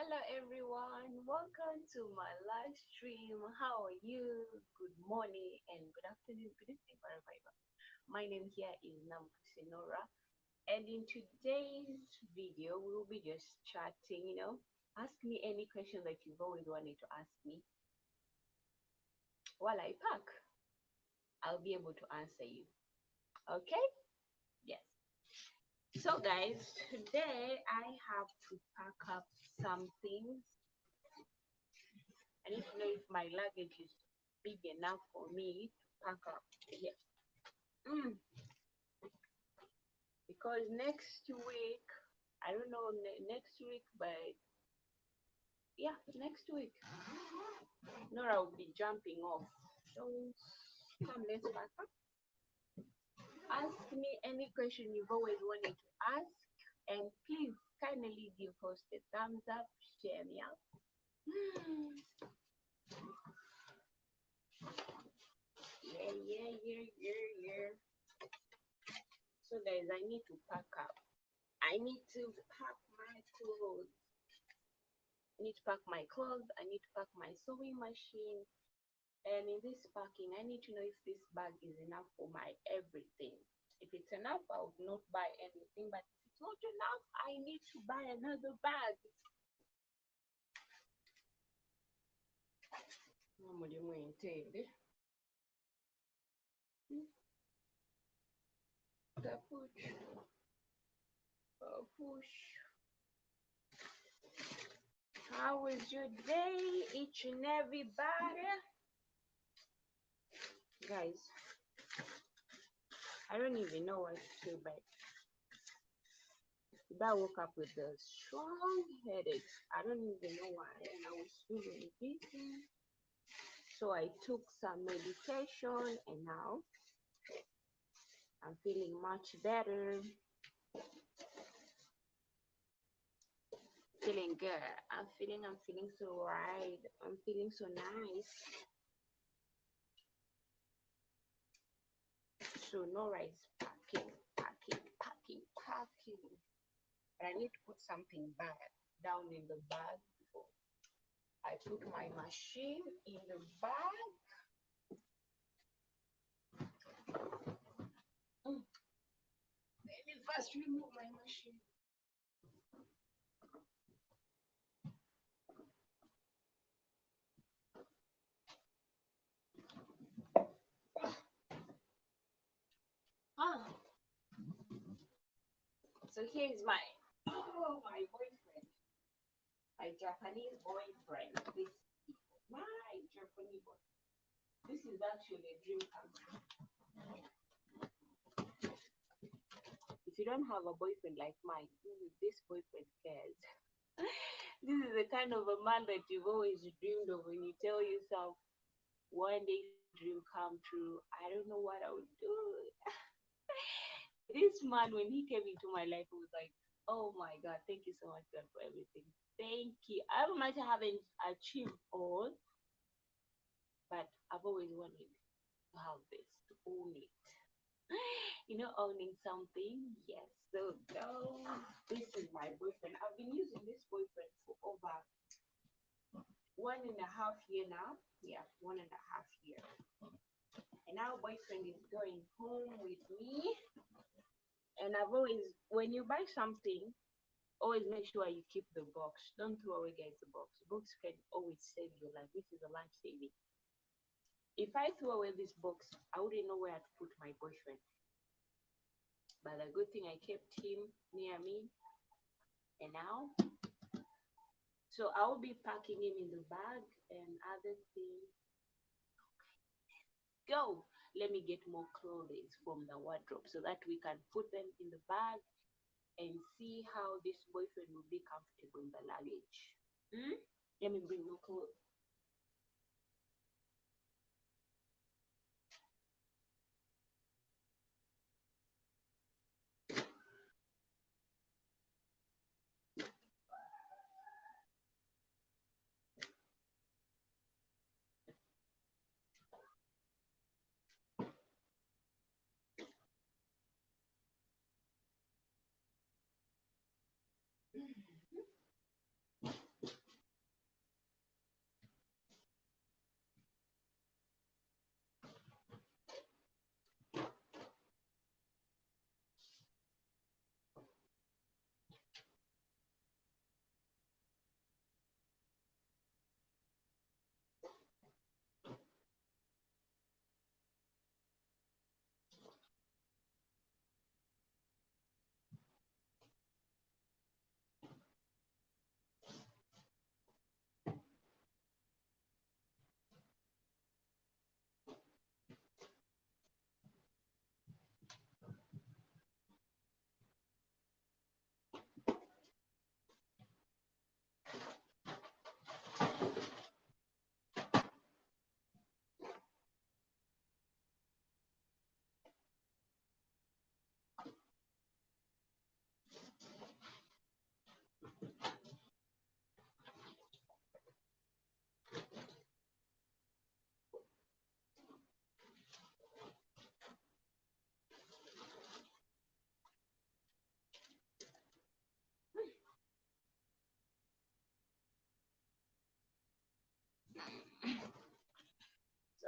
Hello everyone, welcome to my live stream. How are you? Good morning and good afternoon, good evening, wherever you are. My name here is Namkusinora, and in today's video, we will be just chatting. Ask me any question that you've always wanted to ask me. While I pack, I'll be able to answer you. Okay? Yes. So, guys, today I have to pack up some things. I need to know if my luggage is big enough for me to pack up. Yes. Because next week, I don't know next week, but yeah, next week, Nora will be jumping off. So come, let's pack up. Ask me any question you've always wanted to ask, and please kindly give us a thumbs up, share me out. Yeah. So guys, I need to pack up. I need to pack my clothes. I need to pack my clothes. I need to pack my sewing machine. And in this packing, I need to know if this bag is enough for my everything. If it's enough, I would not buy anything. But if it's not enough, I need to buy another bag. Push. How was your day, each and everybody? Guys, I don't even know what to say, but I woke up with a strong headache. I don't even know why, and I was feeling dizzy. So I took some medication, and now I'm feeling much better. Feeling good. I'm feeling so right. I'm feeling so nice. So Nora is packing. But I need to put something back down in the bag before I put my machine in the bag. Let me first remove my machine. So here's my boyfriend, my Japanese boyfriend. My Japanese boyfriend. This is actually a dream come true. If you don't have a boyfriend like mine, this boyfriend cares. This is the kind of a man that you've always dreamed of when you tell yourself, one day dream come true. I don't know what I would do. This man, when he came into my life, was like, oh my God, thank you so much, God, for everything. Thank you. I might haven't achieved all, but I've always wanted to have this, to own it. Owning something. Yes. So, this is my boyfriend. I've been using this boyfriend for over 1.5 years now. Yeah, 1.5 years. And our boyfriend is going home with me. And I've always, when you buy something, always make sure you keep the box. Don't throw away, guys, the box. The box can always save your life. This is a life saving. If I throw away this box, I wouldn't know where to put my boyfriend. But the good thing, I kept him near me. And now, so I will be packing him in the bag and other things. Go. Let me get more clothes from the wardrobe so that we can put them in the bag and see how this boyfriend will be comfortable in the luggage. Let me bring more clothes.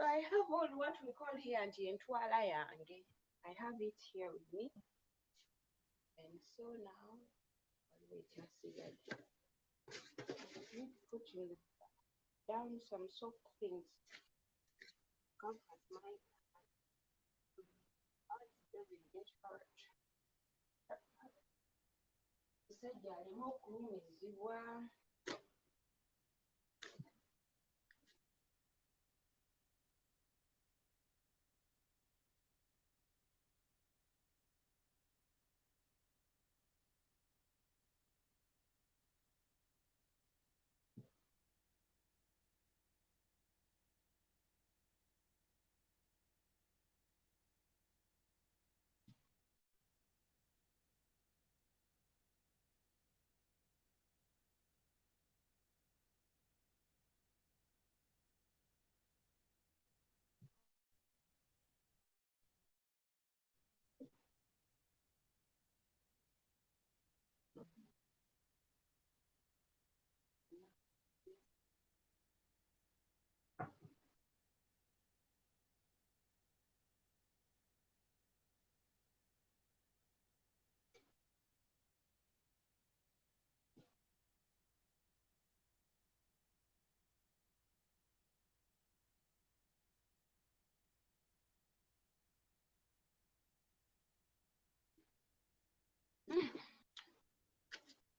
So I have all what we call here Antwala Yange. I have it here with me. And so now, wait, just see that. I need to put down some soft things. Comfort my heart doesn't get hurt. Sajja aleme okulumizibwa.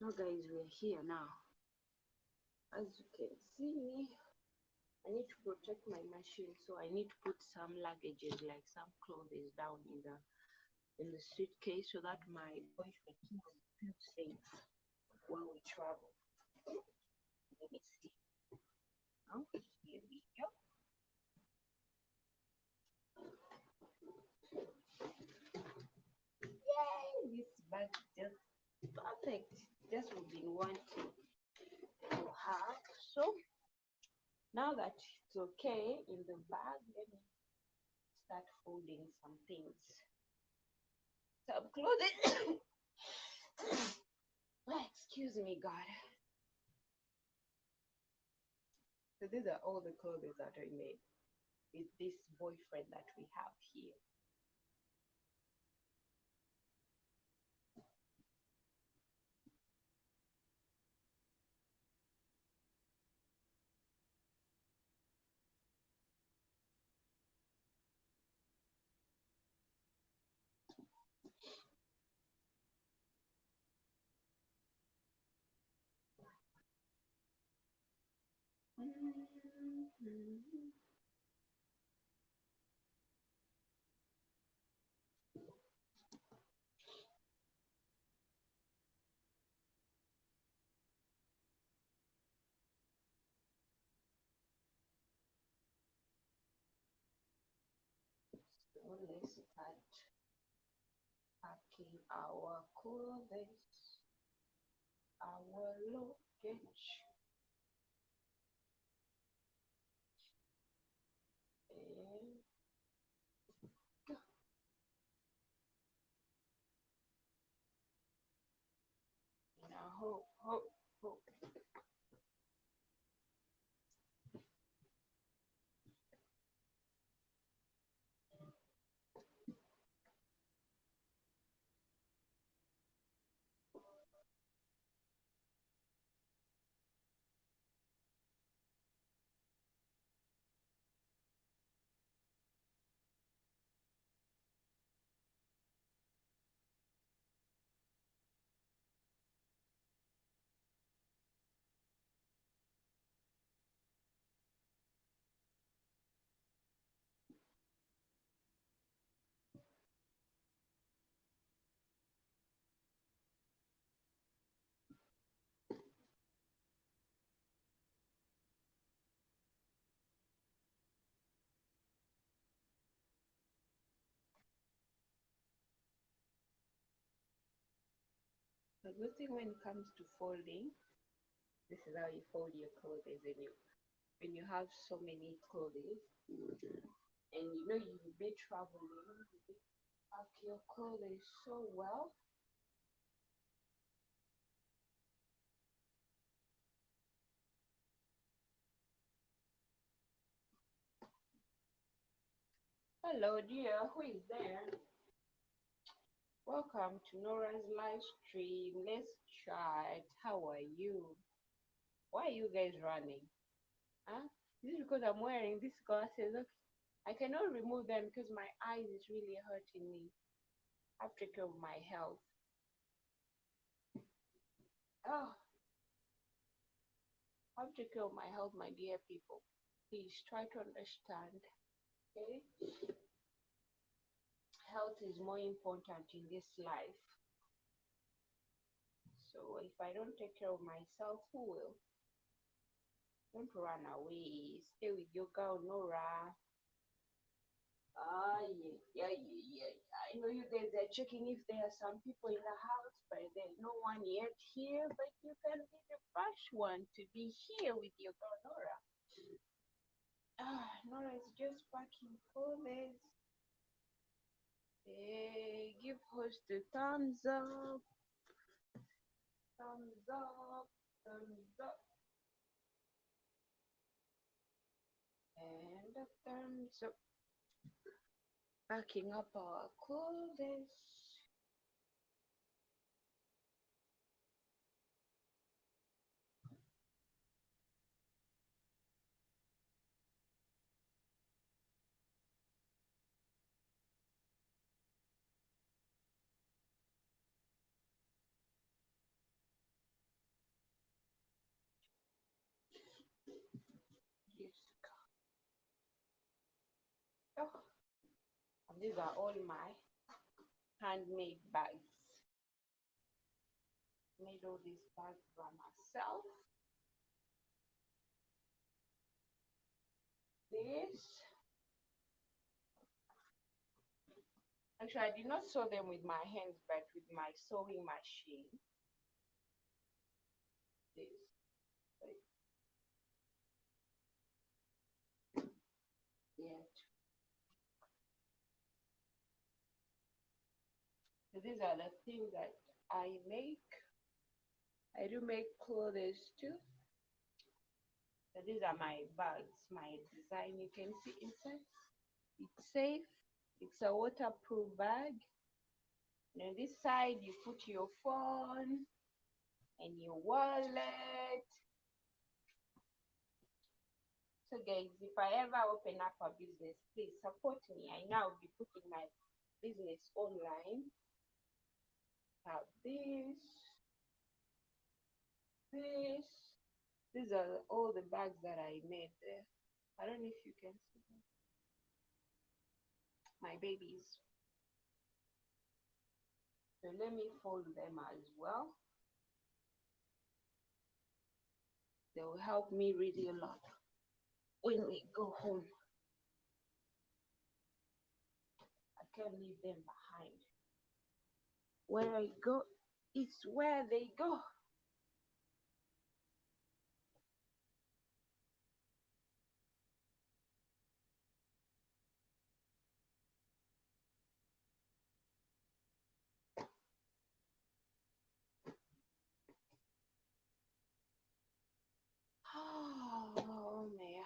Now guys, we're here now. As you can see, I need to protect my machine, so I need to put some luggages, like some clothes, down in the suitcase, so that my boyfriend will feel safe while we travel. Let me see. Oh, here we go. Yay! This bag is just perfect. Just what we've been wanting to have. So now that it's okay in the bag, let me start folding some things. Some clothing. Excuse me, God. So these are all the clothes that I made with this boyfriend that we have here. So let's start packing our clothes, our luggage. And now hope. The good thing when it comes to folding, this is how you fold your clothes when you have so many clothes, and you know you'll be traveling, you pack your clothes so well. Hello, dear. Who is there? Welcome to Nora's live stream. Let's chat. How are you? Why are you guys running? Huh? Is it because I'm wearing these glasses? Okay. I cannot remove them because my eyes is really hurting me. I have to take care of my health. Oh, I have to take care of my health, my dear people. Please try to understand. Okay? Health is more important in this life. So if I don't take care of myself, who will? Don't run away. Stay with your girl, Nora. Ah, yeah. I know you guys are checking if there are some people in the house, but there's no one yet here. But you can be the first one to be here with your girl, Nora. Nora is just packing for this. Hey, give host a thumbs up, thumbs up, thumbs up, and a thumbs up. Packing up our clothes. Yes. Oh, and these are all my handmade bags. Made all these bags by myself. This. Actually, I did not sew them with my hands, but with my sewing machine. This. Yeah. So these are the things that I make. I do make clothes too. So these are my bags, my design. You can see inside. It's safe. It's a waterproof bag. And on this side, you put your phone and your wallet. So guys, if I ever open up a business, please support me. I now be putting my business online. Have this. These are all the bags that I made there. I don't know if you can see them. My babies. So let me fold them as well. They will help me really a lot when we go home. I can't leave them behind. Where I go, it's where they go. Oh man.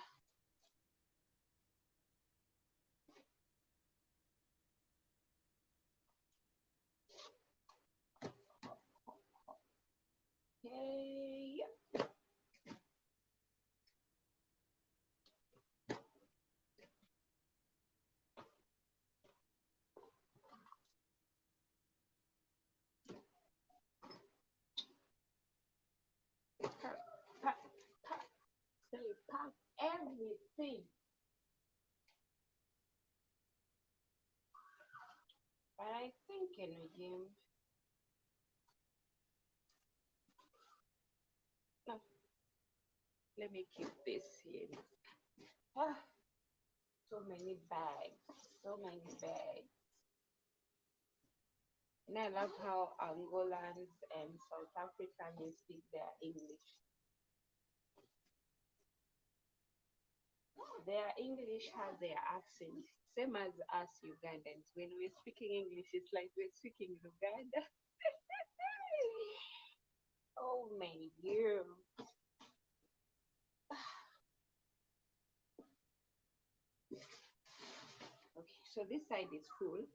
Okay. Pack, pack, pack. So you pack everything. But I think in a game. No, let me keep this here. Ah, so many bags. So many bags. And I love how Angolans and South Africans speak their English. Their English has their accent, same as us Ugandans. When we're speaking English, it's like we're speaking Uganda. Oh my dear. Okay, So this side is full.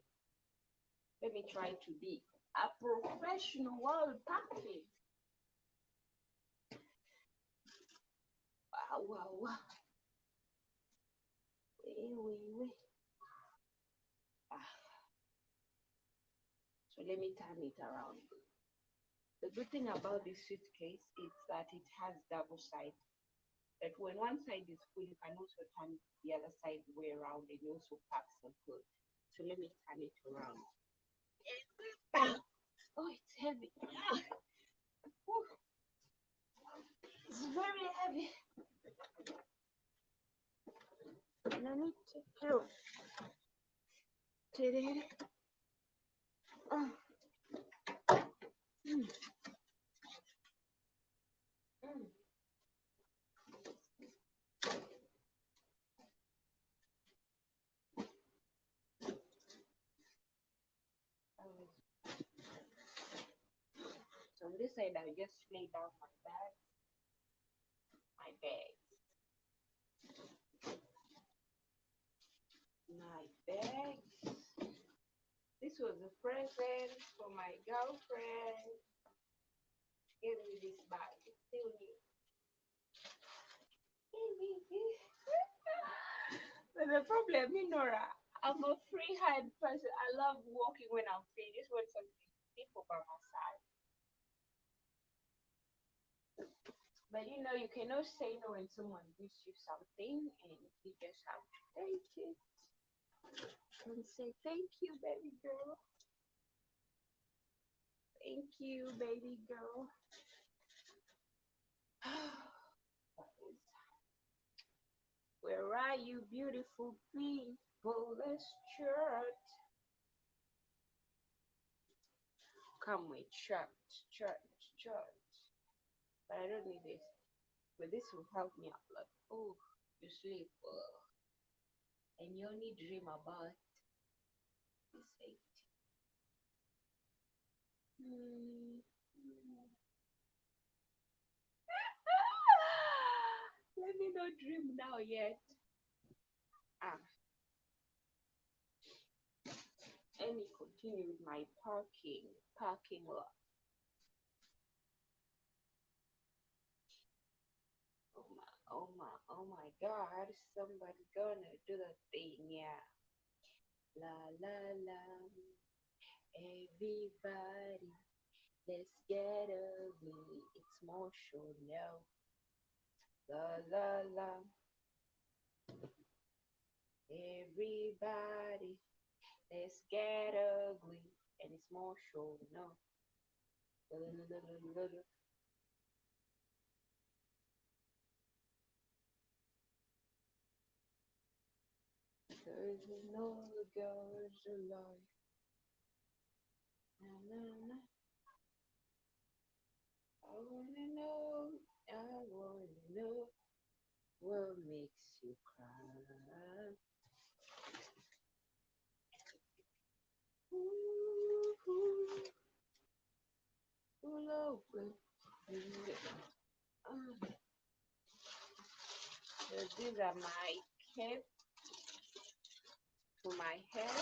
Let me try to be a professional while packing. Wow, wow, wow. Wait. So let me turn it around. The good thing about this suitcase is that it has double side. That when one side is full, you can also turn the other side way around and you also pack some food. So let me turn it around. Oh, it's heavy. It's very heavy. And I need to help today. So on this side, I'll just lay down my bag. This was a present for my girlfriend. Gave me this bag. It's still new. But the problem, Nora, I'm a free hand person. I love walking when I'm free. Just want something people by my side. But you cannot say no when someone gives you something and you just have to take it and say thank you, baby girl. Thank you, baby girl. Where are you, beautiful people? Let's church. Come with church. But I don't need this. But this will help me out. Like, oh, you sleep. And you only dream about safety. Let me not dream now yet. Let me continue with my parking lot. Oh my God, somebody gonna do the thing, yeah. La la la, everybody, let's get ugly. It's Marshall now. La la la, everybody, let's get ugly. And it's Marshall now. There's no girls alive. Na, na, na. I wanna know what makes you cry. So these are my cape for my hair,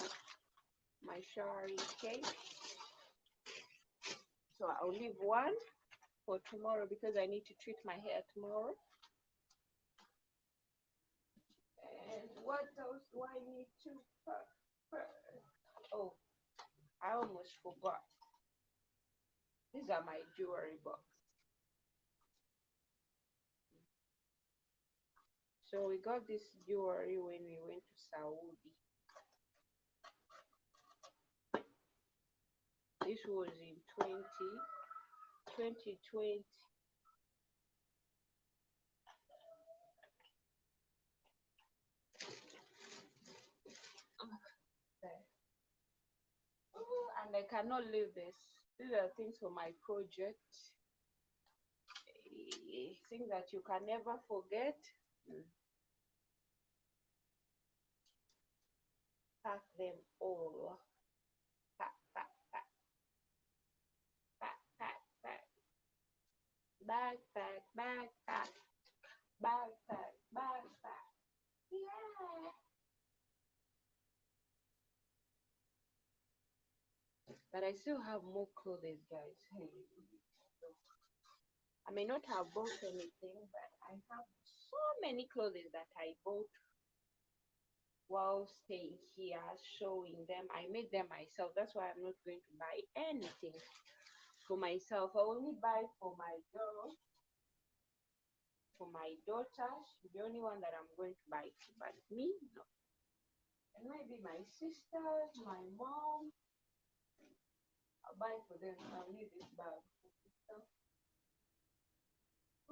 my showering cape. So I'll leave one for tomorrow because I need to treat my hair tomorrow. And what else do I need to put? Oh, I almost forgot. These are my jewelry box. So we got this jewelry when we went to Saudi. This was in 2020. And I cannot leave this. These are things for my project. Things that you can never forget. Pack them all. Pack. Backpack. Yeah. But I still have more clothes, guys. Hey, I may not have bought anything, but I have so many clothes that I bought while staying here, showing them. I made them myself. That's why I'm not going to buy anything for myself. I only buy for my girl, for my daughter. She's the only one that I'm going to buy to. But me, no. And maybe my sisters, my mom, I'll buy for them. I'll need this bag.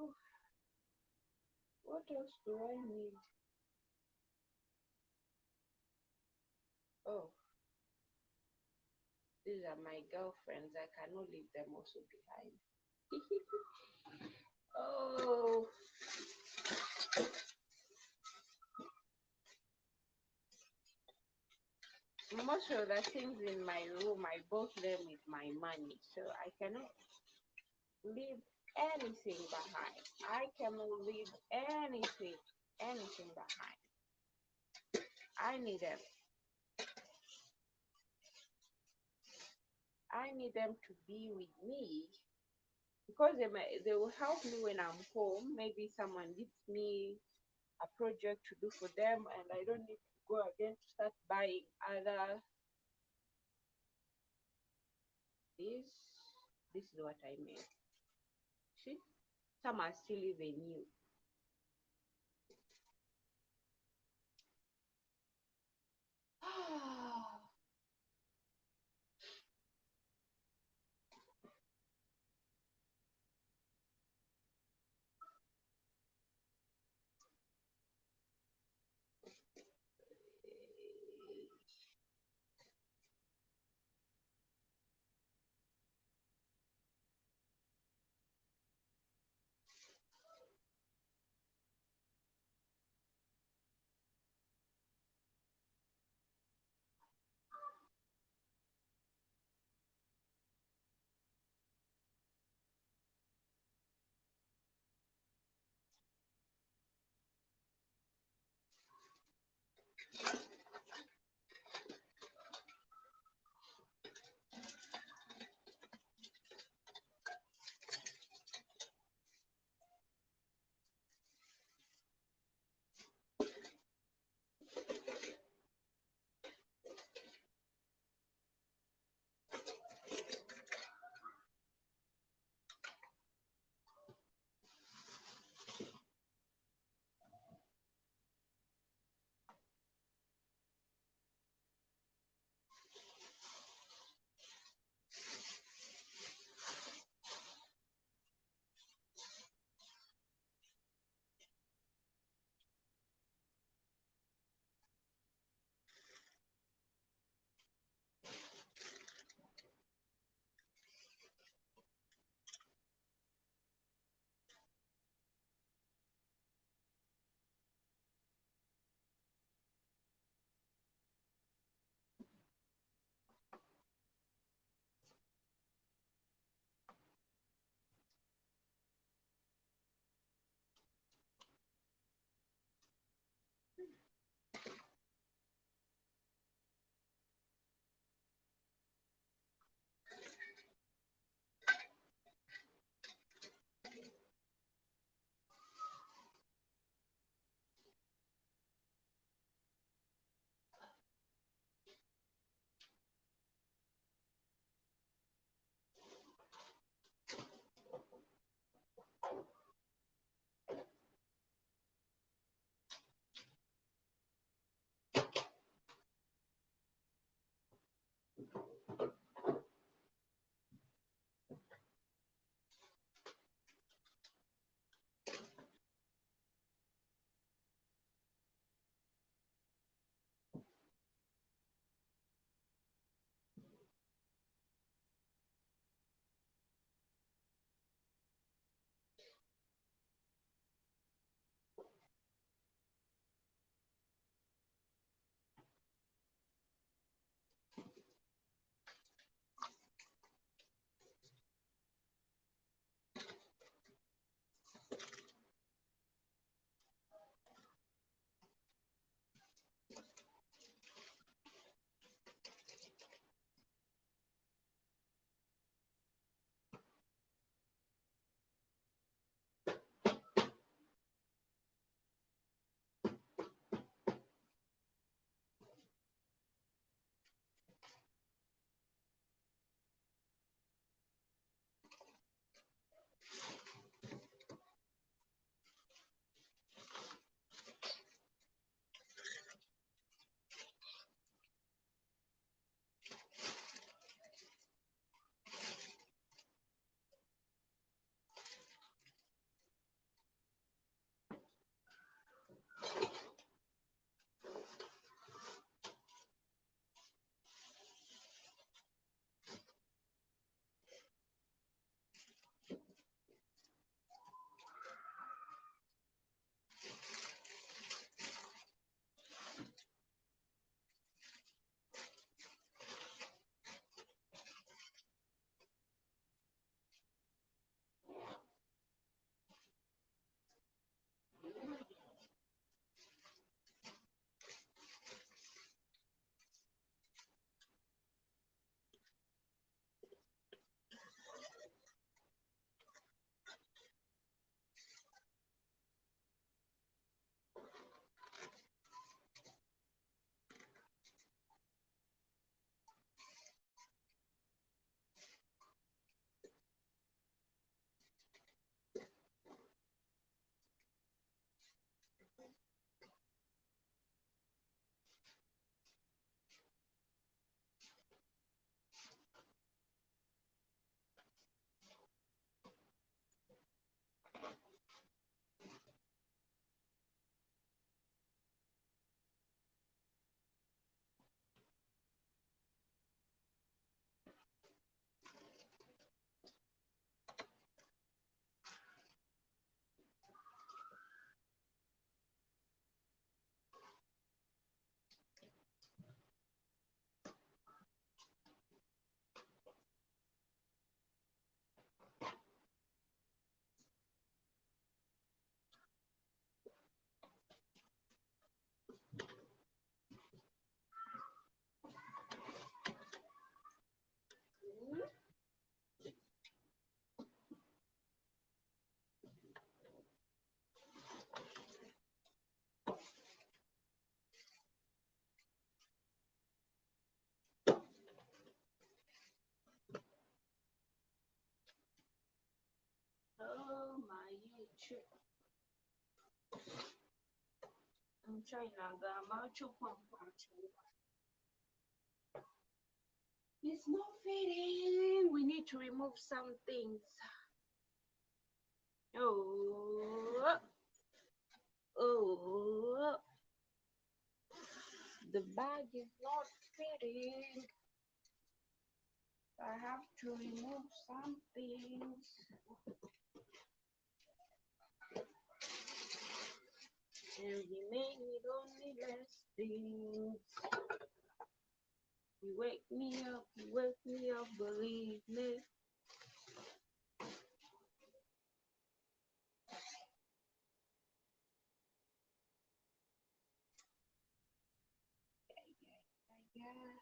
Oh, what else do I need? Oh, these are my girlfriends. I cannot leave them also behind. Oh, most of the things in my room, I bought them with my money, so I cannot leave anything behind. I cannot leave anything behind. I need them. I need them to be with me because they will help me when I'm home. Maybe someone gives me a project to do for them, and I don't need to go again to start buying other. This, this is what I mean. See, some are still even new. I'm trying to it's not fitting. We need to remove some things. Oh, oh, the bag is not fitting. I have to remove some things. And he made me only less things. You wake me up, believe me. Yeah.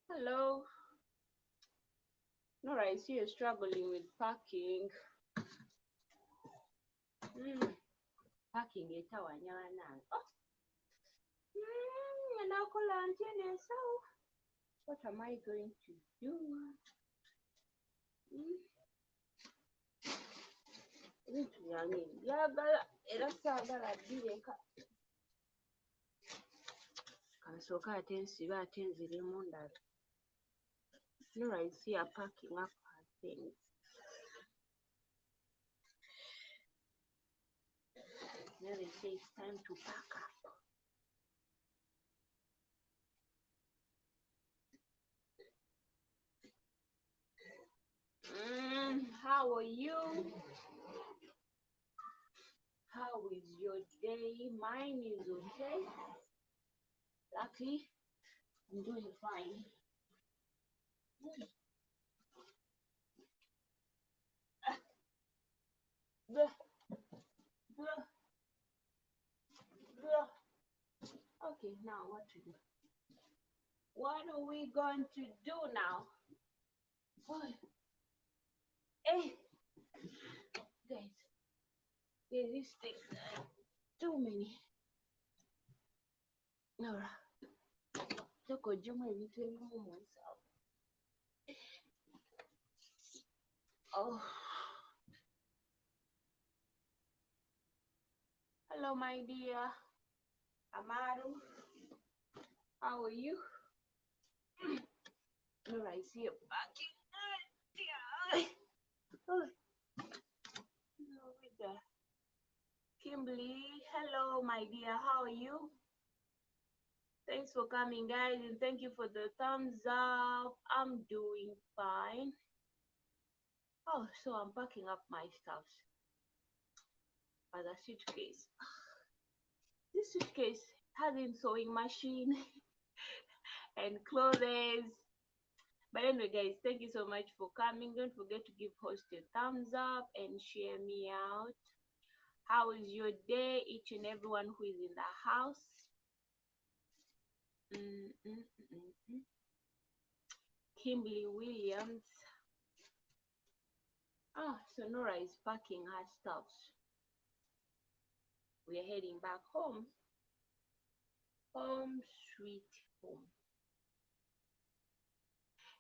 Hello. Nora, I see you're struggling with packing. Packing it our now. And I'll call Auntie so what am I going to do? Bintu byange byagala era saagala bireka kansooka ate nsibe ate nziremu ndala. Nora, I see you're packing up her things. Now they say it's time to pack up. How are you? How is your day? Mine is okay. Luckily, I'm doing fine. Okay, now what to do? What are we going to do now? Hey, guys, these things are too many. Nora, Toko Juma ebintu ebimu mu nsawo. Oh. Hello, my dear. Amaru. How are you? Nora, I see you packing. Kimberly, hello, my dear. How are you? Thanks for coming, guys, and thank you for the thumbs up. I'm doing fine. Oh, so I'm packing up my stuff. As a suitcase. This suitcase has a sewing machine and clothes. But anyway, guys, thank you so much for coming. Don't forget to give host a thumbs up and share me out. How is your day, each and everyone who is in the house? Kimberly Williams. So Nora is packing her stuff. We're heading back home. Home sweet home.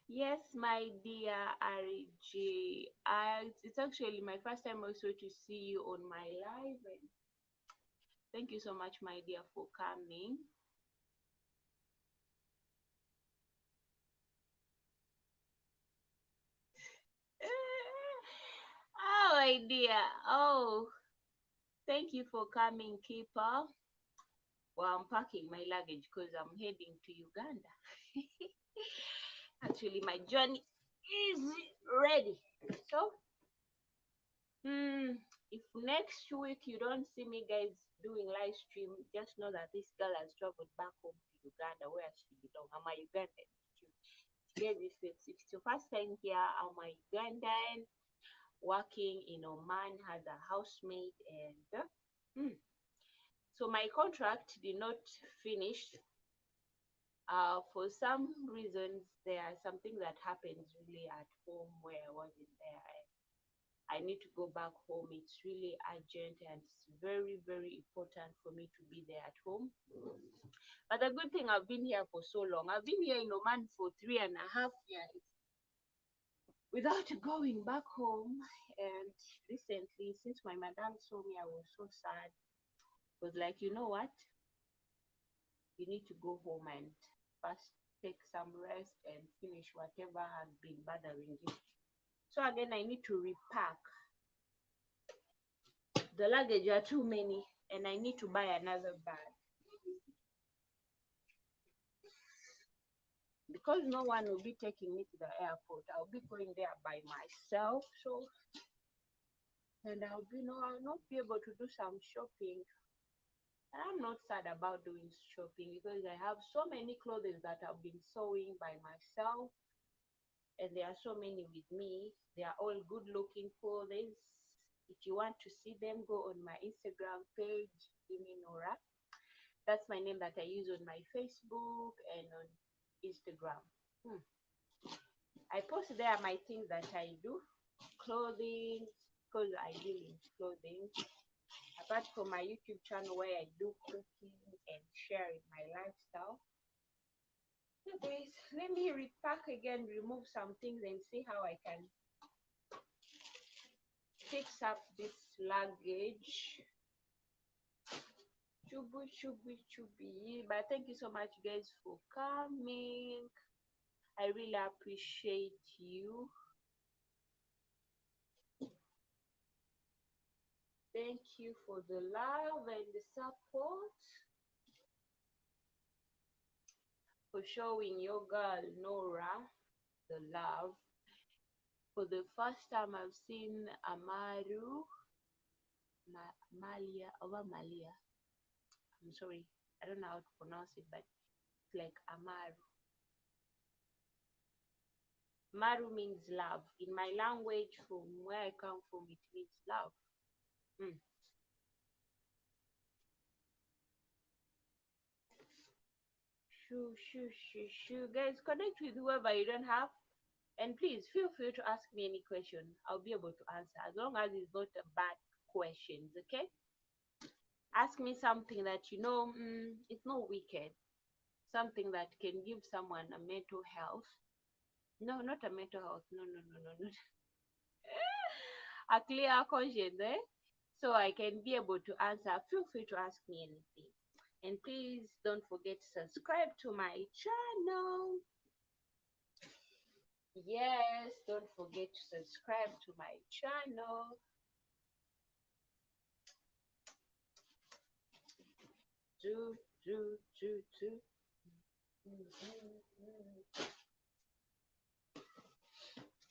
Yes, my dear RJ. It's actually my first time also to see you on my live. And thank you so much, my dear, for coming. Oh, my dear. Oh, thank you for coming, Keeper. Well, I'm packing my luggage because I'm heading to Uganda. Actually, my journey is ready. So, if next week you don't see me, guys, doing live stream, just know that this girl has traveled back home to Uganda, where she belongs. I'm a Ugandan. Guys, if it's your first time here, I'm a Ugandan working in Oman as a housemate, and so my contract did not finish. For some reasons, there are something that happens really at home where I wasn't there. I need to go back home. It's really urgent and it's very, very important for me to be there at home. But the good thing, I've been here for so long. I've been here in Oman for 3.5 years without going back home. And recently, since my madam saw me, I was so sad. Was like, you know what? You need to go home and first take some rest and finish whatever has been bothering you. So again, I need to repack. The luggage are too many, and I need to buy another bag. Because no one will be taking me to the airport, I'll be going there by myself. So, and I'll not be able to do some shopping. And I'm not sad about doing shopping because I have so many clothes that I've been sewing by myself, and there are so many with me. They are all good looking clothes. If you want to see them, go on my Instagram page, Imi Nora. That's my name that I use on my Facebook and on Instagram. I post there my things that I do, clothing, because I deal in clothing. Apart from my YouTube channel where I do cooking and sharing my lifestyle. So guys, let me repack again, remove some things and see how I can fix up this luggage. Chubi. But thank you so much guys for coming. I really appreciate you. Thank you for the love and the support, for showing your girl Nora the love. For the first time I've seen Amaru Malia. I'm sorry, I don't know how to pronounce it, but it's like Amaru. Maru means love. In my language, from where I come from, it means love. Shoo. Guys, connect with whoever you don't have. And please feel free to ask me any question. I'll be able to answer as long as it's not a bad questions, okay? Ask me something that you know it's not wicked. Something that can give someone a mental health. No, not a mental health. No. A clear conscience, eh? So I can be able to answer. Feel free to ask me anything. And please don't forget to subscribe to my channel. Yes, don't forget to subscribe to my channel. Do.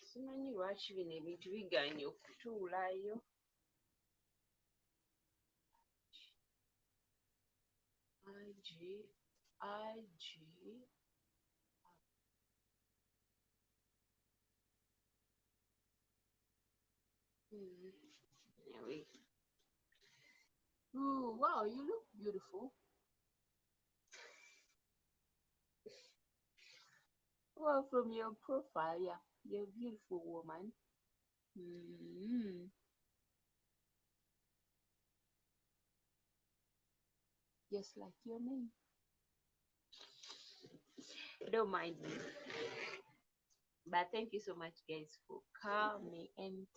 Simanyi lwaki bino ebintu biganye okutuulayo. IG. Anyway. Ooh, wow, you look beautiful. Well, from your profile, yeah, you're a beautiful woman. Mm, just like your name. Don't mind me. But thank you so much, guys, for coming. And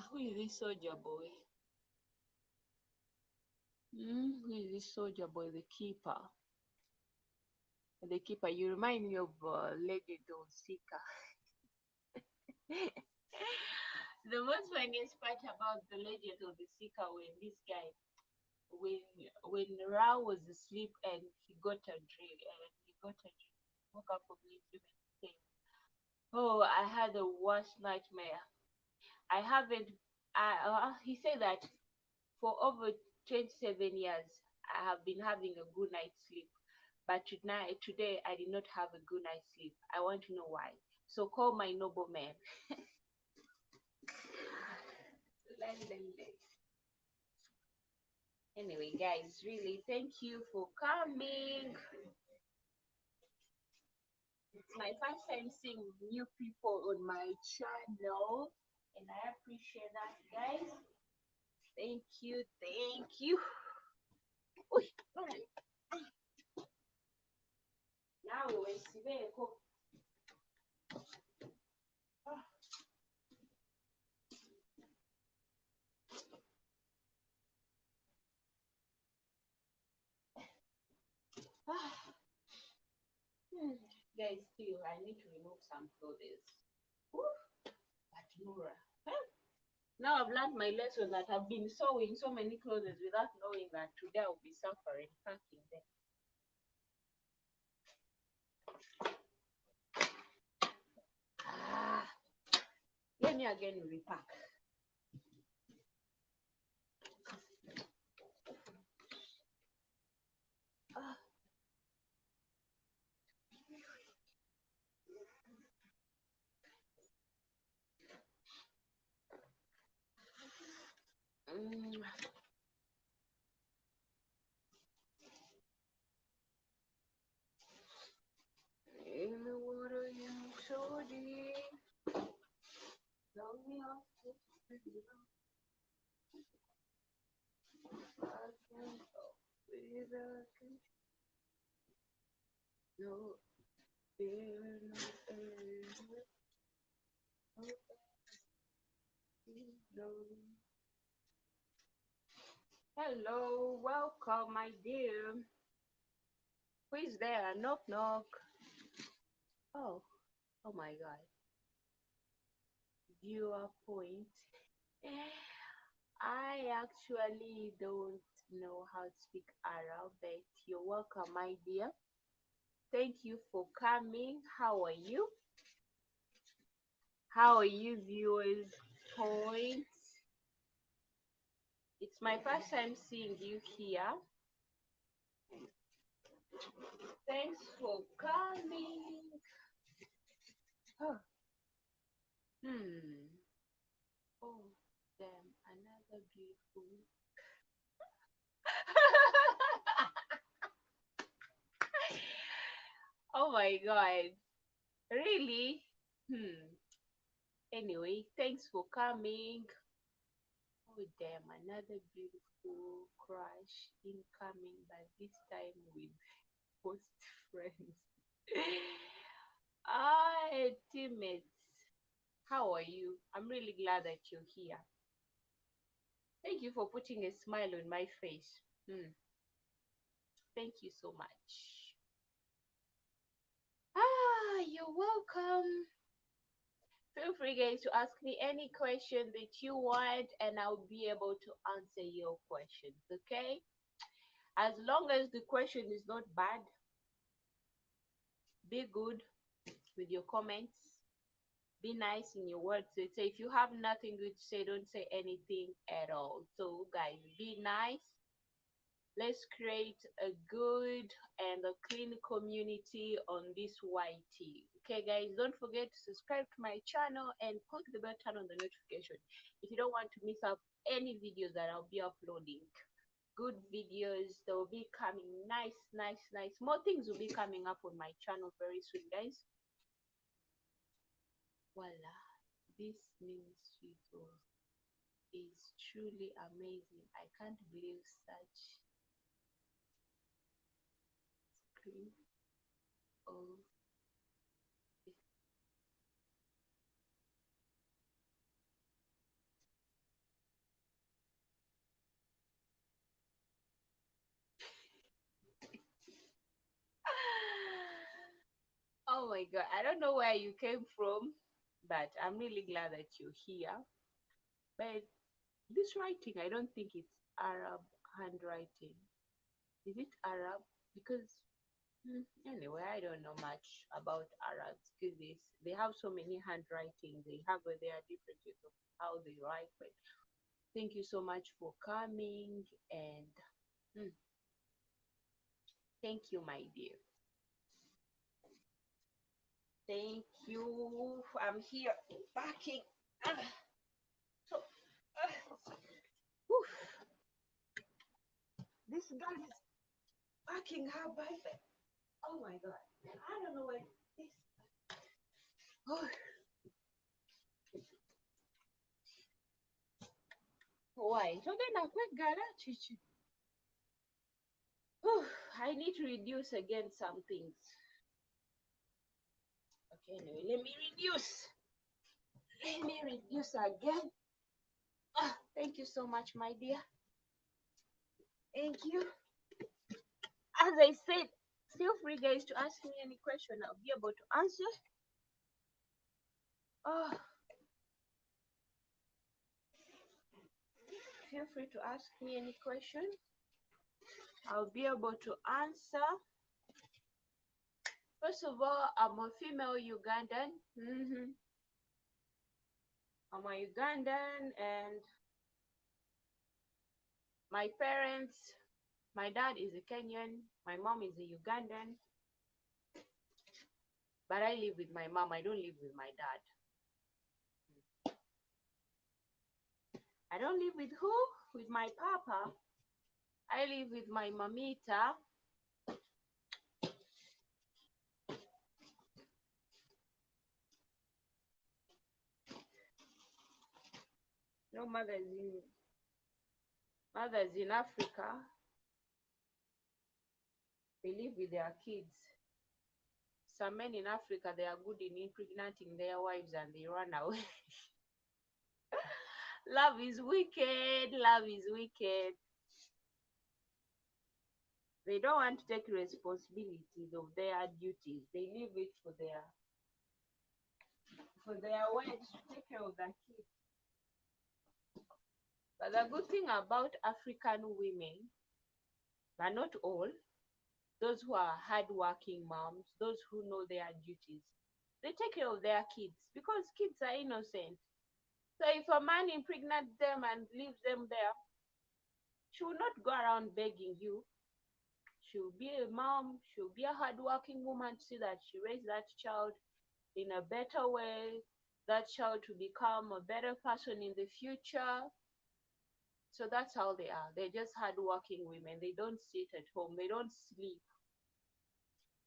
who is this soldier boy? Who is this soldier boy? The keeper. The keeper. You remind me of Legend of Seeker. The most funniest part about the Legend of the Seeker when this guy, when when Ra was asleep and he got a dream, woke up from his dream and said, "Oh, I had the worst nightmare. I haven't." He said that for over 27 years, I have been having a good night's sleep. But today, I did not have a good night's sleep. I want to know why. So call my noble man. Anyway, guys, really, thank you for coming. It's my first time seeing new people on my channel, and I appreciate that, guys. Thank you, thank you. Uy, now we see. Guys, still, I need to remove some clothes. But Nora, now I've learned my lesson that I've been sewing so many clothes without knowing that today I'll be suffering packing them. Let me again repack. Mm. In the water you so deep, tell me how to I can go without no fear, no. Hello, welcome, my dear. Who is there? Knock, knock. Oh, oh my God. Viewer point. I actually don't know how to speak Arab, but you're welcome, my dear. Thank you for coming. How are you? How are you, viewers? Point. It's my first time seeing you here. Thanks for coming. Oh. Hmm. Oh, damn, another beautiful. Oh my God. Really? Hmm. Anyway, thanks for coming. Oh damn, another beautiful crush incoming, but this time with host friends. Hi, teammates. How are you? I'm really glad that you're here. Thank you for putting a smile on my face. Thank you so much. You're welcome. Feel free, guys, to ask me any question that you want, and I'll be able to answer your questions, okay? As long as the question is not bad, be good with your comments, be nice in your words. So say if you have nothing good to say, don't say anything at all. So, guys, be nice. Let's create a good and a clean community on this YT. Okay, guys, don't forget to subscribe to my channel and click the bell, turn on the notification if you don't want to miss out any videos that I'll be uploading. good videos. They will be coming nice, nice, nice. More things will be coming up on my channel very soon, guys. Voila, this means sweet is truly amazing. I can't believe such cream of oh my god, I don't know where you came from, but I'm really glad that you're here. But this writing, I don't think it's Arab handwriting. Is it Arab? Because anyway, I don't know much about Arabs because they have so many handwriting. They have their different ways of how they write. But thank you so much for coming and mm, thank you, my dear. Thank you. I'm here packing. So, whew, this girl is packing her Bible. Oh my god. I don't know where this. Oh, why? So then I quite garage. I need to reduce again some things. Okay, anyway, let me reduce. Let me reduce again. Thank you so much, my dear. Thank you. As I said, feel free, guys, to ask me any question. I'll be able to answer. Oh, feel free to ask me any question. I'll be able to answer. First of all, I'm a female Ugandan. I'm a Ugandan, and my parents, my dad is a Kenyan, my mom is a Ugandan, but I live with my mom. I don't live with my dad. I don't live with who? With my papa. I live with my mamita. No mothers in Africa. They live with their kids. Some men in Africa, they are good in impregnating their wives and they run away. Love is wicked. Love is wicked. They don't want to take responsibilities of their duties. They leave it for their wives to take care of their kids. But the good thing about African women, but not all, those who are hardworking moms, those who know their duties, they take care of their kids because kids are innocent. So if a man impregnates them and leaves them there, she will not go around begging you. She will be a mom, she will be a hardworking woman to see that she raised that child in a better way, that child to become a better person in the future. So that's how they are. They're just hardworking women. They don't sit at home, they don't sleep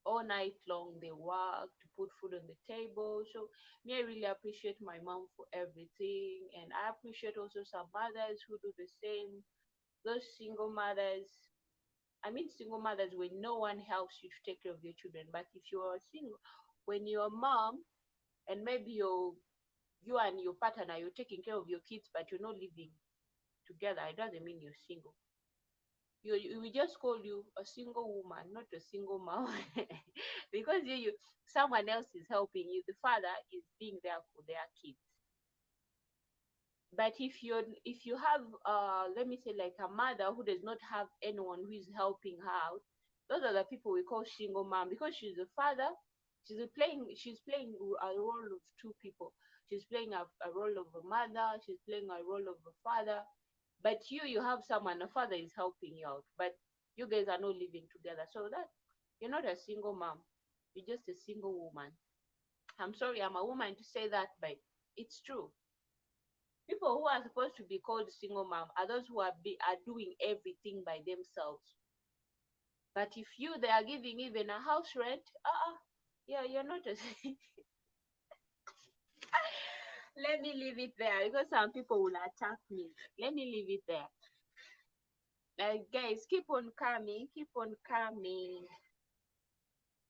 all night long. They work to put food on the table. So me, I really appreciate my mom for everything, and I appreciate also some mothers who do the same. Those single mothers, I mean single mothers when no one helps you to take care of your children. But if you're single, when you're a mom and maybe you and your partner, you're taking care of your kids but you're not living together, it doesn't mean you're single. We just call you a single woman, not a single mom. Because you someone else is helping you. The father is being there for their kids. But if you have let me say like a mother who does not have anyone who is helping her out, those are the people we call single mom, because she's a father, she's playing a role of two people. She's playing a role of a mother, she's playing a role of a father. But you have someone, a father is helping you out, but you guys are not living together, so that you're not a single mom, you're just a single woman. I'm sorry, I'm a woman to say that, but it's true. People who are supposed to be called single mom are those who are doing everything by themselves. But if they are giving even a house rent, yeah, you're not a let me leave it there because some people will attack me. Let me leave it there. Guys, keep on coming, keep on coming.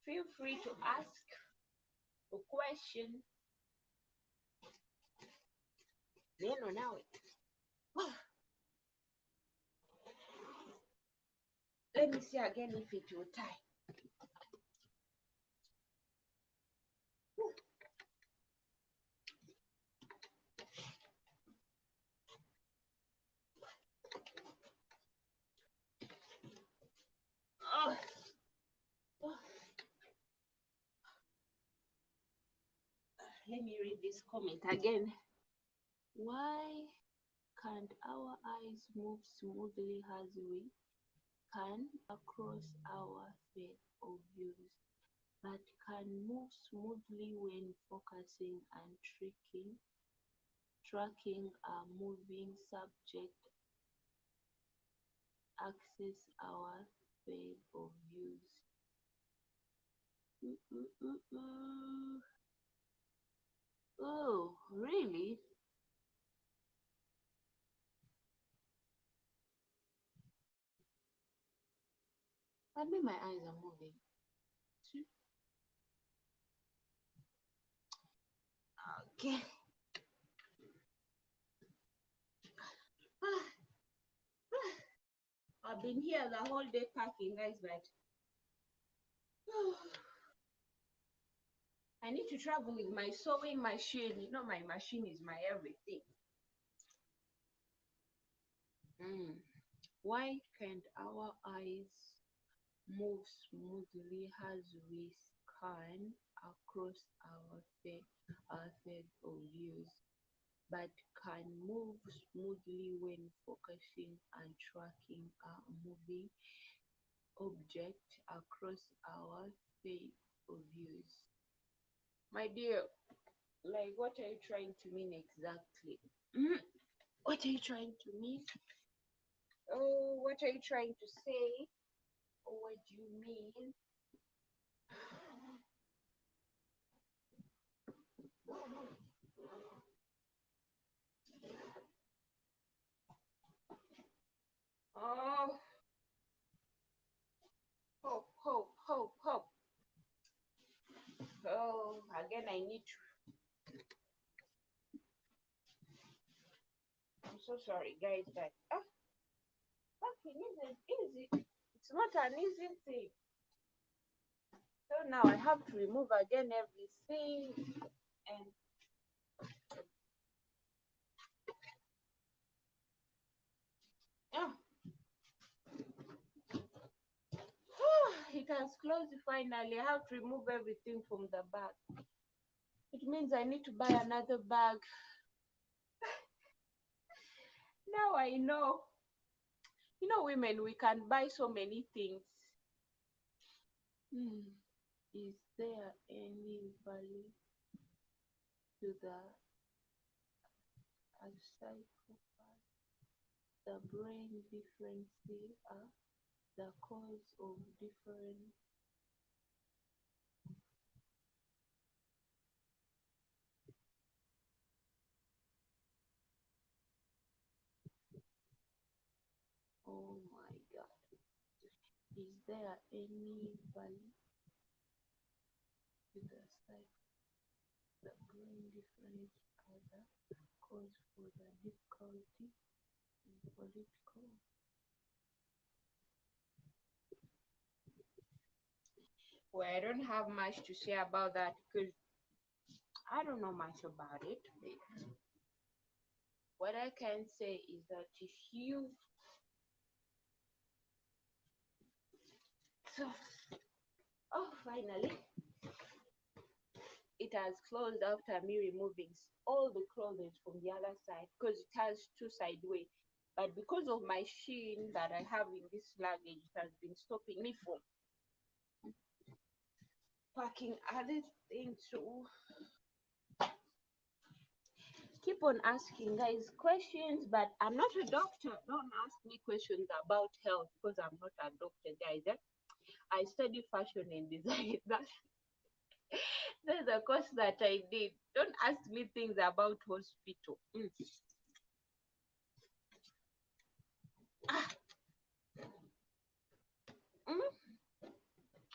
Feel free to ask a question. Neno nawe. Let me see again if it will tie. Oh. Let me read this comment again. Why can't our eyes move smoothly as we can across our field of views, but can move smoothly when focusing and tracking a moving subject, access our field of views? Oh, really? I mean, my eyes are moving. Okay. I've been here the whole day packing, guys, but I need to travel with my sewing machine. You know, my machine is my everything. Why can't our eyes move smoothly as we scan across our field of views, but can move smoothly when focusing and tracking a moving object across our field of views? My dear, like, what are you trying to mean exactly? What are you trying to mean? Oh, what are you trying to say? What do you mean? Oh, hope, hope, hope, hope. Oh, again, I need to. I'm so sorry, guys, but fucking isn't easy. It's not an easy thing. So now I have to remove again everything and oh, it has closed finally. I have to remove everything from the bag. It means I need to buy another bag. Now I know. You know, women, we can buy so many things. Is there any value to the psychopath? The brain differences are the cause of different oh my god. Is there any value to the the brain difference are the cause for the difficulty in political? Well, I don't have much to say about that because I don't know much about it. What I can say is that if you so oh finally it has closed after me removing all the clothes from the other side because it has two sideway, but because of my sheen that I have in this luggage, it has been stopping me from packing other things. So keep on asking guys questions, but I'm not a doctor. Don't ask me questions about health because I'm not a doctor, guys. I study fashion and design. That's the course that I did. Don't ask me things about hospital. Ah, mm.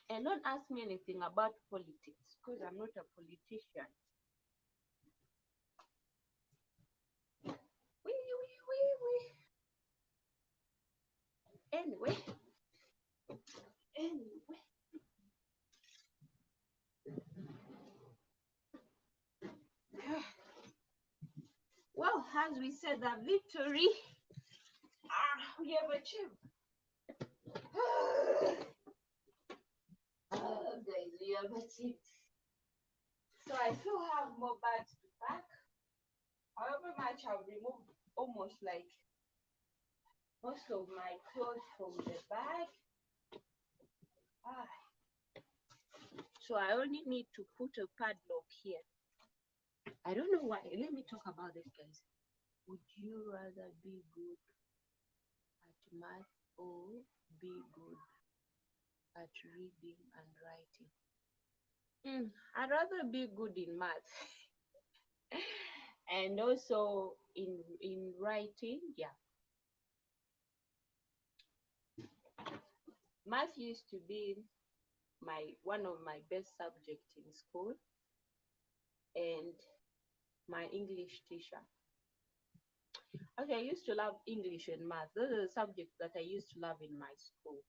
And don't ask me anything about politics because I'm not a politician. Wee. Anyway. Well, as we said, that victory, we have achieved. Guys, we have achieved. So I still have more bags to pack. However much I've removed almost like most of my clothes from the bag. So I only need to put a padlock here. I don't know why. Let me talk about this, guys. Would you rather be good at math or be good at reading and writing? I'd rather be good in math. And also in writing. Yeah, math used to be one of my best subjects in school, and my English teacher. Okay, I used to love English and math. Those are the subjects that I used to love in my school,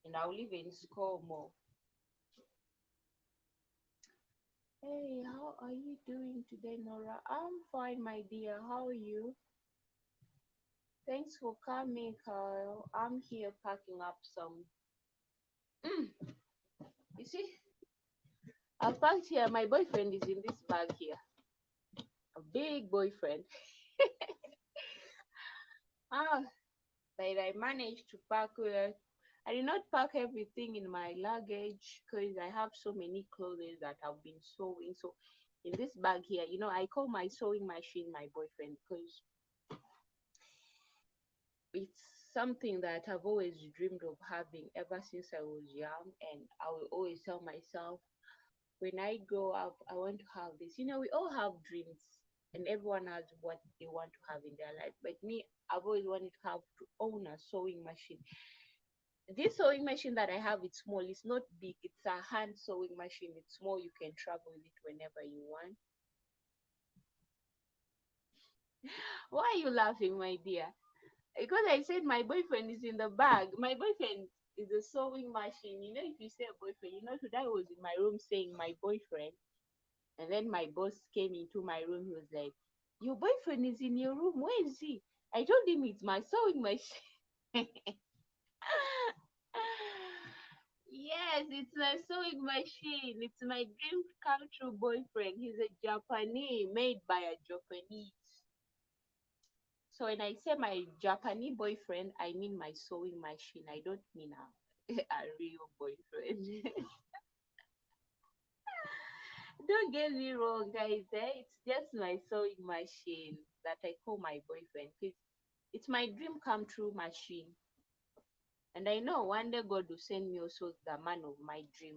and I'll even score more. Hey, how are you doing today, Nora? I'm fine, my dear. How are you? Thanks for coming, Kyle. I'm here packing up some. You see, I've packed here. My boyfriend is in this bag here. A big boyfriend. Ah, but I managed to pack. I did not pack everything in my luggage because I have so many clothes that I've been sewing. So in this bag here, I call my sewing machine my boyfriend because it's something that I've always dreamed of having ever since I was young, and I will always tell myself when I grow up, I want to have this. We all have dreams, and everyone has what they want to have in their life. But me, I've always wanted to have to own a sewing machine. This sewing machine that I have, it's small. It's not big. It's a hand sewing machine. It's small. You can travel with it whenever you want. Why are you laughing, my dear? Because I said my boyfriend is in the bag. My boyfriend is a sewing machine. If you say a boyfriend, today I was in my room saying my boyfriend. And then my boss came into my room. He was like, "Your boyfriend is in your room. Where is he?" I told him it's my sewing machine. Yes, it's my sewing machine. It's my dream come true boyfriend. He's a Japanese, made by a Japanese. So when I say my Japanese boyfriend, I mean my sewing machine. I don't mean a real boyfriend. Don't get me wrong, guys. It's just my sewing machine that I call my boyfriend. It's my dream come true machine. And I know one day God will send me also the man of my dream.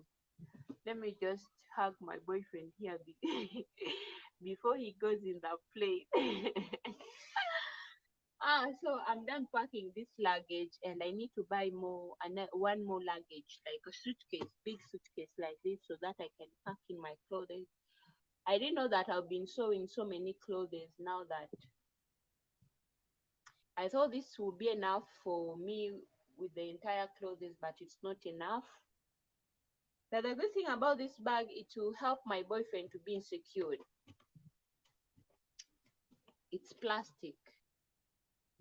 Let me just hug my boyfriend here before he goes in the plane. So I'm done packing this luggage, and I need to buy one more luggage, like a suitcase, big suitcase like this, so that I can pack in my clothes. I didn't know that I've been sewing so many clothes now that I thought this would be enough for me with the entire clothes, but it's not enough. But the good thing about this bag, it will help my boyfriend to be insecure. It's plastic,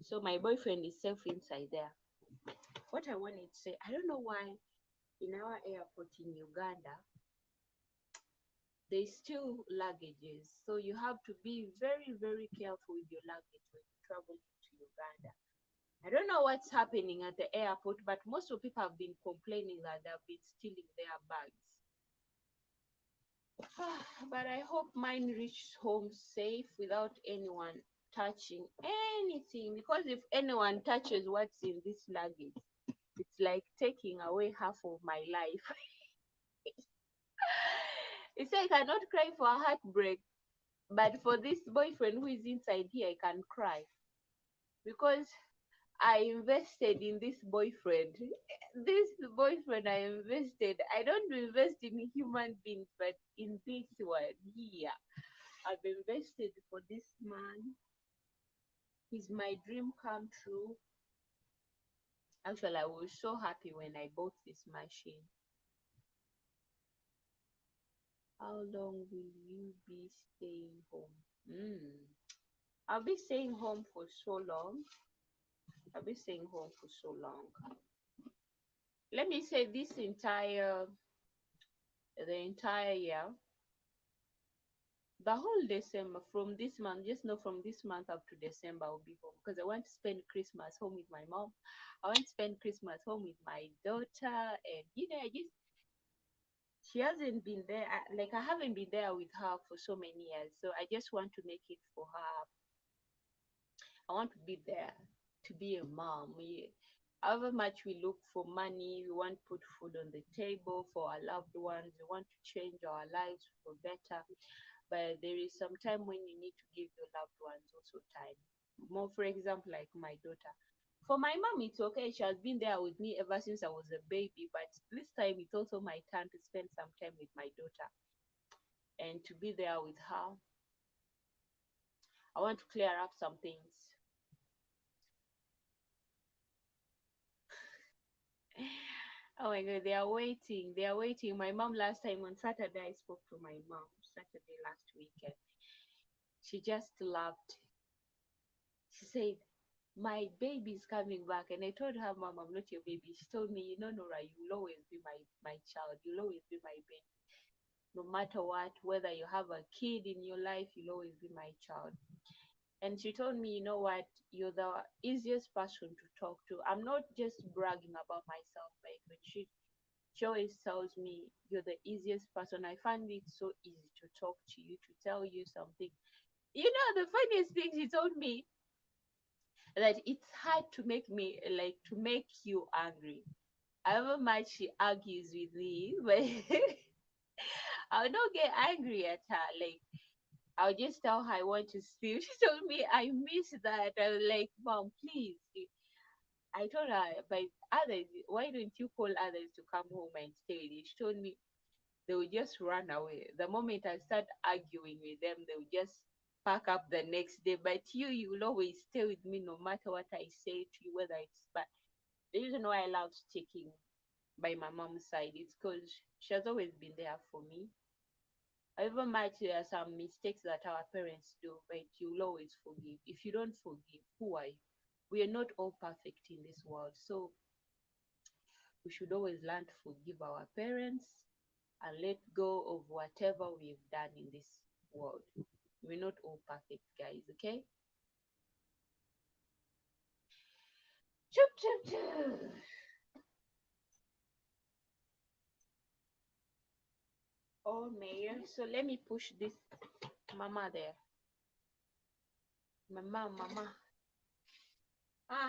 so my boyfriend is safe inside there. What I wanted to say, I don't know why in our airport in Uganda, there's still luggages. So you have to be very, very careful with your luggage when you travel to Uganda. I don't know what's happening at the airport, but most of people have been complaining that they've been stealing their bags. But I hope mine reaches home safe without anyone touching anything. Because if anyone touches what's in this luggage, it's like taking away half of my life. It's like I cannot cry for a heartbreak, but for this boyfriend who is inside here, I can cry because I invested in this boyfriend. This boyfriend I invested. I don't invest in human beings, but in this one here, I've invested for this man. He's my dream come true. Actually, I was so happy when I bought this machine. How long will you be staying home? I'll be staying home for so long. I'll be staying home for so long. Let me say the entire year, the whole December, from this month, just know from this month up to December, I'll be home because I want to spend Christmas home with my mom. I want to spend Christmas home with my daughter, and I just she hasn't been there. Like I haven't been there with her for so many years, so I just want to make it for her. I want to be there to be a mom. However much we look for money, we want to put food on the table for our loved ones. We want to change our lives for better. But there is some time when you need to give your loved ones also time. More, for example, like my daughter. For my mom, it's okay. She has been there with me ever since I was a baby. But this time, it's also my turn to spend some time with my daughter and to be there with her. I want to clear up some things. Oh my god, they are waiting. They are waiting. My mom last time on Saturday, I spoke to my mom. Saturday last weekend. She just laughed. She said, "My baby is coming back." And I told her, "Mom, I'm not your baby." She told me, Nora, you'll always be my child. You'll always be my baby. No matter what, whether you have a kid in your life, you'll always be my child. And she told me, you know what, you're the easiest person to talk to. I'm not just bragging about myself, but she always tells me you're the easiest person. I find it so easy to talk to you, to tell you something. The funniest thing she told me that it's hard to make you angry. However much she argues with me, but I'll not get angry at her. Like I'll just tell her I want to sleep. She told me I miss that. I was like, Mom, please. I told her, but others, why don't you call others to come home and stay with you? She told me they will just run away. The moment I start arguing with them, they will just pack up the next day. But you will always stay with me no matter what I say to you, whether it's bad. The reason why I love sticking by my mom's side is because she has always been there for me. However much there are some mistakes that our parents do, but you'll always forgive. If you don't forgive, who are you? We are not all perfect in this world. So we should always learn to forgive our parents and let go of whatever we've done in this world. We're not all perfect, guys, okay? Chup, chup, chup. Oh, Mayor. So let me push this mama there. Mama.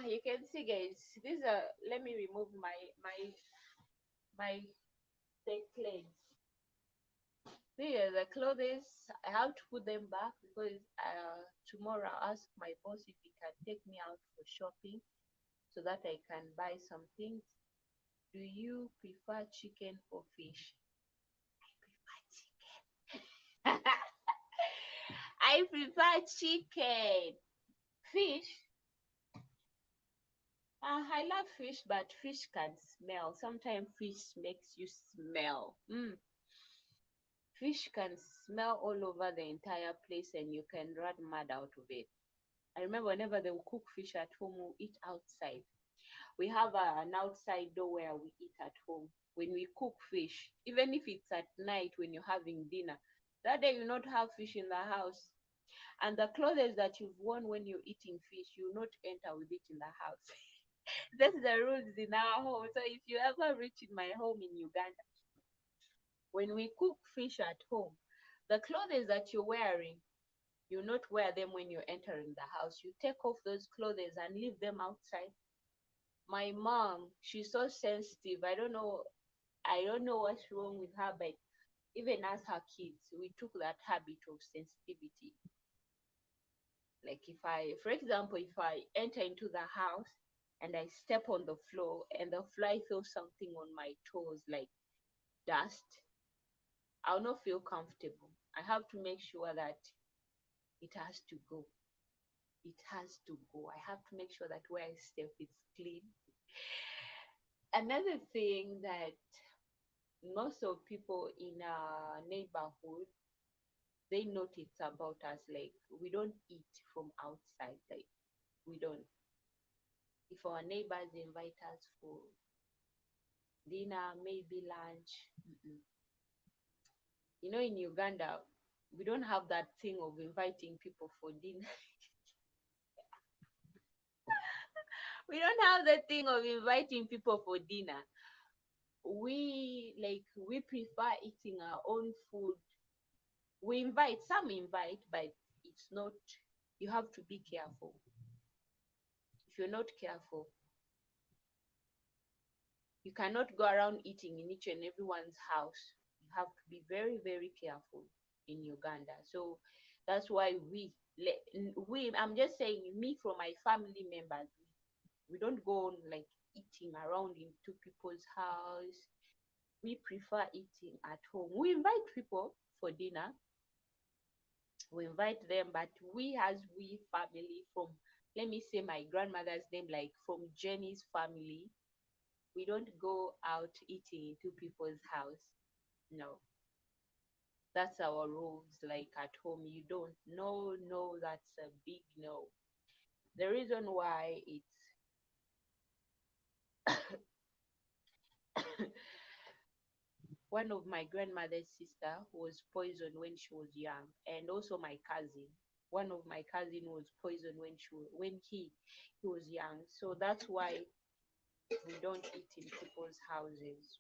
You can see, guys. These are. Let me remove my thick clothes. These are the clothes. I have to put them back because tomorrow I'll ask my boss if he can take me out for shopping so that I can buy some things. Do you prefer chicken or fish? I prefer chicken. Fish. I love fish, but fish can smell. Sometimes fish makes you smell. Fish can smell all over the entire place and you can run mad out of it. I remember whenever they will cook fish at home, we'll eat outside. We have an outside door where we eat at home. When we cook fish, even if it's at night when you're having dinner, that day you not have fish in the house. And the clothes that you've worn when you're eating fish, you not enter with it in the house. That's the rules in our home. So if you ever reach in my home in Uganda, when we cook fish at home, The clothes that you're wearing, you not wear them when you're entering the house. You take off those clothes and leave them outside. My mom, she's so sensitive. I don't know what's wrong with her, but even as her kids, we took that habit of sensitivity. Like if I, for example, if I enter into the house and I step on the floor and the fly feels something on my toes like dust, I'll not feel comfortable. I have to make sure that it has to go. It has to go. I have to make sure that where I step is clean. Another thing that most of people in our neighborhood, they notice about us, like we don't eat from outside. Like we don't. If our neighbors invite us for dinner, maybe lunch, in Uganda, we don't have that thing of inviting people for dinner. We don't have the thing of inviting people for dinner. We prefer eating our own food. Some invite, but it's not. You have to be careful. If you're not careful, you cannot go around eating in each and everyone's house. You have to be very, very careful in Uganda. So that's why I'm just saying, me from my family members, we don't go like eating around into people's house. We prefer eating at home. We invite people for dinner, we invite them, but we family from, let me say my grandmother's name, like from Jenny's family, we don't go out eating into people's house. No, that's our rules. Like at home, you don't. No, no, that's a big no. The reason why it's one of my grandmother's sister was poisoned when she was young, and also my cousin. One of my cousin was poisoned when he was young. So that's why we don't eat in people's houses.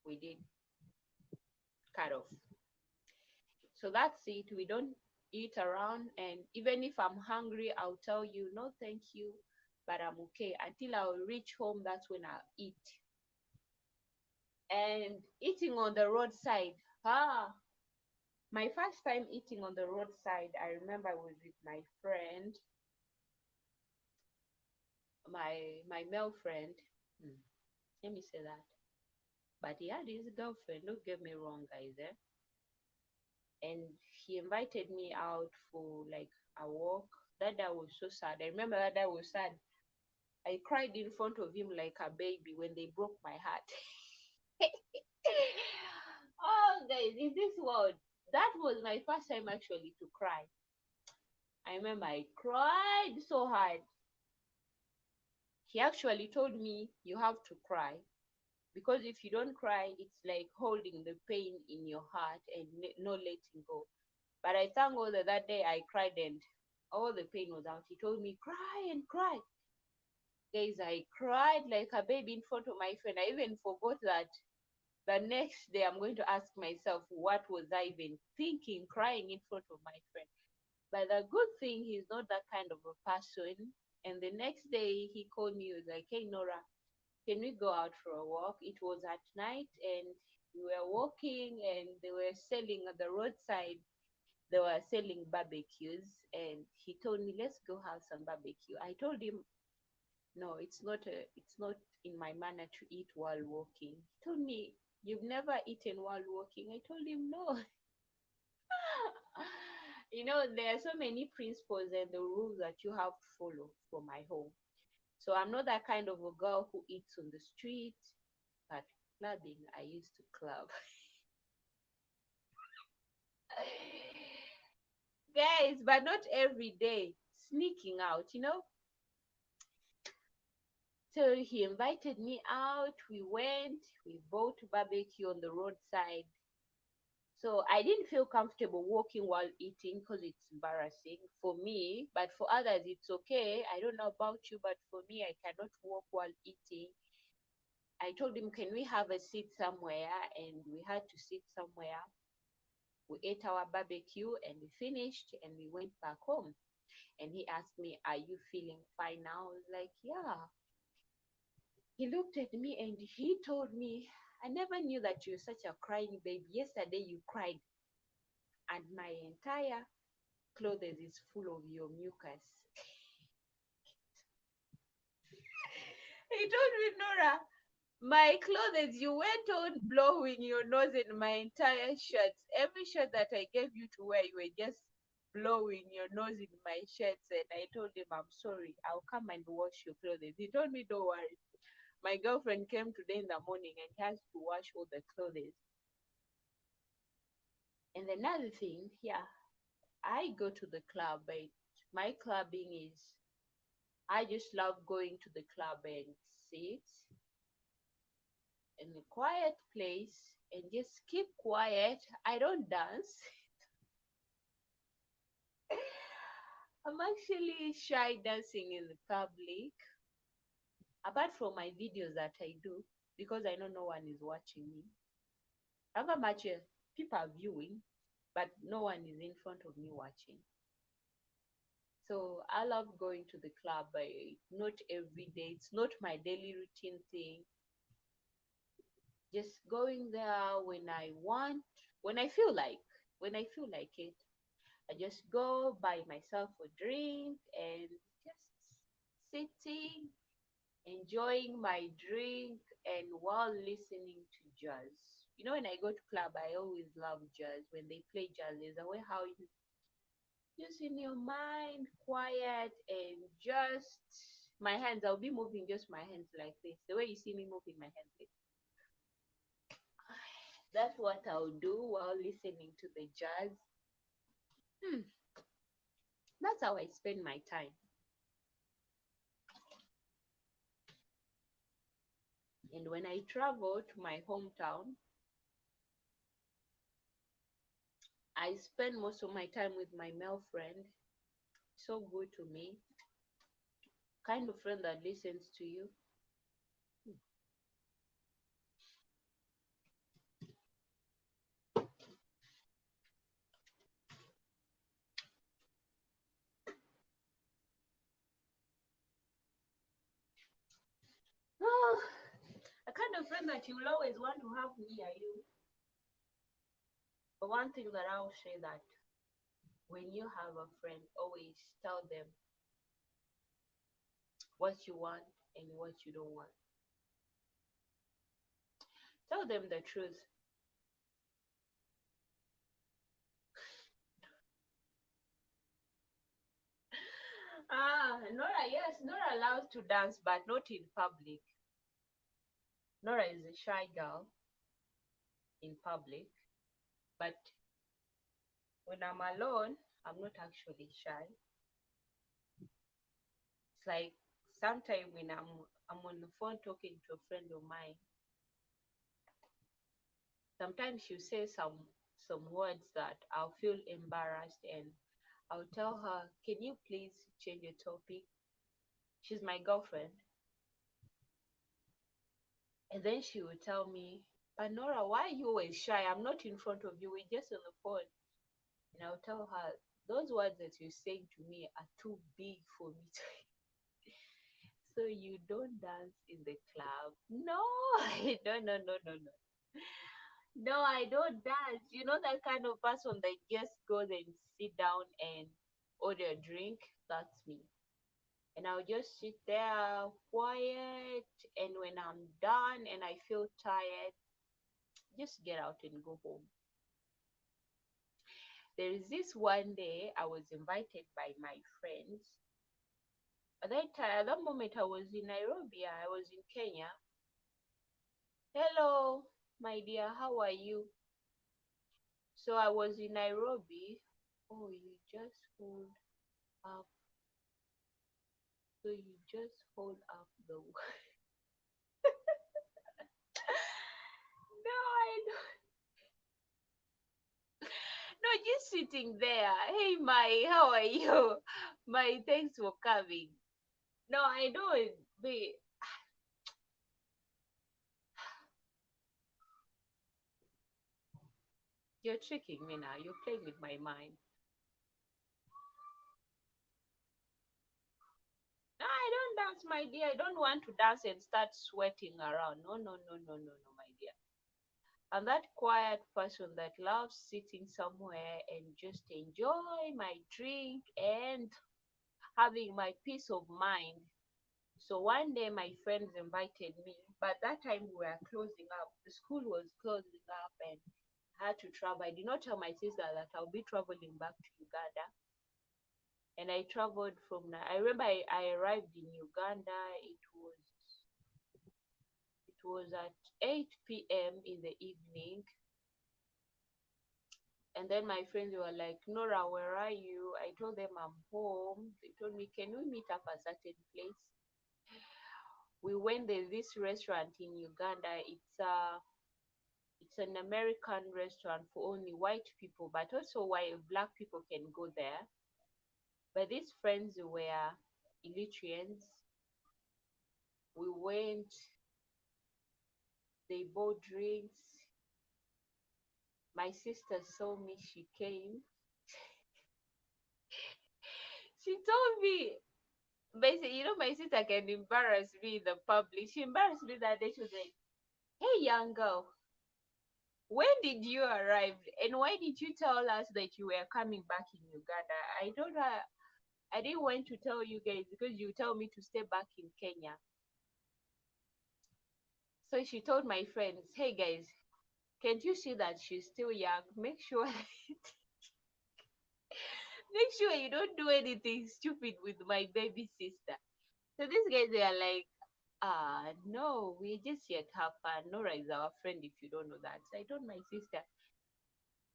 We did cut off. So that's it. We don't eat around, and even if I'm hungry, I'll tell you no, thank you, but I'm okay. Until I'll reach home, that's when I'll eat. And eating on the roadside, my first time eating on the roadside, I remember I was with my friend, my male friend. Hmm, Let me say that. But he had his girlfriend. Don't get me wrong, guys. And he invited me out for like a walk. That day was so sad. I remember that day was sad. I cried in front of him like a baby when they broke my heart. Oh, guys, in this world, that was my first time actually to cry. I remember I cried so hard. He actually told me, you have to cry, because if you don't cry, it's like holding the pain in your heart and no letting go. But I thank God that that day I cried and all the pain was out. He told me, cry and cry. Guys, I cried like a baby in front of my friend. I even forgot that the next day I'm going to ask myself, what was I even thinking crying in front of my friend? But the good thing, he's not that kind of a person. And the next day he called me, he was like, hey Nora, can we go out for a walk? It was at night and we were walking and they were selling at the roadside, they were selling barbecues, and he told me, let's go have some barbecue. I told him, no, it's not in my manner to eat while walking. He told me, you've never eaten while walking. I told him no. There are so many principles and the rules that you have to follow for my home. So I'm not that kind of a girl who eats on the street, but clubbing, I used to club. Guys, but not every day. Sneaking out. So he invited me out. We went, we bought barbecue on the roadside. So I didn't feel comfortable walking while eating because it's embarrassing for me, but for others it's okay. I don't know about you, but for me, I cannot walk while eating. I told him, can we have a seat somewhere? And we had to sit somewhere. We ate our barbecue and we finished and we went back home. And he asked me, are you feeling fine now? I was like, yeah. He looked at me and he told me, I never knew that you're such a crying baby. Yesterday you cried and my entire clothes is full of your mucus. He told me, Nora, my clothes, you went on blowing your nose in my entire shirts. Every shirt that I gave you to wear, you were just blowing your nose in my shirts. And I told him, I'm sorry, I'll come and wash your clothes. He told me, don't worry. My girlfriend came today in the morning and has to wash all the clothes. And another thing, yeah, I go to the club, but my clubbing is, I just love going to the club and sit in a quiet place and just keep quiet. I don't dance. I'm actually shy dancing in the public, apart from my videos that I do, because I know no one is watching me. However much people are viewing, but no one is in front of me watching. So I love going to the club, but not every day. It's not my daily routine thing. Just going there when I want, when I feel like, when I feel like it. I just go buy myself a drink and just sitting, enjoying my drink, and while listening to jazz. You know, when I go to club, I always love jazz. When they play jazz, there's a way how you just in your mind, quiet, and just my hands. I'll be moving just my hands like this. The way you see me moving my hands. That's what I'll do while listening to the jazz. Hmm, that's how I spend my time. And when I travel to my hometown, I spend most of my time with my male friend. So good to me. Kind of friend that listens to you. Oh, a kind of friend that you'll always want to have near you. But one thing that I'll say that when you have a friend, always tell them what you want and what you don't want. Tell them the truth. Nora, yes, Nora loves to dance, but not in public. Nora is a shy girl in public, but when I'm alone, I'm not actually shy. It's like sometimes when I'm on the phone talking to a friend of mine, sometimes she'll say some words that I'll feel embarrassed and I'll tell her, can you please change the topic? She's my girlfriend. And then she will tell me, but Nora, why are you always shy? I'm not in front of you, we're just on the phone. And I'll tell her, those words that you're saying to me are too big for me to. So you don't dance in the club? No, no, no, no, no, no. No, I don't dance. You know that kind of person that just goes and sit down and order a drink? That's me. And I'll just sit there quiet. And when I'm done and I feel tired, just get out and go home. There is this one day I was invited by my friends. At that time, at that moment, I was in Nairobi. I was in Kenya. Hello, my dear, how are you? So I was in Nairobi. Oh, you just hold up. So you just hold up the. No, I no, just sitting there. Hey, my, how are you? My, thanks for coming. No, I don't. Be You're tricking me now. You're playing with my mind. No, I don't dance, my dear. I don't want to dance and start sweating around. No, no, no, no, no, no, my dear. I'm that quiet person that loves sitting somewhere and just enjoy my drink and having my peace of mind. So one day my friends invited me, but that time we were closing up. The school was closing up and I had to travel. I did not tell my sister that I'll be traveling back to Uganda. And I traveled from I remember I arrived in Uganda. It was at 8 p.m. in the evening. And then my friends were like, Nora, where are you? I told them I'm home. They told me, can we meet up at a certain place? We went to this restaurant in Uganda. It's an American restaurant for only white people, but also white black people can go there. But these friends were Eritreans. We went, they bought drinks. My sister saw me, she came. She told me, basically, my sister can embarrass me in the public. She embarrassed me that day. She was like, hey, young girl, when did you arrive? And why did you tell us that you were coming back in Uganda? I told her, I didn't want to tell you guys because you tell me to stay back in Kenya. So she told my friends, hey guys, can't you see that she's still young? Make sure you don't do anything stupid with my baby sister. So these guys, they are like, no, we just yet have fun. Nora is our friend if you don't know that. So I told my sister,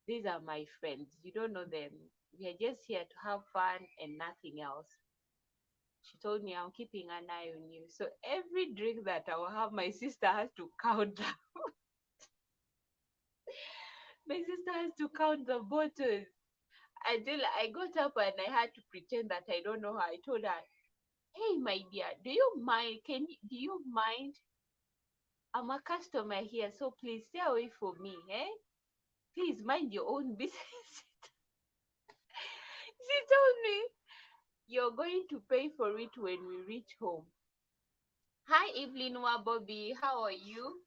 these are my friends. You don't know them. We are just here to have fun and nothing else. She told me I'm keeping an eye on you. So every drink that I will have, my sister has to count them. My sister has to count the bottles. Until I got up and I had to pretend that I don't know her. I told her, hey my dear, do you mind? I'm a customer here, so please stay away from me, eh? Please mind your own business. She told me, you're going to pay for it when we reach home. Hi, Evelyn Wabobi. How are you?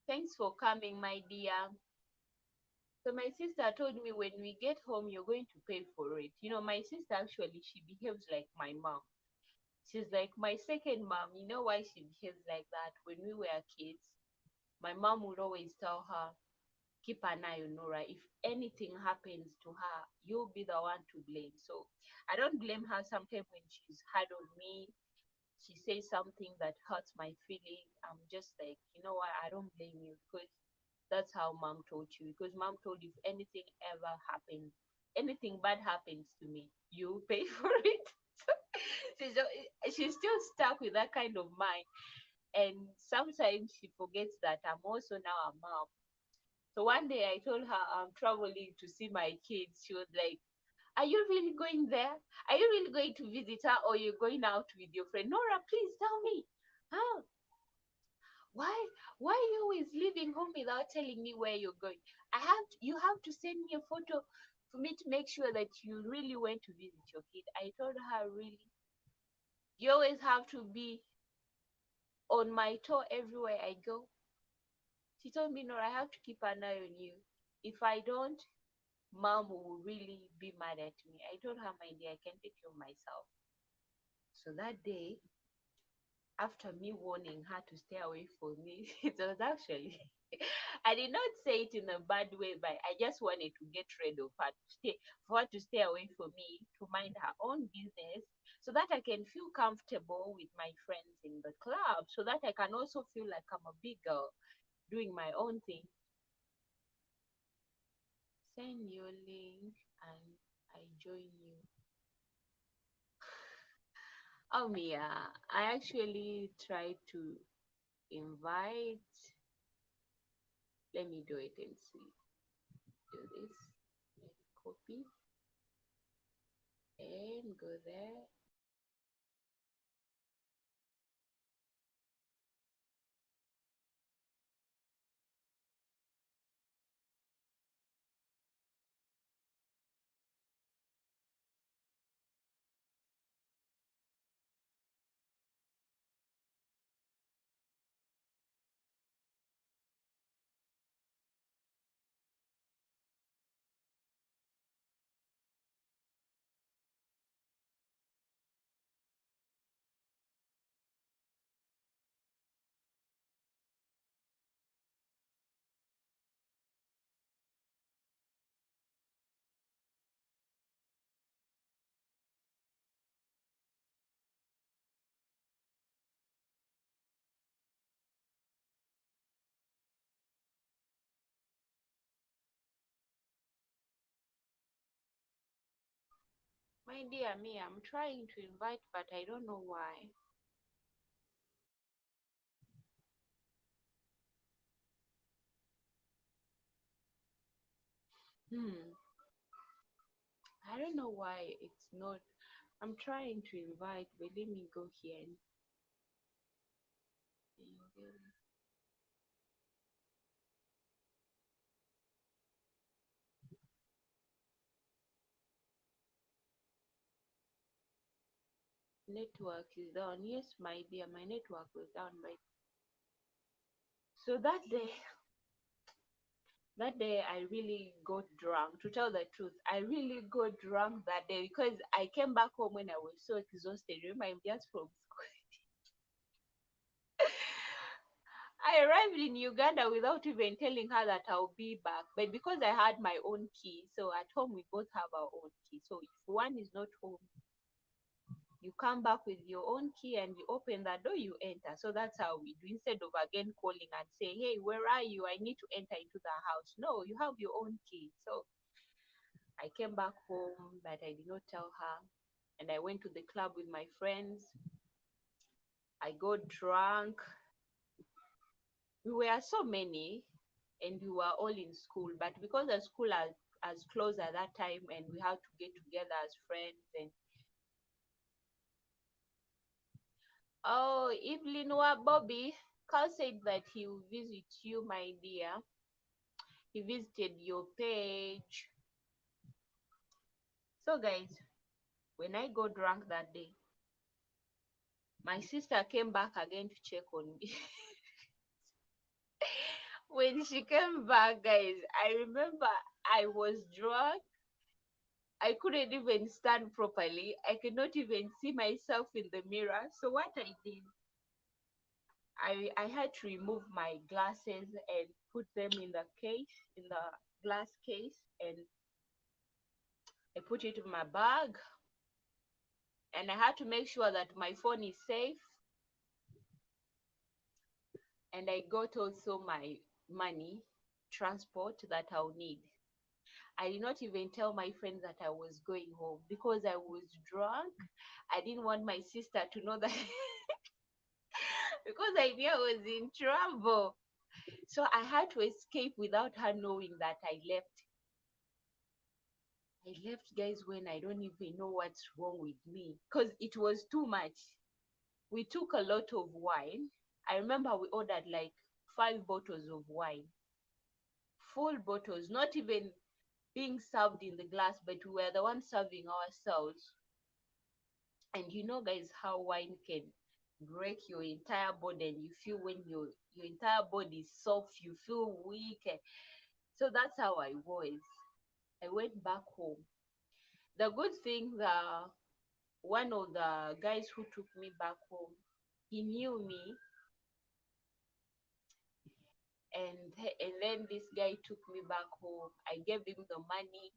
Thanks for coming, my dear. So my sister told me when we get home, you're going to pay for it. My sister actually, she behaves like my mom. She's like my second mom. You know why she behaves like that? When we were kids, my mom would always tell her, keep an eye on Nora. If anything happens to her, you'll be the one to blame. So I don't blame her sometimes when she's hard on me. She says something that hurts my feeling. I'm just like, you know what? I don't blame you because that's how mom told you. Because mom told you if anything ever happens, anything bad happens to me, you pay for it. she's, she's still stuck with that kind of mind. And sometimes she forgets that I'm also now a mom. So one day I told her I'm traveling to see my kids. She was like, are you really going there? Are you really going to visit her or you're going out with your friend? Nora, please tell me. How? Why why are you always leaving home without telling me where you're going? You have to send me a photo for me to make sure that you really went to visit your kid. I told her, really? You always have to be on my toe everywhere I go. She told me, no, I have to keep an eye on you. If I don't, mom will really be mad at me. I told her, my dear, I can take care of myself. So that day, after me warning her to stay away from me, it was actually, I did not say it in a bad way, but I just wanted to get rid of her, for her to stay away from me, to mind her own business, so that I can feel comfortable with my friends in the club, so that I can also feel like I'm a big girl doing my own thing. Send your link and I join you. Oh, Mia, I actually tried to invite. Let me do it and see. Do this. Let me copy and go there. My dear me, I'm trying to invite, but I don't know why. Hmm. I don't know why it's not. I'm trying to invite, but let me go here and network is down. Yes, my dear, my network was down. But so that day I really got drunk. To tell the truth, I really got drunk that day because I came back home when I was so exhausted. Remember, I'm just from school. I arrived in Uganda without even telling her that I'll be back. But because I had my own key, so at home we both have our own key. So if one is not home, you come back with your own key and you open that door, you enter. So that's how we do. Instead of again calling and say, hey, where are you? I need to enter into the house. No, you have your own key. So I came back home, but I did not tell her. And I went to the club with my friends. I got drunk. We were so many and we were all in school. But because the school as closed at that time and we had to get together as friends and oh, Evelyn Wa Bobby, Carl said that he will visit you, my dear. He visited your page. So, guys, when I got drunk that day, my sister came back again to check on me. When she came back, guys, I remember I was drunk. I couldn't even stand properly. I could not even see myself in the mirror. So, what I did, I had to remove my glasses and put them in the case, in the glass case, and I put it in my bag. And I had to make sure that my phone is safe. And I got also my money, transport that I'll need. I did not even tell my friends that I was going home because I was drunk. I didn't want my sister to know that because I knew I was in trouble. So I had to escape without her knowing that I left. I left, guys, when I don't even know what's wrong with me because it was too much. We took a lot of wine. I remember we ordered like 5 bottles of wine, full bottles, not even being served in the glass, but we were the ones serving ourselves. And you know, guys, how wine can break your entire body, and you feel when your entire body is soft, you feel weak. So that's how I was. I went back home. The good thing, the one of the guys who took me back home, he knew me, and then this guy took me back home. I gave him the money.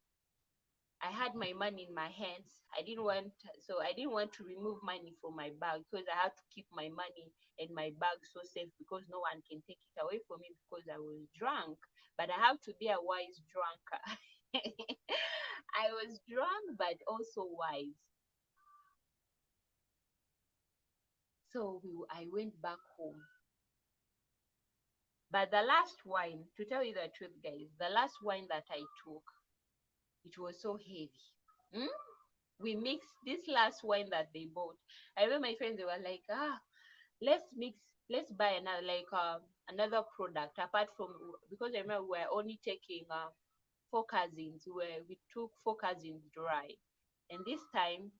I had my money in my hands. I didn't want to remove money from my bag because I had to keep my money in my bag so safe because no one can take it away from me because I was drunk. But I have to be a wise drunker. I was drunk but also wise. So I went back home. But the last wine, to tell you the truth, guys, the last wine that I took, it was so heavy. Hmm? We mixed this last wine that they bought. I remember my friends, they were like, let's mix, let's buy another, like another product apart from, because I remember we were only taking 4 cousins, where we took 4 cousins dry. And this time,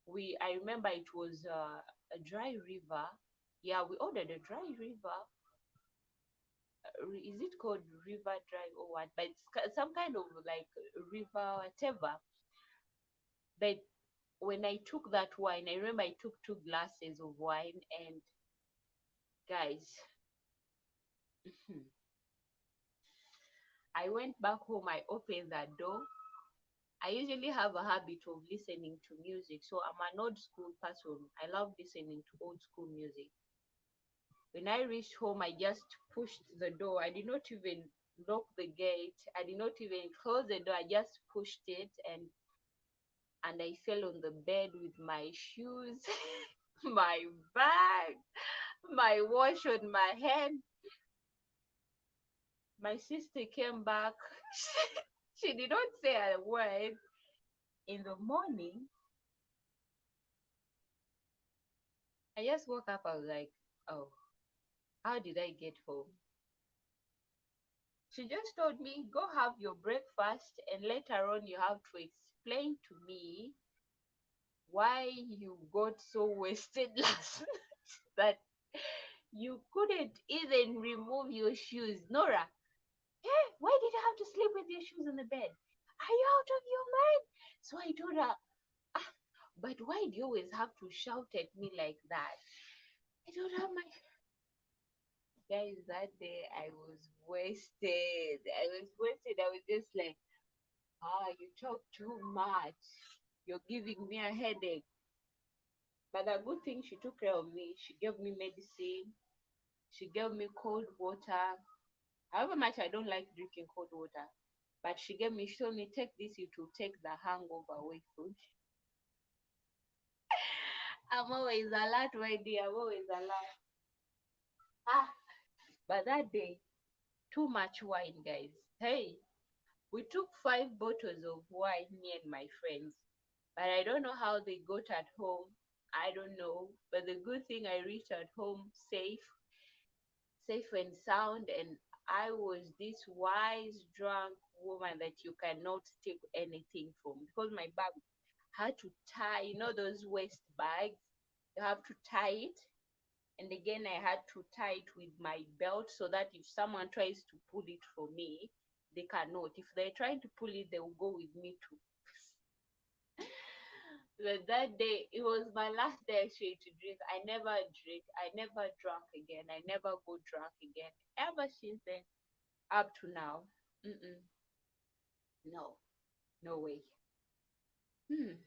I remember it was a dry river. Yeah, we ordered a dry river. Is it called river dry or what? But it's some kind of like river, whatever. But when I took that wine, I remember I took 2 glasses of wine, and guys, I went back home, I opened that door. I usually have a habit of listening to music, so I'm an old school person. I love listening to old school music. When I reached home, I just pushed the door. I did not even lock the gate. I did not even close the door. I just pushed it, and and I fell on the bed with my shoes, my bag, my watch on my head. My sister came back. She did not say a word. In the morning, I just woke up. I was like, oh, how did I get home? She just told me, go have your breakfast, and later on, you have to explain to me why you got so wasted last night that you couldn't even remove your shoes. Nora, hey, why did you have to sleep with your shoes on the bed? Are you out of your mind? So I told her, ah, but why do you always have to shout at me like that? I told her, my guys, that day I was wasted. I was wasted. I was just like, you talk too much. You're giving me a headache. But the good thing, she took care of me. She gave me medicine. She gave me cold water. However much I don't like drinking cold water, but she gave me, she told me, take this, it will take the hangover away from you. I'm always alert, my dear. I'm always alert. Ah, but that day, too much wine, guys. Hey, we took 5 bottles of wine, me and my friends. But I don't know how they got at home. I don't know. But the good thing, I reached at home safe and sound, and I was this wise drunk woman that you cannot take anything from, because my bag had to tie, those waist bags, you have to tie it, and again I had to tie it with my belt so that if someone tries to pull it for me, they cannot. If they're trying to pull it, they will go with me too. But that day, it was my last day actually to drink. I never drink. I never drank again. I never go drunk again. Ever since then, up to now. Mm-mm. No, no way. Hmm.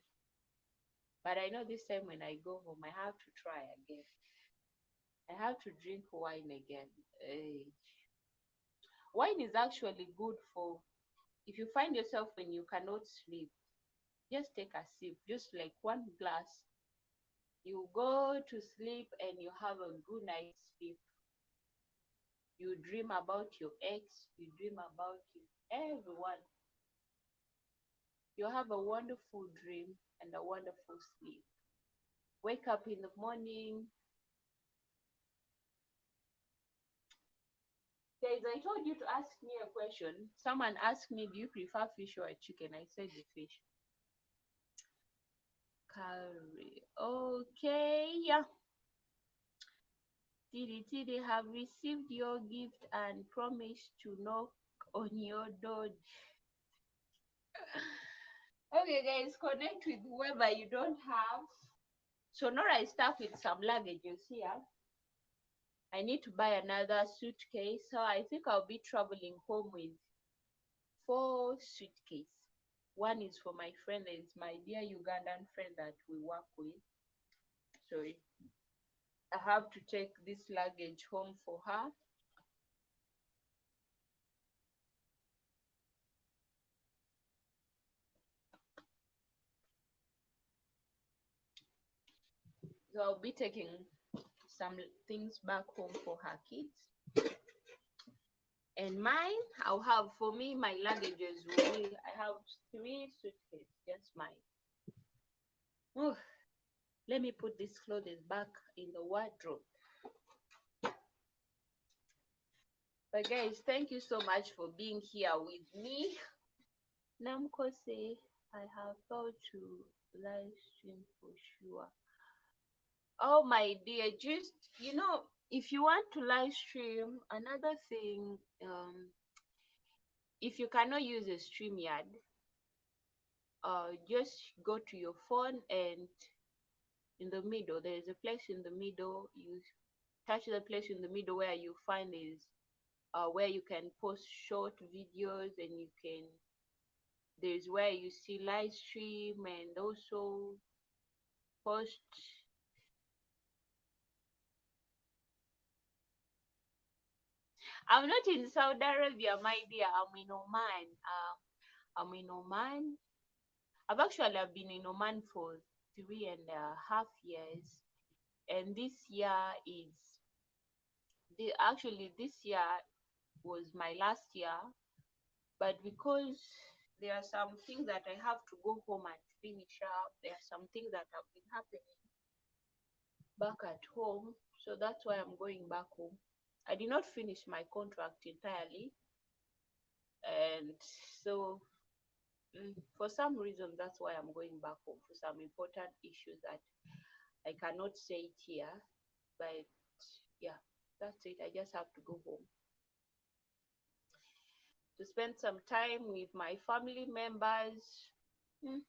But I know this time when I go home, I have to try again. I have to drink wine again. Wine is actually good for, if you find yourself when you cannot sleep, just take a sip, just like one glass. You go to sleep and you have a good night's sleep. You dream about your ex, you dream about everyone. You have a wonderful dream and a wonderful sleep. Wake up in the morning. Guys, I told you to ask me a question. Someone asked me, do you prefer fish or chicken? I said the fish. Curry. Okay, yeah. Tiri have received your gift and promised to knock on your door. Okay, guys, connect with whoever you don't have. So Nora is stuck with some luggages here. I need to buy another suitcase. So I think I'll be traveling home with 4 suitcases. One is for my friend, that is my dear Ugandan friend that we work with. So I have to take this luggage home for her. So I'll be taking some things back home for her kids. And mine, I'll have, for me, my luggages will be, I have 3 suitcases, just mine. Oh, let me put these clothes back in the wardrobe. But guys, thank you so much for being here with me. Namkose, I have thought to live stream for sure. Oh my dear, just if you want to live stream, another thing, if you cannot use a StreamYard, just go to your phone, and in the middle there is a place in the middle. You touch the place in the middle where you find is where you can post short videos, and there's where you see live stream and also post. I'm not in Saudi Arabia, my dear. I'm in Oman. I'm in Oman. I've been in Oman for 3.5 years, and this year was my last year, but because there are some things that I have to go home and finish up, there are some things that have been happening back at home, so that's why I'm going back home. I did not finish my contract entirely, and so for some reason that's why I'm going back home for some important issues that I cannot say it here, but yeah, that's it. I just have to go home to spend some time with my family members. Hmm,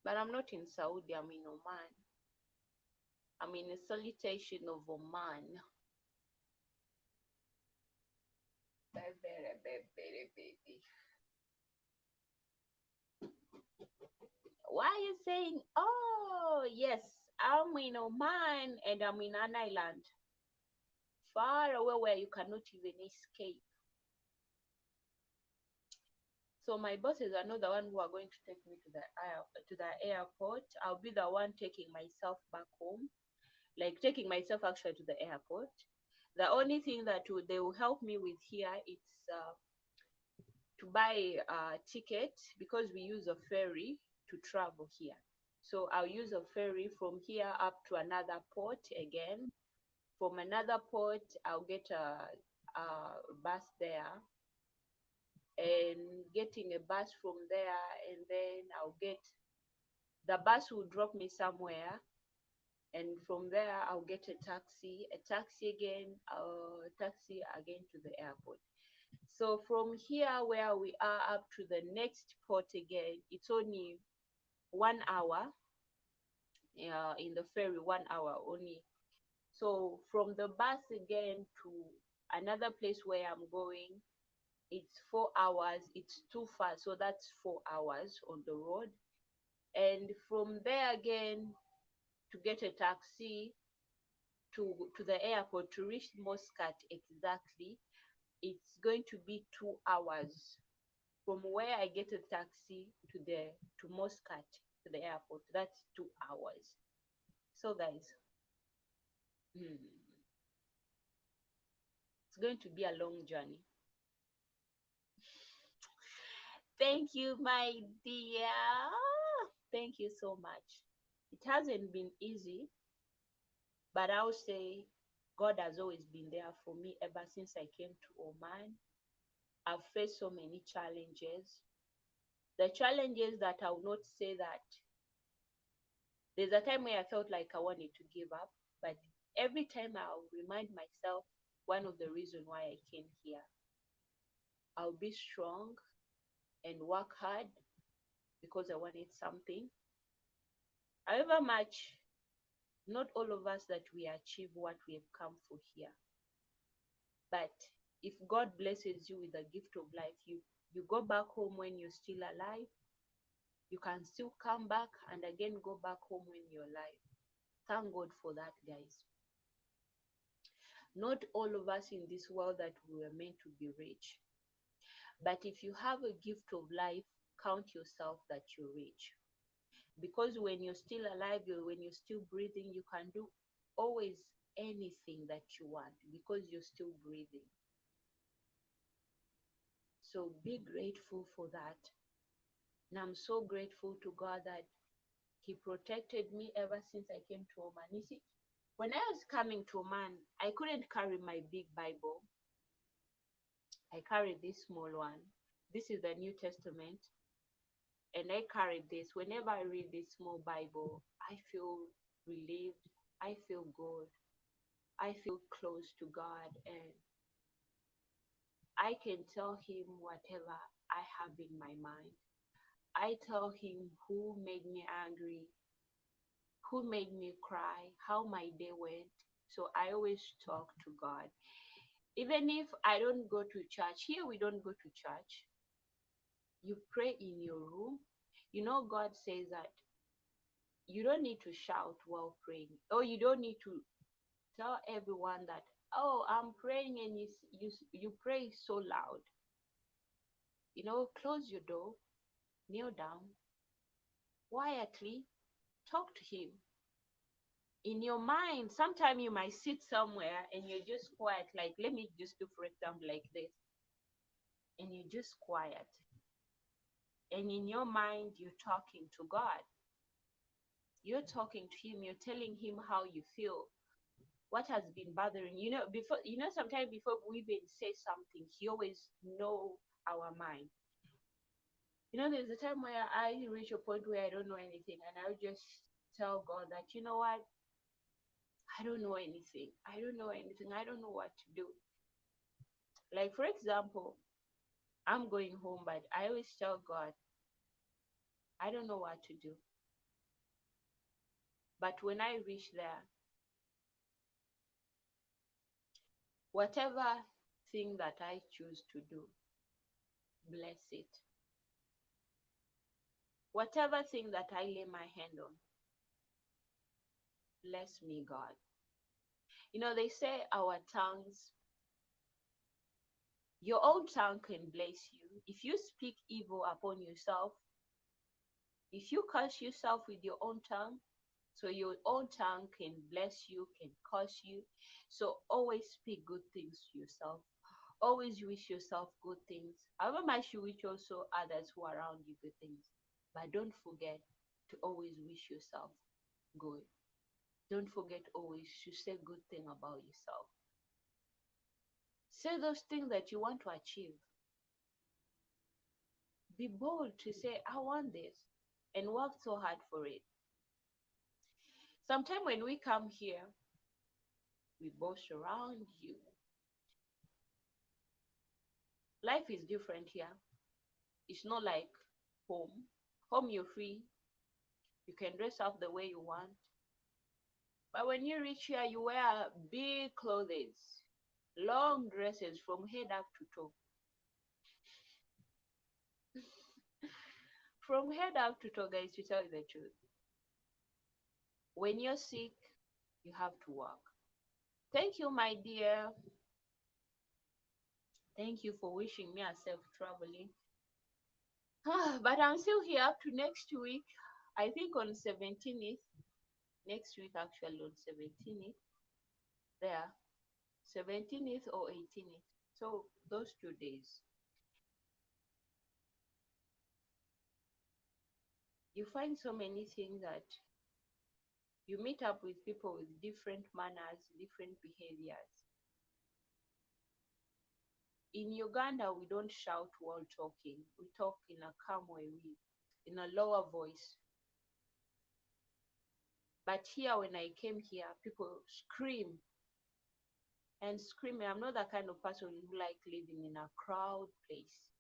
But I'm not in Saudi, I'm in Oman. I'm in a salutation of Oman. Baby. Why are you saying, oh, yes, I'm in Oman and I'm in an island far away where you cannot even escape? So my bosses are not the one who are going to take me to the airport. I'll be the one taking myself back home, like taking myself actually to the airport. The only thing that they will help me with here is to buy a ticket, because we use a ferry to travel here. So I'll use a ferry from here up to another port again. From another port, I'll get a bus there, and getting a bus from there, and then the bus will drop me somewhere, and from there I'll get a taxi again, taxi again to the airport. So from here where we are up to the next port again, it's only 1 hour. In the ferry, 1 hour only. So from the bus again to another place where I'm going, it's 4 hours. It's too far, so that's 4 hours on the road. And from there again to get a taxi to the airport to reach Muscat exactly, it's going to be 2 hours. From where I get a taxi to Muscat to the airport, that's 2 hours. So guys, it's going to be a long journey. Thank you, my dear. Thank you so much. It hasn't been easy, but I'll say God has always been there for me ever since I came to Oman. I've faced so many challenges. The challenges that I will not say that there's a time where I felt like I wanted to give up, but every time I'll remind myself one of the reasons why I came here. I'll be strong and work hard because I wanted something. However much, not all of us that we achieve what we have come for here. But if God blesses you with the gift of life, you go back home when you're still alive. You can still come back and again go back home when you're alive. Thank God for that, guys. Not all of us in this world that we were meant to be rich. But if you have a gift of life, count yourself that you're rich. Because when you're still alive, when you're still breathing, you can do always anything that you want because you're still breathing. So be grateful for that. And I'm so grateful to God that He protected me ever since I came to Oman. You see, when I was coming to Oman, I couldn't carry my big Bible. I carried this small one. This is the New Testament. And I carried this. Whenever I read this small Bible, I feel relieved. I feel good. I feel close to God. And I can tell Him whatever I have in my mind. I tell Him who made me angry, who made me cry, how my day went. So I always talk to God. Even if I don't go to church, here we don't go to church. You pray in your room. You know, God says that you don't need to shout while praying, or you don't need to tell everyone that, oh, I'm praying, and you pray so loud. Close your door, kneel down, quietly talk to him. In your mind, sometimes you might sit somewhere and you're just quiet, like, let me just do, for example, like this, and you're just quiet. And in your mind, you're talking to God. You're talking to him, you're telling him how you feel, what has been bothering you. Before, sometimes before we even say something, he always know our mind. There's a time where I reach a point where I don't know anything, and I'll just tell God that, you know what, I don't know anything. I don't know anything. I don't know what to do. Like, for example, I'm going home, but I always tell God, I don't know what to do. But when I reach there, whatever thing that I choose to do, bless it. Whatever thing that I lay my hand on, bless me, God. They say our tongues, your own tongue can bless you. If you speak evil upon yourself, if you curse yourself with your own tongue, so your own tongue can bless you, can curse you. So always speak good things to yourself. Always wish yourself good things. However much you wish also others who are around you good things. But don't forget to always wish yourself good. Don't forget always to say good thing about yourself. Say those things that you want to achieve. Be bold to say, I want this, and work so hard for it. Sometimes when we come here, we boast around you. Life is different here. It's not like home. Home, you're free. You can dress up the way you want. But when you reach here, you wear big clothes, long dresses from head up to toe. From head up to toe, guys, to tell you the truth. When you're sick, you have to work. Thank you, my dear. Thank you for wishing me a safe traveling. But I'm still here up to next week. I think on 17th, next week actually on 17th, there, 17th or 18th. So those 2 days. You find so many things that you meet up with people with different manners, different behaviors. In Uganda, we don't shout while talking. We talk in a calm way, in a lower voice. But here, when I came here, people scream and screaming. I'm not that kind of person who like living in a crowd place.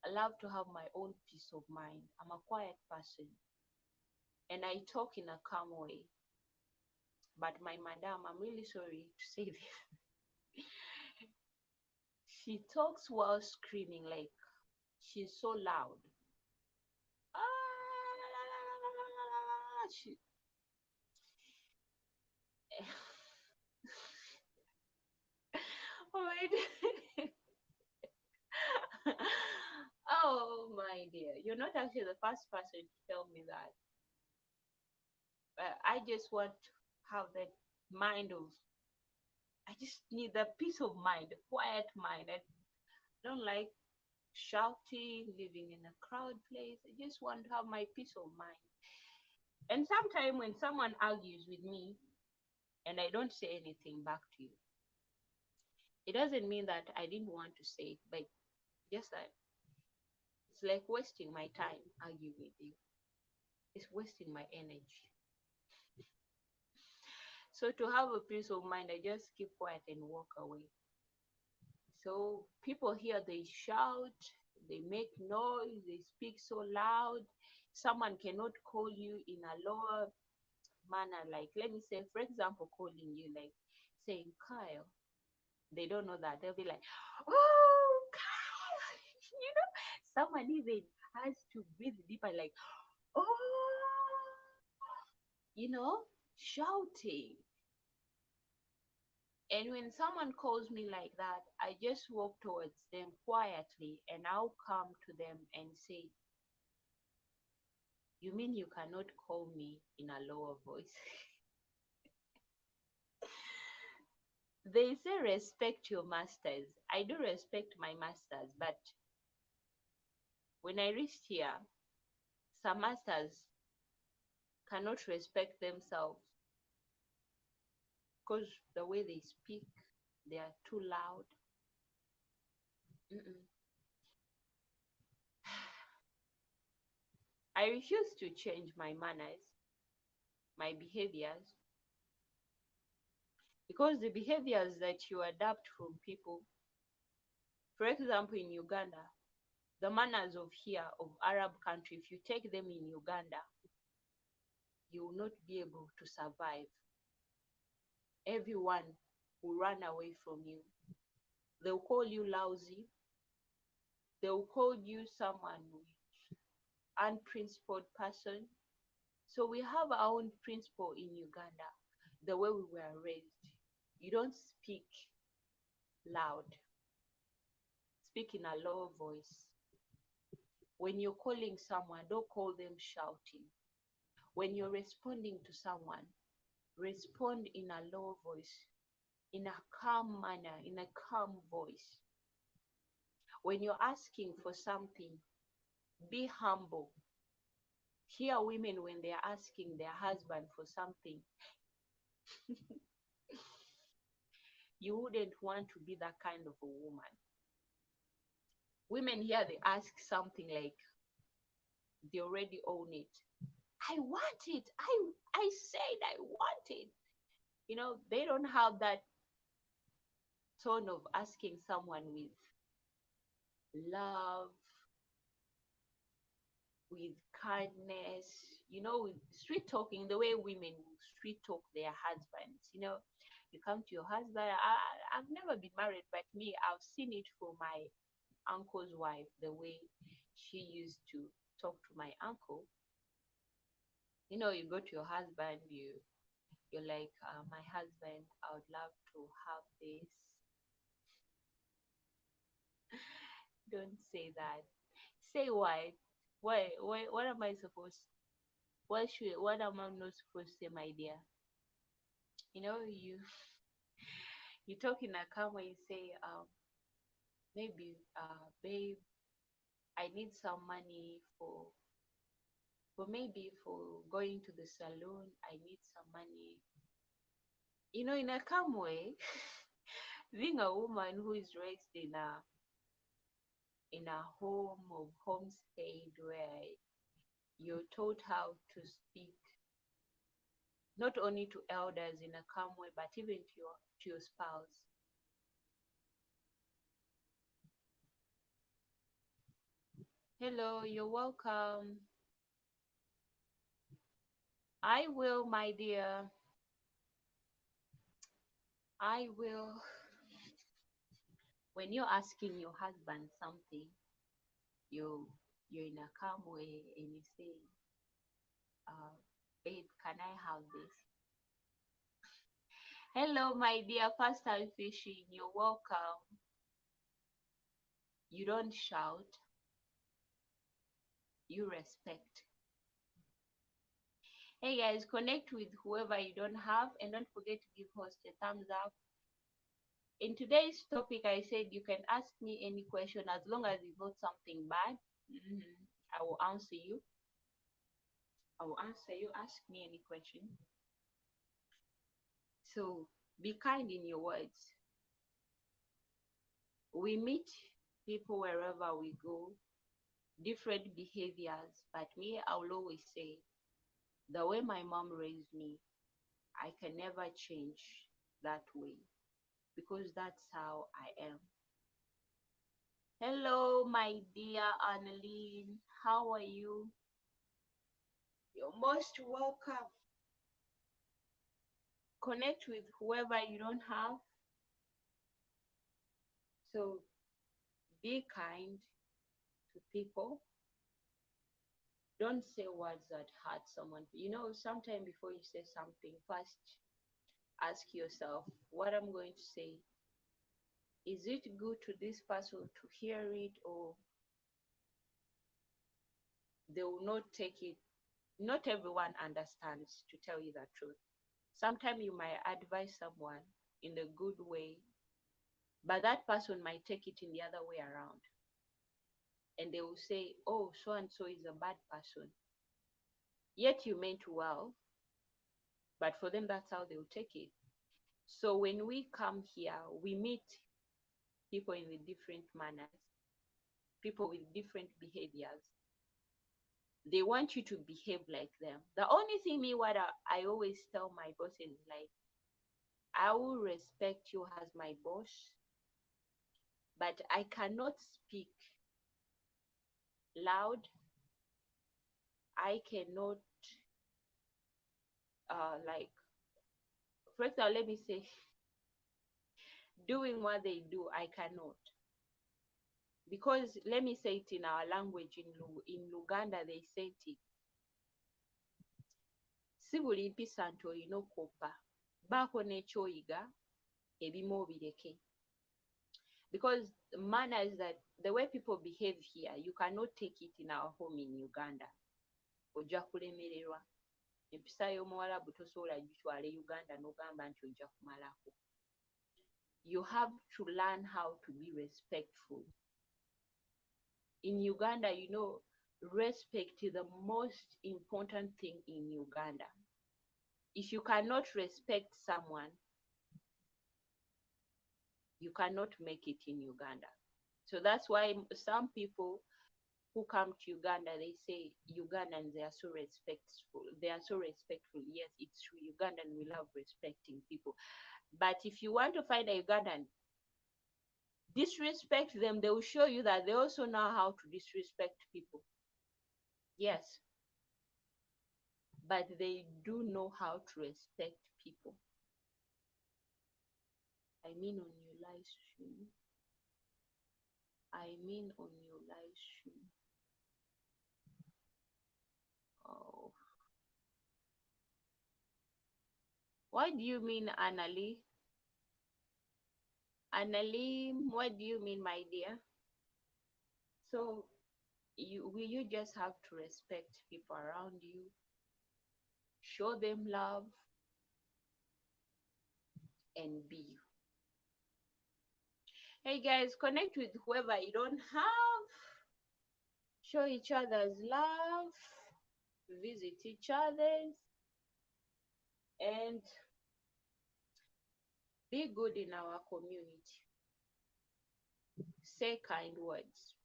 I love to have my own peace of mind. I'm a quiet person, and I talk in a calm way. But my madam, I'm really sorry to say this. She talks while screaming, like she's so loud. She, oh my dear. Oh my dear. You're not actually the first person to tell me that. But I just want to have that mind of, I just need that peace of mind, a quiet mind. I don't like shouting, living in a crowd place. I just want to have my peace of mind. And sometimes when someone argues with me and I don't say anything back to you, it doesn't mean that I didn't want to say it, but just that it's like wasting my time arguing with you. It's wasting my energy. So to have a peace of mind, I just keep quiet and walk away. So people here, they shout, they make noise, they speak so loud. Someone cannot call you in a lower manner. Like, let me say, for example, calling you, like saying Kyle. They don't know that. They'll be like, oh, Kyle. Someone even has to breathe deeper, like, oh, shouting. And when someone calls me like that, I just walk towards them quietly and I'll come to them and say, You mean you cannot call me in a lower voice? They say respect your masters. I do respect my masters, but when I reached here, some masters cannot respect themselves because the way they speak, they are too loud. Mm-mm. I refuse to change my manners, my behaviors, because the behaviors that you adapt from people, for example, in Uganda, the manners of here, of Arab country, if you take them in Uganda, you will not be able to survive. Everyone will run away from you. They'll call you lousy. They'll call you someone with unprincipled person. So we have our own principle in Uganda, the way we were raised. You don't speak loud. Speak in a low voice. When you're calling someone, don't call them shouting. When you're responding to someone, respond in a low voice, in a calm manner, in a calm voice. When you're asking for something, be humble. Here, women, when they're asking their husband for something, you wouldn't want to be that kind of a woman. Women here, they ask something like they already own it. I want it. I said I want it. You know, they don't have that tone of asking someone with love, with kindness, with street talking, the way women street talk their husbands. You come to your husband. I've never been married, but me, I've seen it for my uncle's wife, the way she used to talk to my uncle. You go to your husband, you're like, my husband, I would love to have this. Don't say that. Say why. Why? What am I supposed? What am I not supposed to say, my dear? You talk in a calm way. You say, maybe, babe, I need some money for maybe for going to the salon. I need some money. In a calm way. Being a woman who is raised in a home of homestead where you're taught how to speak not only to elders in a calm way, but even to your spouse. Hello, you're welcome. I will, my dear. I will. When you're asking your husband something, you you're in a calm way and you say, uh, babe, can I have this? Hello, my dear Pastor Fishing. You're welcome. You don't shout, you respect. Hey guys, connect with whoever you don't have and don't forget to give host a thumbs up. In today's topic, I said you can ask me any question as long as it's not something bad. I will answer you. I will answer you. Ask me any question. So be kind in your words. We meet people wherever we go, different behaviors, but me, I will always say the way my mom raised me, I can never change that way because that's how I am. Hello, my dear Annalene. How are you? You're most welcome. Connect with whoever you don't have. So be kind to people. Don't say words that hurt someone. Sometime before you say something, first ask yourself what I'm going to say. Is it good to this person to hear it, or they will not take it not everyone understands, to tell you the truth. Sometimes you might advise someone in a good way, but that person might take it in the other way around. And they will say, oh, so and so is a bad person. Yet you meant well, but for them, that's how they'll take it. So when we come here, we meet people in the different manners, people with different behaviors. They want you to behave like them. The only thing what I always tell my bosses is like, I will respect you as my boss, but I cannot speak loud. I cannot like, for example, let me say, doing what they do, I cannot. Because let me say it in our language, in Luganda, they say it. Si buli mpisa nti olina okoppa, baako n'ekyoyiga ebimu obireke. Because manners, that the way people behave here, you cannot take it in our home in Uganda. Ojja kulemererwa. Empisa y'omuwarabu tosobola gitwala Uganda n'ogamba nti ojja kumalako. You have to learn how to be respectful. In Uganda, respect is the most important thing in Uganda. If you cannot respect someone, you cannot make it in Uganda. So that's why some people who come to Uganda, they say Ugandans, they are so respectful. They are so respectful. Yes, it's true. Ugandan, we love respecting people. But if you want to find a Ugandan, disrespect them, they will show you that they also know how to disrespect people. Yes. But they do know how to respect people. I mean on your live stream. Oh. What do you mean, Annalie? Annalie, what do you mean, my dear? So you just have to respect people around you, show them love, and be you. Hey guys, connect with whoever you don't have. Show each other's love, visit each other's, and be good in our community. Say kind words.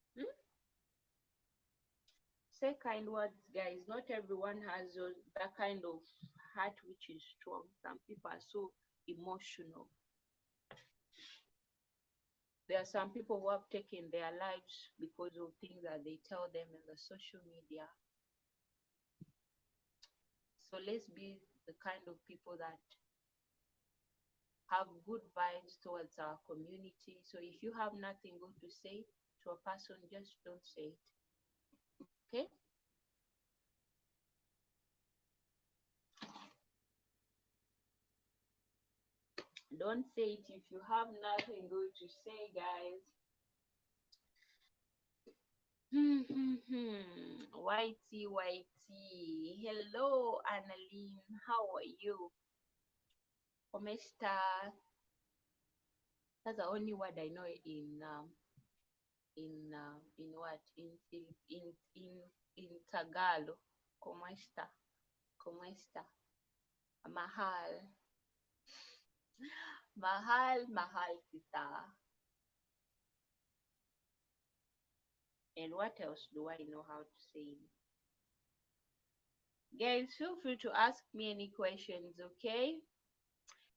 Say kind words, guys. Not everyone has that kind of heart which is strong. Some people are so emotional. There are some people who have taken their lives because of things that they tell them in the social media. So let's be the kind of people that have good vibes towards our community. So if you have nothing good to say to a person, just don't say it. Okay? Don't say it if you have nothing good to say, guys. Whitey. Hello, Annalyn. How are you? ¿Cómo estás? That's the only word I know in what in Tagalog. ¿Cómo está? ¿Cómo está? Mahal. Mahal kita. And what else do I know how to say? Guys, feel free to ask me any questions, okay?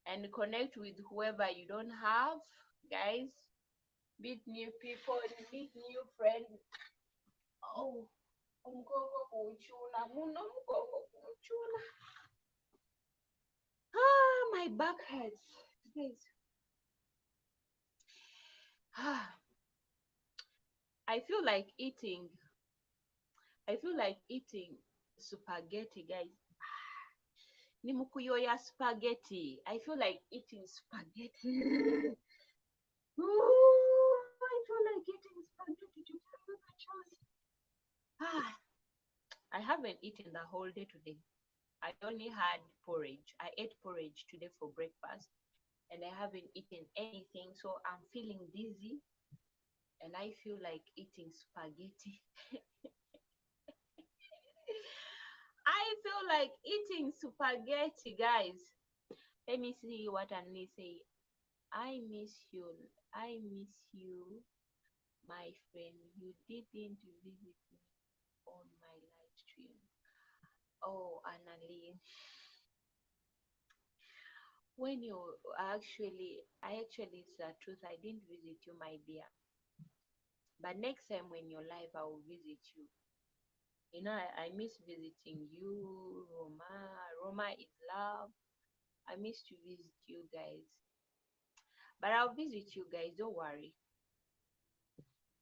And connect with whoever you don't have, guys. Meet new people, meet new friends. Oh, my back hurts. Please. I feel like eating spaghetti, guys. Nimukuyoya spaghetti. I feel like eating spaghetti. I feel like eating spaghetti, to tell you the truth. I haven't eaten the whole day today. I only had porridge. I ate porridge today for breakfast, and I haven't eaten anything. So I'm feeling dizzy, and I feel like eating spaghetti. I feel like eating spaghetti, guys. Let me see what Annie say. I miss you. I miss you, my friend. You didn't visit me on my live stream. Oh, Annalie, when you I actually, it's the truth. I didn't visit you, my dear. But next time when you're live, I will visit you. You know, I miss visiting you, Roma. Roma is love. I miss to visit you guys. But I'll visit you guys, don't worry.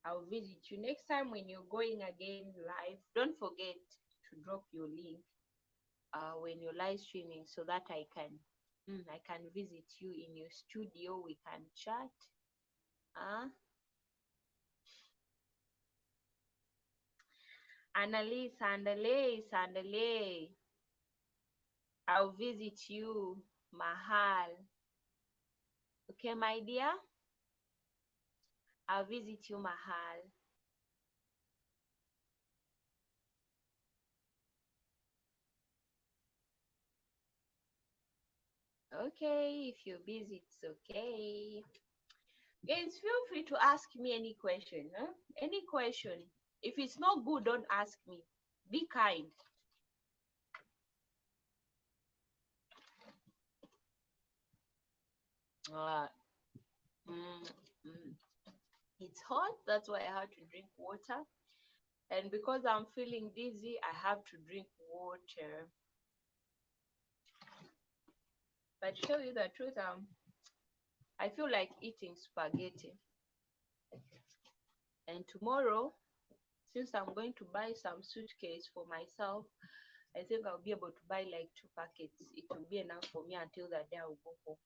I'll visit you next time when you're going again live. Don't forget to drop your link when you're live streaming so that I can visit you in your studio. We can chat. Annalise, Sandale. I'll visit you, Mahal. Okay, my dear? I'll visit you, Mahal. Okay, if you're busy, it's okay. Guys, feel free to ask me any question. Huh? Any question. If it's not good, don't ask me. Be kind. Uh, mm, mm. It's hot, that's why I had to drink water. And because I'm feeling dizzy, I have to drink water. But to tell you the truth, I feel like eating spaghetti. And tomorrow, since I'm going to buy some suitcase for myself, I think I'll be able to buy like 2 packets. It will be enough for me until the day I'll go home.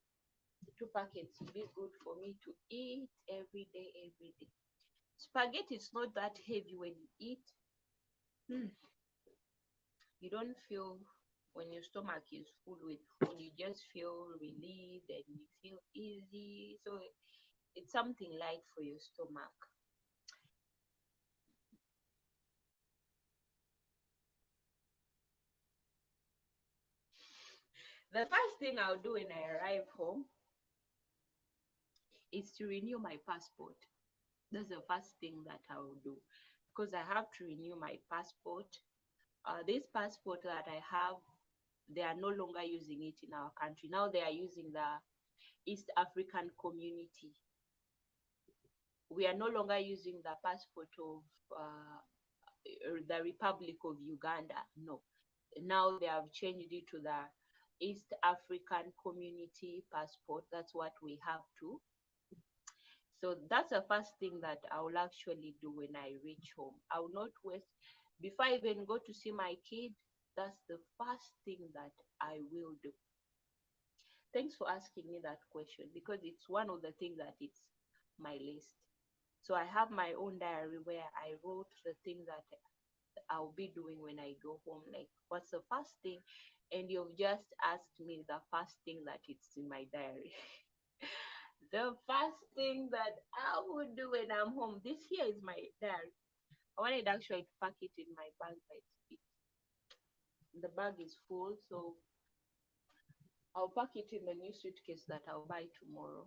2 packets will be good for me to eat every day, every day. Spaghetti is not that heavy when you eat. You don't feel when your stomach is full with food, you just feel relieved and you feel easy. So it's something light for your stomach. The first thing I'll do when I arrive home is to renew my passport. That's the first thing that I will do because I have to renew my passport. This passport that I have, they are no longer using it in our country. Now they are using the East African community. We are no longer using the passport of the Republic of Uganda. No. Now they have changed it to the East African community passport. That's what we have to. So that's the first thing that I will actually do when I reach home. I will not waste, before I even go to see my kid, that's the first thing that I will do. Thanks for asking me that question because it's one of the things that it's my list. So I have my own diary where I wrote the things that I'll be doing when I go home. Like, what's the first thing? And you've just asked me the first thing that it's in my diary. The first thing that I would do when I'm home, this here is my diary. I wanted actually to pack it in my bag, but the bag is full, so I'll pack it in the new suitcase that I'll buy tomorrow.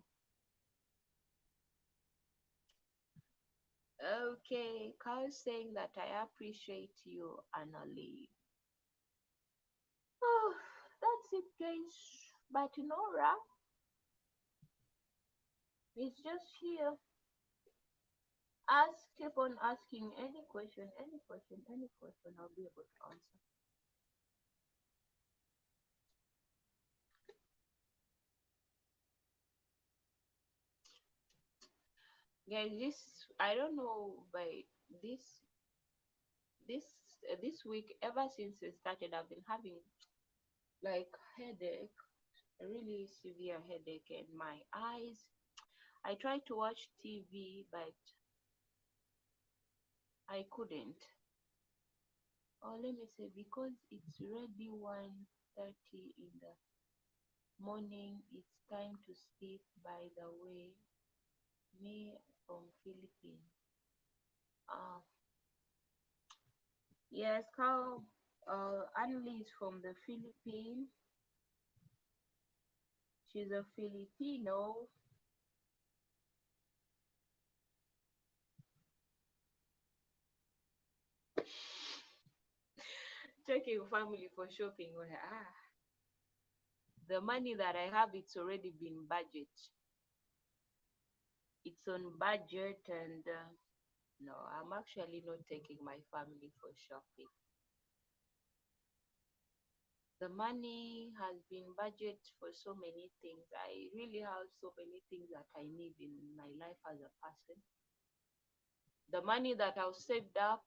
Okay, Carl saying that I appreciate you, Annalie. Oh, that's it, guys. But Nora is just here. Keep on asking any question, I'll be able to answer. Guys, I don't know, but this this this week, ever since it started, I've been having like headache, a really severe headache in my eyes. I tried to watch TV, but I couldn't. Or let me say, because it's already 1:30 in the morning, it's time to sleep. By the way, me from Philippines. Uh, yes, Carl. Annalise from the Philippines. She's a Filipino. Taking family for shopping. The money that I have, it's already been budget. It's on budget, and no, I'm actually not taking my family for shopping. The money has been budget for so many things. I really have so many things that I need in my life as a person. The money that I've saved up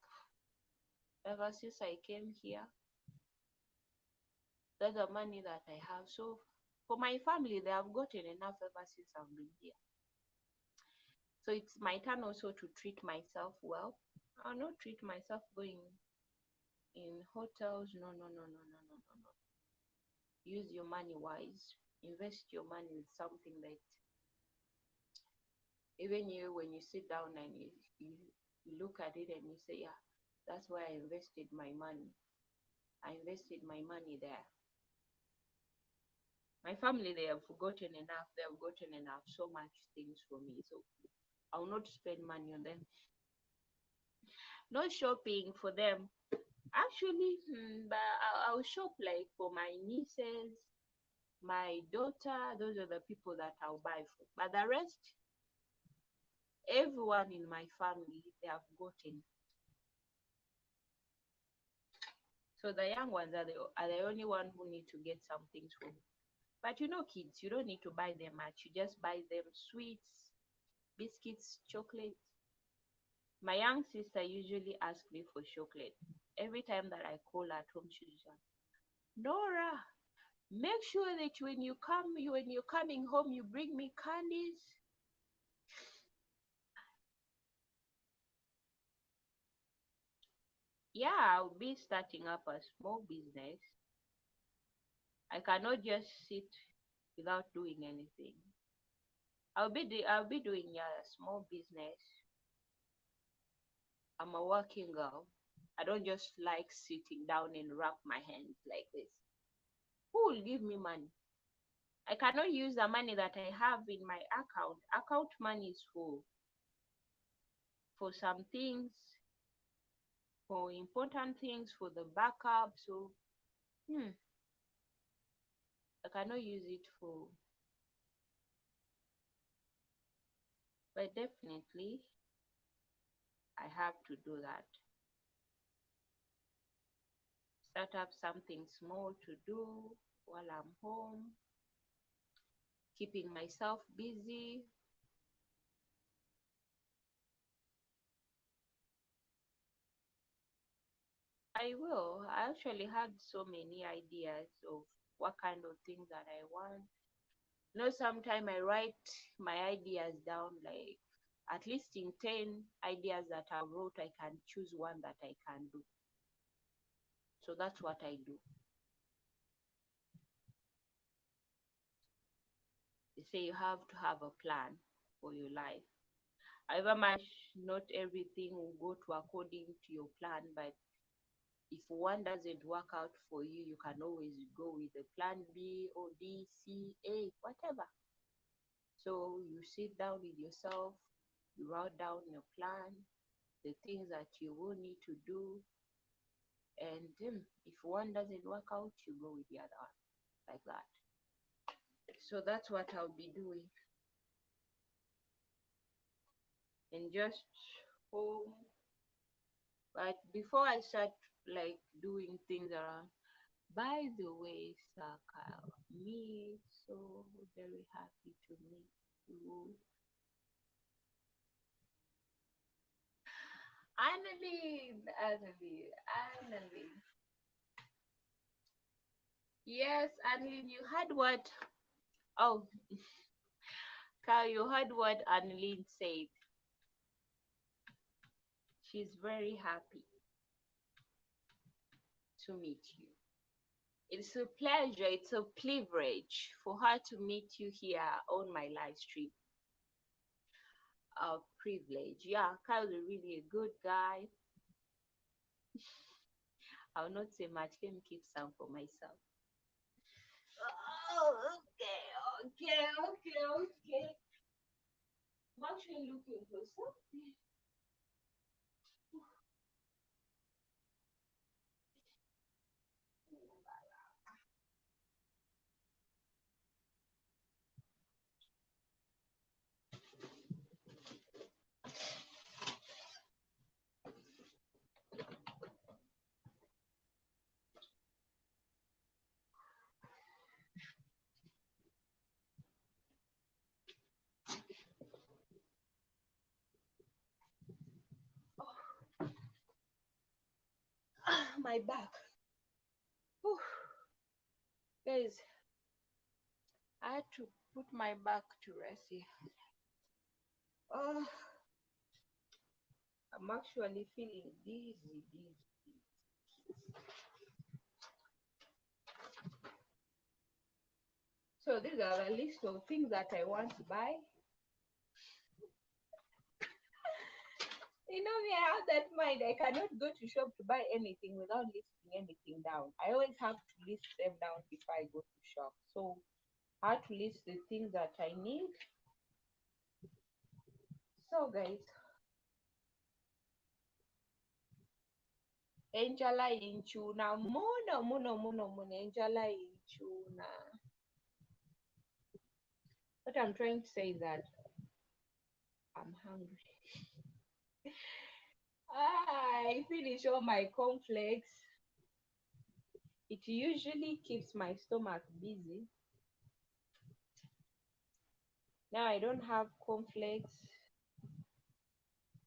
ever since I came here, that's the money that I have. So for my family, they have gotten enough ever since I've been here. So it's my turn also to treat myself well. I'll not treat myself going in hotels. No, no, no, no, no, no, no, no. Use your money wise. Invest your money in something that even you, when you sit down and you look at it and you say, yeah, that's where I invested my money. I invested my money there. My family, they have forgotten enough. They have gotten enough, so much things for me. So I'll not spend money on them. Not shopping for them. Actually, but I'll shop like for my nieces, my daughter. Those are the people that I'll buy for. But the rest, everyone in my family, they have gotten. So the young ones are the only one who need to get some things from me. But you know, kids, you don't need to buy them much. You just buy them sweets, biscuits, chocolate. My young sister usually asks me for chocolate. Every time that I call her at home, she's like, Nora, make sure that when you're coming home, you bring me candies. Yeah, I'll be starting up a small business. I cannot just sit without doing anything. I'll be doing a small business. I'm a working girl. I don't just like sitting down and wrap my hands like this. Who will give me money? I cannot use the money that I have in my account. Account money is for some things, for important things, for the backup. So I cannot use it for. But definitely, I have to do that. Start up something small to do while I'm home, keeping myself busy. I will. I actually had so many ideas of what kind of things that I want. Sometimes I write my ideas down, like at least in 10 ideas that I wrote, I can choose one that I can do. So that's what I do. They say you have to have a plan for your life. However much not everything will go to according to your plan, but if one doesn't work out for you, you can always go with the plan B or D, C, A, whatever. So you sit down with yourself, you write down your plan, the things that you will need to do, and if one doesn't work out, you go with the other one, like that. So that's what I'll be doing. And just home. But before I start like doing things around, by the way, Saka, me so very happy to meet you. Annalyn, Annalyn, Annalyn. Yes, Annalyn, you heard what? Oh, Kyle, you heard what Annalyn said. She's very happy. to meet you. It's a pleasure, it's a privilege for her to meet you here on my live stream. A privilege. Yeah, Kyle's really a good guy. I'll not say much. Let me keep some for myself. Oh, okay. I'm actually looking for something. My back. Whew. Guys, I had to put my back to rest here. Oh, I'm actually feeling dizzy. So these are the list of things that I want to buy. You know me, I have that mind. I cannot go to shop to buy anything without listing anything down. I always have to list them down before I go to shop. So I had to list the things that I need. So guys, Angela Inchuna, Mono, Angela Inchuna. What I'm trying to say is that I'm hungry. I finish all my cornflakes. It usually keeps my stomach busy. Now I don't have cornflakes,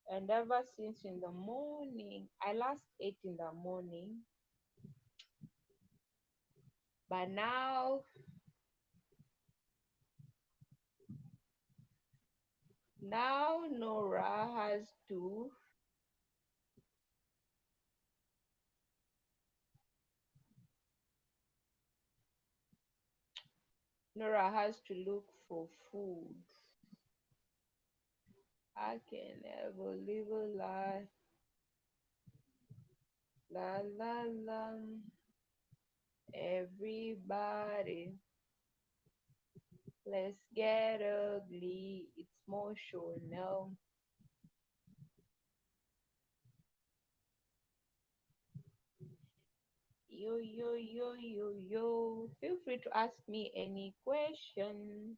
and ever since in the morning, I last ate in the morning, but now Nora has to look for food. I can never live a life. La la la. Everybody, let's get ugly. It's emotional. Yo. Feel free to ask me any question.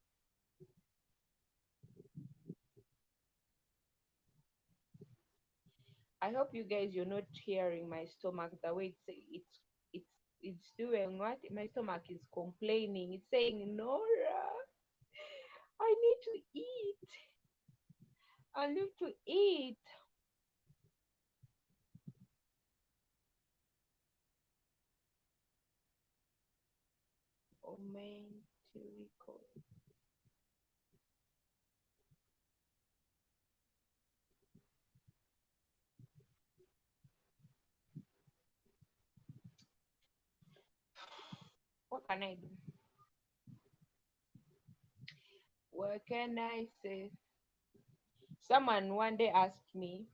I hope you guys you're not hearing my stomach the way it's it's doing what my stomach is complaining. It's saying, Nora, I need to eat. I need to eat. Oh man, to record. What can I do? What can I say? Someone one day asked me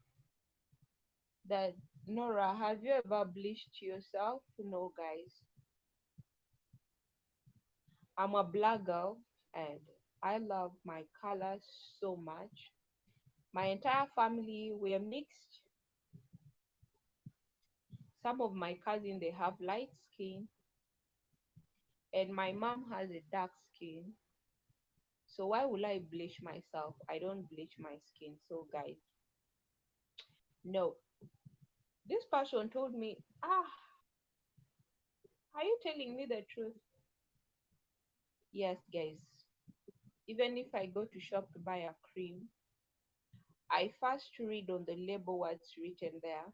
that, Nora, have you ever bleached yourself? No, guys. I'm a black girl and I love my color so much. My entire family, we are mixed. Some of my cousins they have light skin, and my mom has a dark skin. So why will I bleach myself? I don't bleach my skin. So guys, no. This person told me, are you telling me the truth? Yes, guys. Even if I go to shop to buy a cream, I first read on the label what's written there.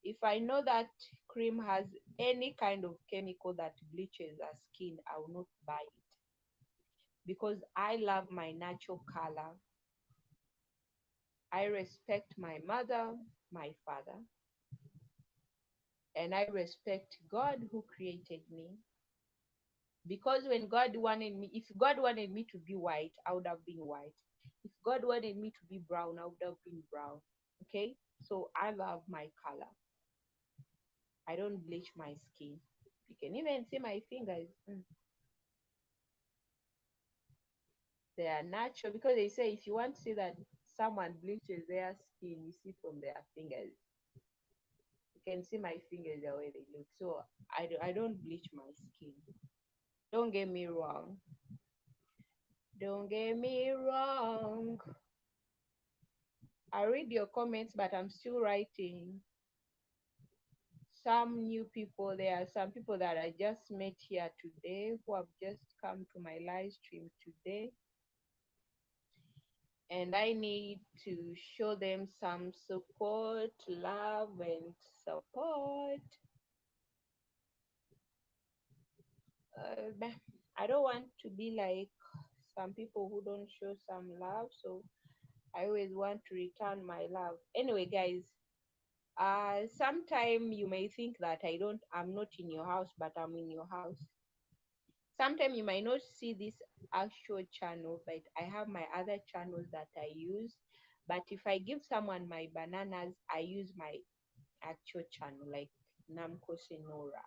If I know that cream has any kind of chemical that bleaches our skin, I will not buy it because I love my natural color. I respect my mother, my father, and I respect God who created me. Because when God wanted me, if God wanted me to be white, I would have been white. If God wanted me to be brown, I would have been brown. Okay? So I love my color. I don't bleach my skin. You can even see my fingers. They are natural because they say if you want to see that someone bleaches their skin, you see from their fingers. You can see my fingers the way they look. So I don't bleach my skin. Don't get me wrong. Don't get me wrong. I read your comments, but I'm still writing. Some new people, there are some people that I just met here today who have just come to my live stream today. And I need to show them some support, love, and support. I don't want to be like some people who don't show some love, so I always want to return my love. Anyway, guys, sometime you may think that I'm not in your house, but I'm in your house. Sometime you might not see this actual channel, but I have my other channels that I use. But if I give someone my bananas, I use my actual channel, like Namco Senora.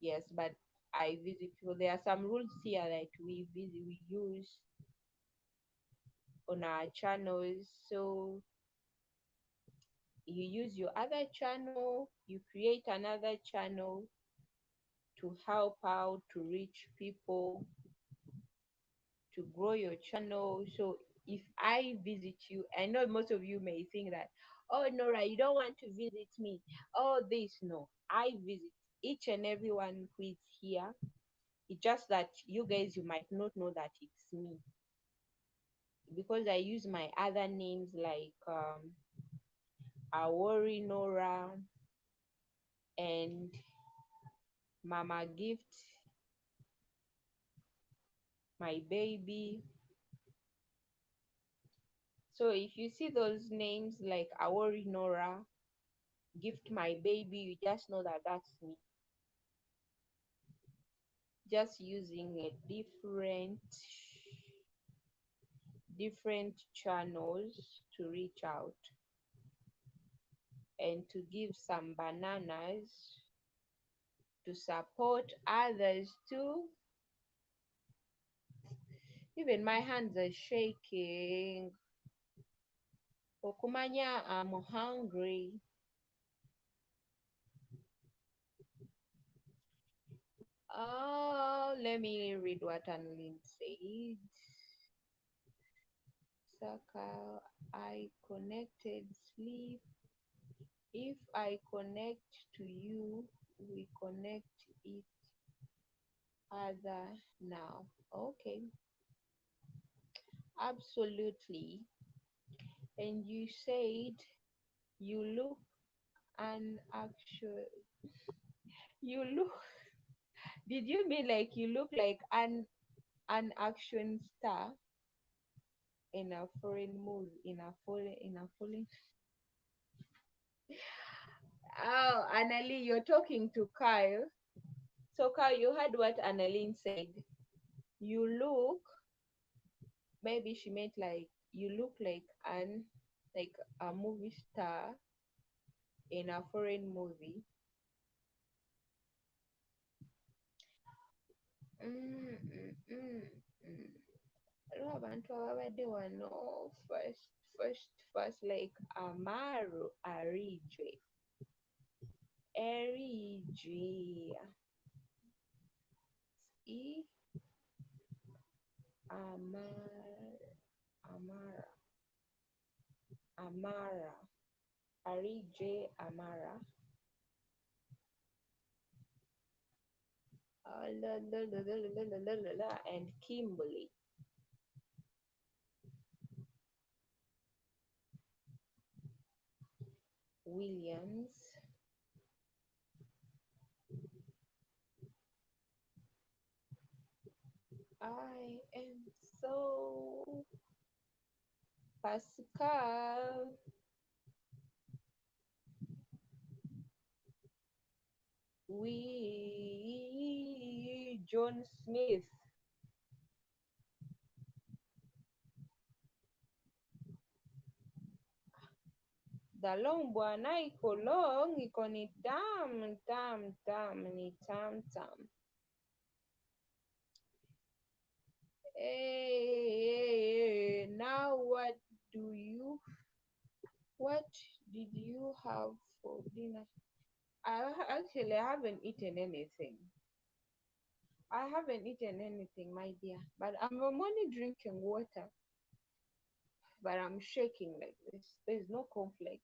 Yes, but I visit people. There are some rules here that we use on our channels. So you use your other channel, you create another channel to help out, to reach people, to grow your channel. So if I visit you, I know most of you may think that, oh Nora, you don't want to visit me. Oh, this no. I visit each and everyone who is here. It's just that you guys you might not know that it's me. Because I use my other names like Awori Nora and Mama Gift, my baby. So if you see those names like Awori Nora, Gift my baby, you just know that that's me. Just using a different channels to reach out and to give some bananas to support others too. Even my hands are shaking. Okumanya, I'm hungry. Oh, let me read what Annalyn said. Saka, I connected sleep. If I connect to you, we connect each other now. Okay, absolutely. And you said you look actual. You look. Did you mean like you look like an action star in a foreign movie in a foreign. Oh, Annalie, you're talking to Kyle. So Kyle, you heard what Annalyn said. You look, maybe she meant like you look like a movie star in a foreign movie. Mm, mm, mm, mm. Hariho abantu ababadde wano first like Amaru Arije. Erije. E Amara. Amara. Arije Amara. And Kimberly Williams. I am so Pascal. John Smith. The long bwana iko long, iko ni tam tam tam, ni tam tam. Hey, now what did you have for dinner? Actually, I haven't eaten anything. I haven't eaten anything, my dear. But I'm only drinking water. But I'm shaking like this. There's no conflict.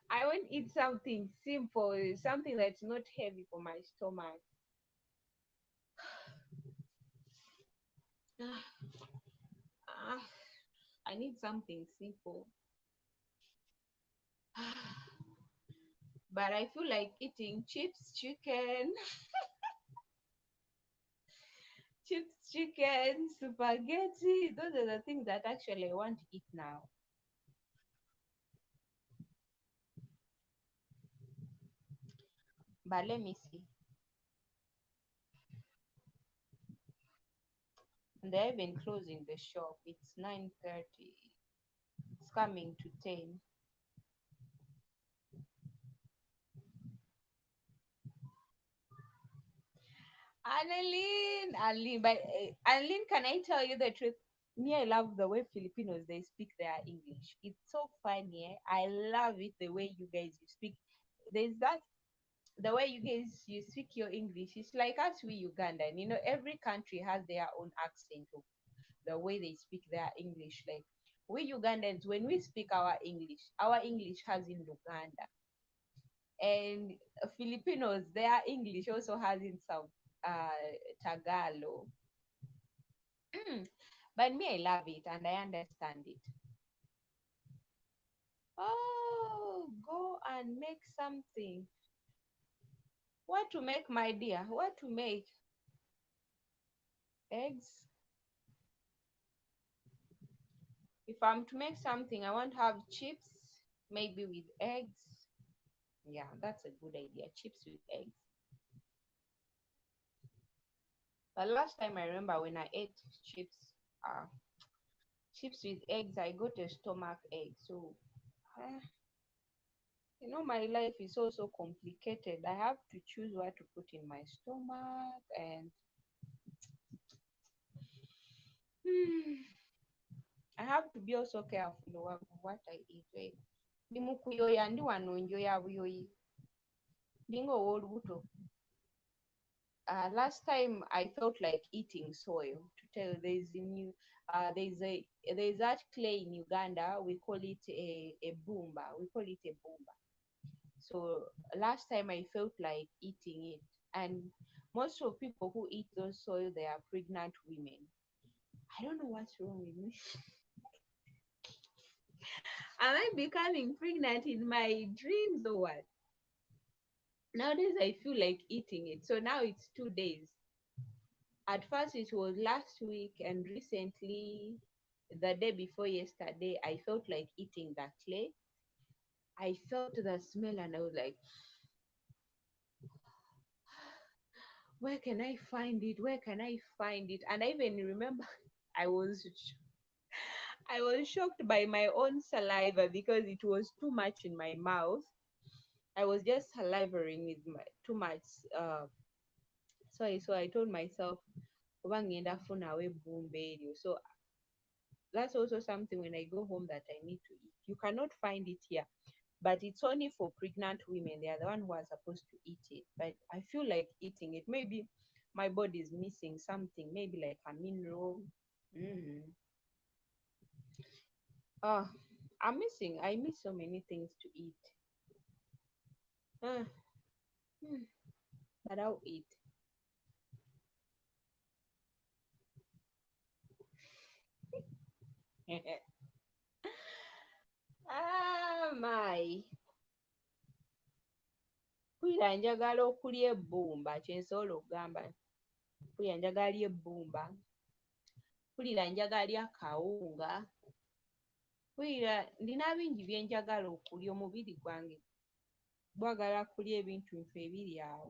I want to eat something simple, something that's not heavy for my stomach. I need something simple. But I feel like eating chips, chicken, chips, chicken, spaghetti. Those are the things that actually I want to eat now. But let me see. And they're even closing the shop. It's 9:30. It's coming to 10. Annalyn, but Annalyn, can I tell you the truth? Me, I love the way Filipinos they speak their English. It's so funny. I love it the way you guys you speak. There's that the way you guys you speak your English. It's like us we Ugandan. You know, every country has their own accent of the way they speak their English. Like we Ugandans, when we speak our English has in Uganda, and Filipinos, their English also has in some Tagalog. But me, I love it and I understand it. Oh, go and make something. What to make, my dear? What to make? Eggs? If I'm to make something, I want to have chips, maybe with eggs. Yeah, that's a good idea. Chips with eggs. The last time I remember when I ate uh, chips with eggs, I got a stomach ache. So, uh, my life is also complicated. I have to choose what to put in my stomach, and I have to be also careful of what I eat. Ndi mukuyoya ndi wano njoya buyoyi. Ndingo ow'olubuto. Last time I felt like eating soil. To tell there's that clay in Uganda. We call it a boomba. We call it a boomba. So last time I felt like eating it, and most of people who eat those soil they are pregnant women. I don't know what's wrong with me. Am I becoming pregnant in my dreams or what? Nowadays I feel like eating it. So now it's 2 days. At first it was last week, and recently the day before yesterday I felt like eating that clay. I felt the smell and I was like, where can I find it? Where can I find it? And I even remember I was I was shocked by my own saliva because it was too much in my mouth. I was just salivating with too much. So I told myself, "Oba ngenda funawe bumbe eryo." So that's also something when I go home that I need to eat. You cannot find it here, but it's only for pregnant women. They are the one who are supposed to eat it. But I feel like eating it. Maybe my body is missing something, maybe like a mineral. Mm-hmm. Oh, I miss so many things to eat. Uh, but I'll eat. My. Mpulira njagala okulya ebbumba, kyensobola okugamba. Mpulira njagala lya ebbumba. Mpulira njagala lya kawunga. Mpulira ndina bingi bye njagala okulya omubiri gwange. bwagala kulya ebintu nfe ebiri awo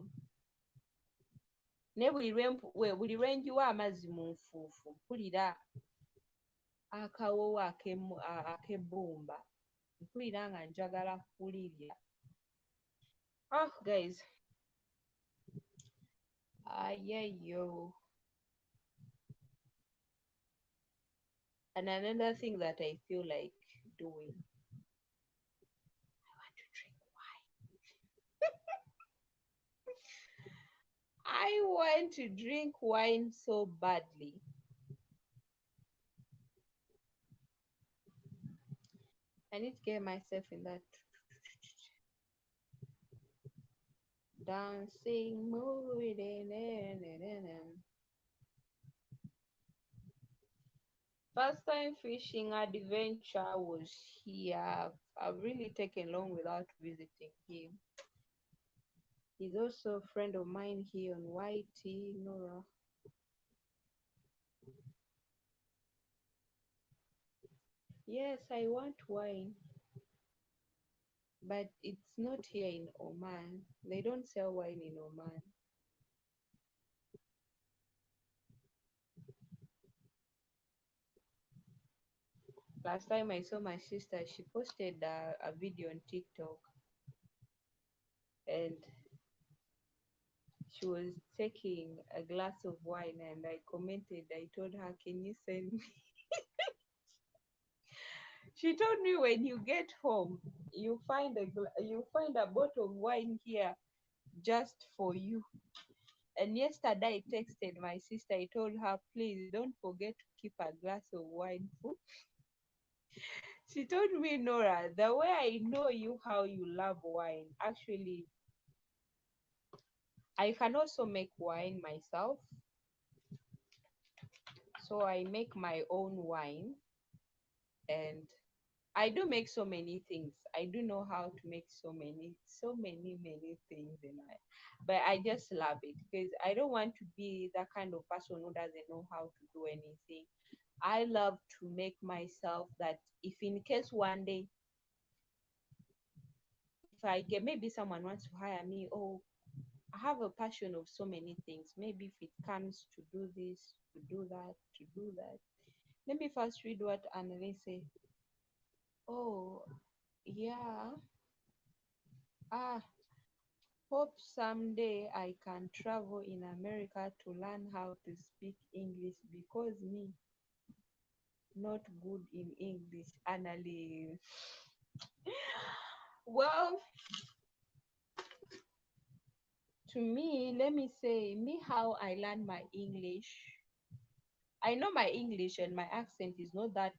ne buli lwe njiwa amazzi mu nfuufu mpulira akawoowo ak'ebbumba mpulira nga njagala kulirya. Oh guys, ayeyo. And another thing that I feel like doing, I want to drink wine. I want to drink wine so badly. I need to get myself in that dancing mood. First time fishing adventure was here. I've really taken long without visiting him. He's also a friend of mine here on YT, Nora. Yes, I want wine, but it's not here in Oman. They don't sell wine in Oman. Last time I saw my sister, she posted a video on TikTok, and she was taking a glass of wine, and I commented, I told her, can you send me? She told me, when you get home, you find a bottle of wine here just for you. And yesterday I texted my sister, I told her, please don't forget to keep a glass of wine full. She told me, Nora, the way I know you, how you love wine, actually, I can also make wine myself. So I make my own wine, and I do make so many things. I do know how to make so many things in life. But I just love it because I don't want to be that kind of person who doesn't know how to do anything. I love to make myself that if in case one day, if I get, maybe someone wants to hire me, oh, I have a passion of so many things. Maybe if it comes to do this, to do that, to do that. Let me first read what Annalise say. Oh, yeah. Hope someday I can travel in America to learn how to speak English because me not good in English, Annalise. Well, to me, let me say, me how I learn my English. I know my English and my accent is not that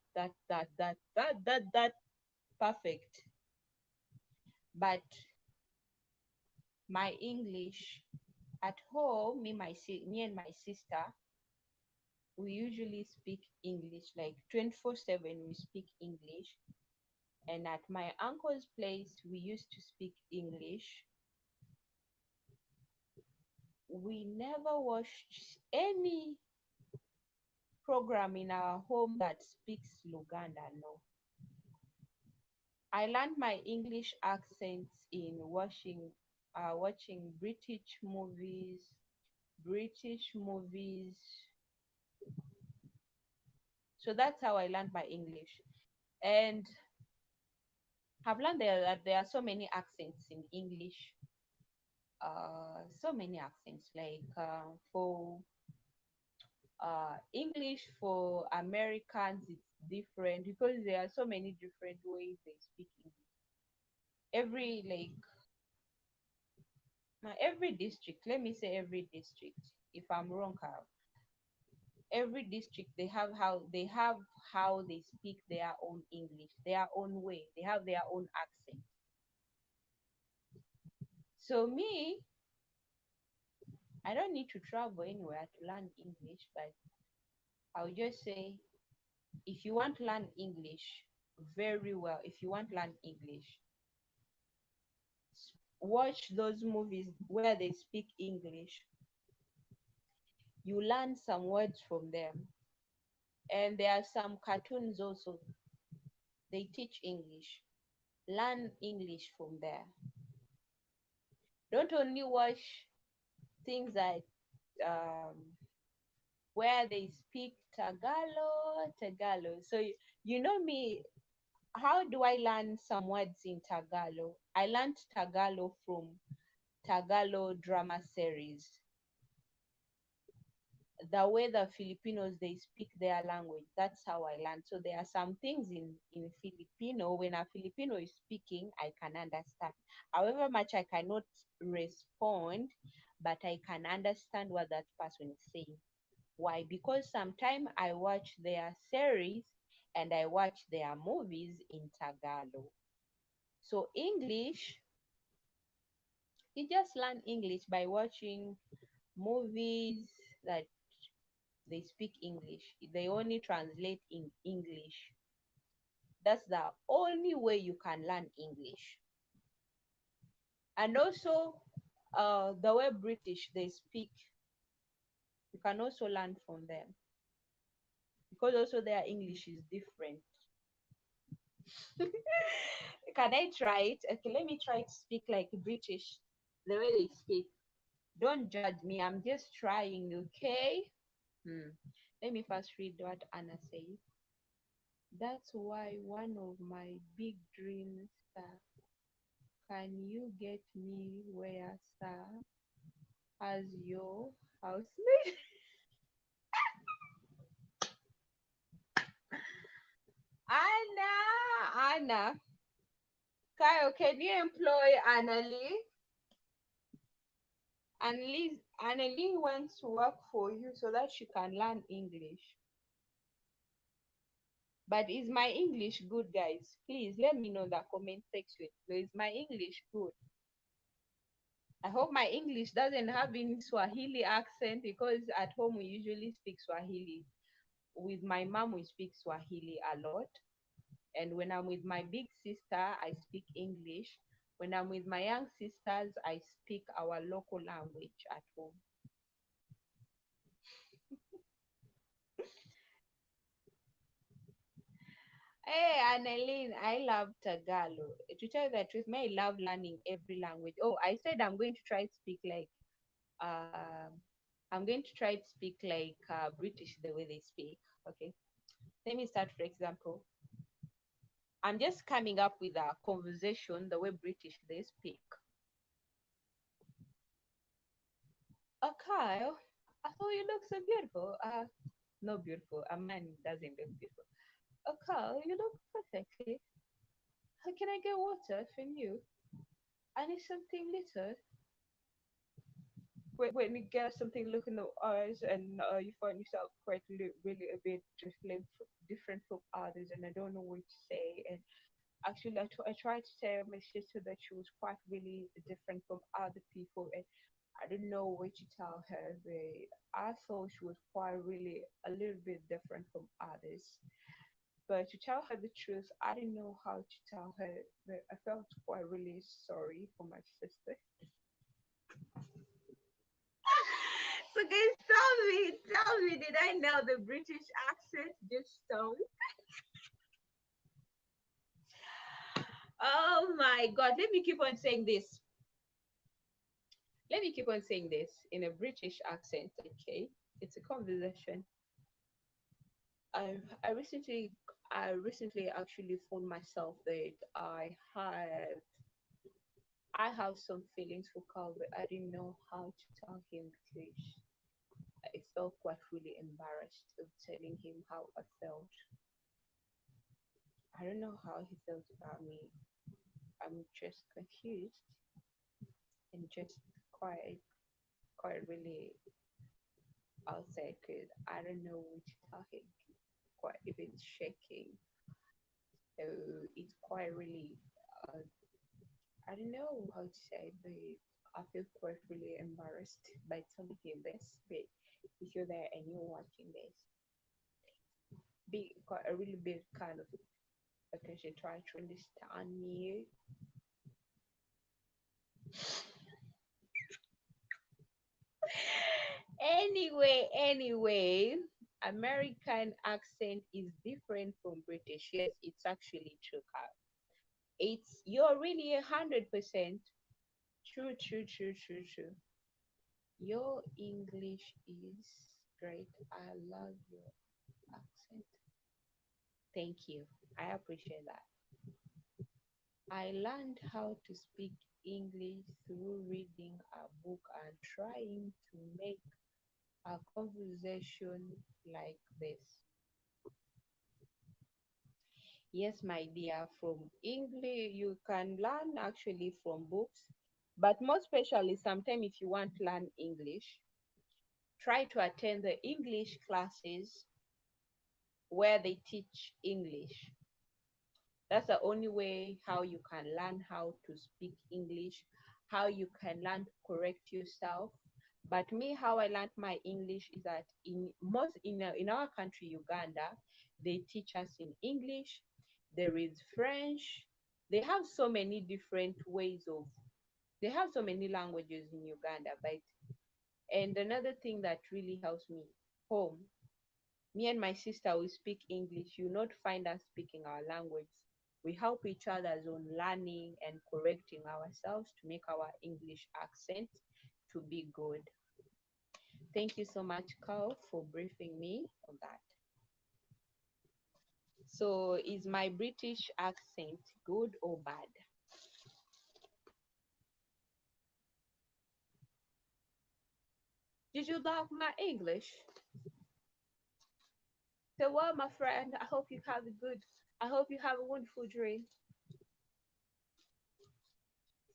perfect, but my English at home, me and my sister, we usually speak English like 24/7. We speak English, and at my uncle's place, we used to speak English. We never watched any program in our home that speaks Luganda. No, I learned my English accents in watching British movies. So that's how I learned my English. And I've learned that there are so many accents in English. So many accents. Like for English for Americans, it's different because there are so many different ways they speak English. Every district, let me say every district. If I'm wrong, Carl, every district they have how they speak their own English, their own way. They have their own accent. So me, I don't need to travel anywhere to learn English, but I'll just say, if you want to learn English very well, if you want to learn English, watch those movies where they speak English. You learn some words from them. And there are some cartoons also. They teach English. Learn English from there. Don't only watch things that um where they speak Tagalog. So you know me, how do I learn some words in Tagalog? I learned Tagalog from Tagalog drama series. The way the Filipinos they speak their language, that's how I learned. So there are some things in Filipino when a Filipino is speaking, I can understand. However much I cannot respond, but I can understand what that person is saying. Why? Because sometimes I watch their series and I watch their movies in Tagalog. So English, you just learn English by watching movies that they speak English. They only translate in English. That's the only way you can learn English. And also, the way British they speak, you can also learn from them because also their English is different. Can I try it? Okay, let me try to speak like British, the way they speak. Don't judge me. I'm just trying, okay? Hmm. Let me first read what Anna says. That's why one of my big dreams, sir, can you get me where, sir, as your housemate? Anna, Kyle, can you employ Annalie? Annalie wants to work for you so that she can learn English. But is my English good, guys? Please let me know in the comment section. Is my English good? I hope my English doesn't have any Swahili accent because at home we usually speak Swahili. With my mom, we speak Swahili a lot. And when I'm with my big sister, I speak English. When I'm with my young sisters, I speak our local language at home. Hey, Annalene, I love Tagalog. To tell you the truth, me, I love learning every language. Oh, I said I'm going to try to speak like, uh, I'm going to try to speak like British the way they speak. Okay, let me start. For example, I'm just coming up with a conversation the way British they speak. Kyle, I thought you look so beautiful. Not beautiful. A man doesn't look beautiful. Kyle, you look perfectly. How can I get water from you? I need something little. When you get something look in the eyes and you find yourself quite really a bit different from others, and I don't know what to say. And actually, I tried to tell my sister that she was quite really different from other people, and I didn't know what to tell her. But I thought she was quite really a little bit different from others. But to tell her the truth, I didn't know how to tell her. But I felt quite really sorry for my sister. So guys, tell me, did I know the British accent? Just so. Oh my God! Let me keep on saying this. Let me keep on saying this in a British accent. Okay, it's a conversation. I I recently I recently actually found myself that I have some feelings for Carl, but I didn't know how to tell him because I felt quite really embarrassed of telling him how I felt. I don't know how he felt about me. I'm just confused and just quite quite really upset because I don't know what to tell him. Quite a bit shaking. So it's quite really uh, I don't know how to say, but I feel quite really embarrassed by telling him this. But if you're there and you're watching this, be quite a really big kind of attention, try to understand me. Anyway, American accent is different from British. Yes, it's actually true, Carl. It's you're really 100%. True, true, true, true, true. Your English is great. I love your accent. Thank you. I appreciate that. I learned how to speak English through reading a book and trying to make a conversation like this. Yes, my dear, from English, you can learn actually from books, but most especially, sometimes if you want to learn English, try to attend the English classes where they teach English. That's the only way how you can learn how to speak English, how you can learn to correct yourself. But me, how I learned my English is that in our country, Uganda, they teach us in English. There is French. They have so many different ways of. They have so many languages in Uganda, but and another thing that really helps me home, me and my sister we speak English. You not find us speaking our language. We help each other on learning and correcting ourselves to make our English accent to be good. Thank you so much, Carl, for briefing me on that. So, is my British accent good or bad? Did you love my English? So, well, my friend, I hope you have a good, I hope you have a wonderful dream.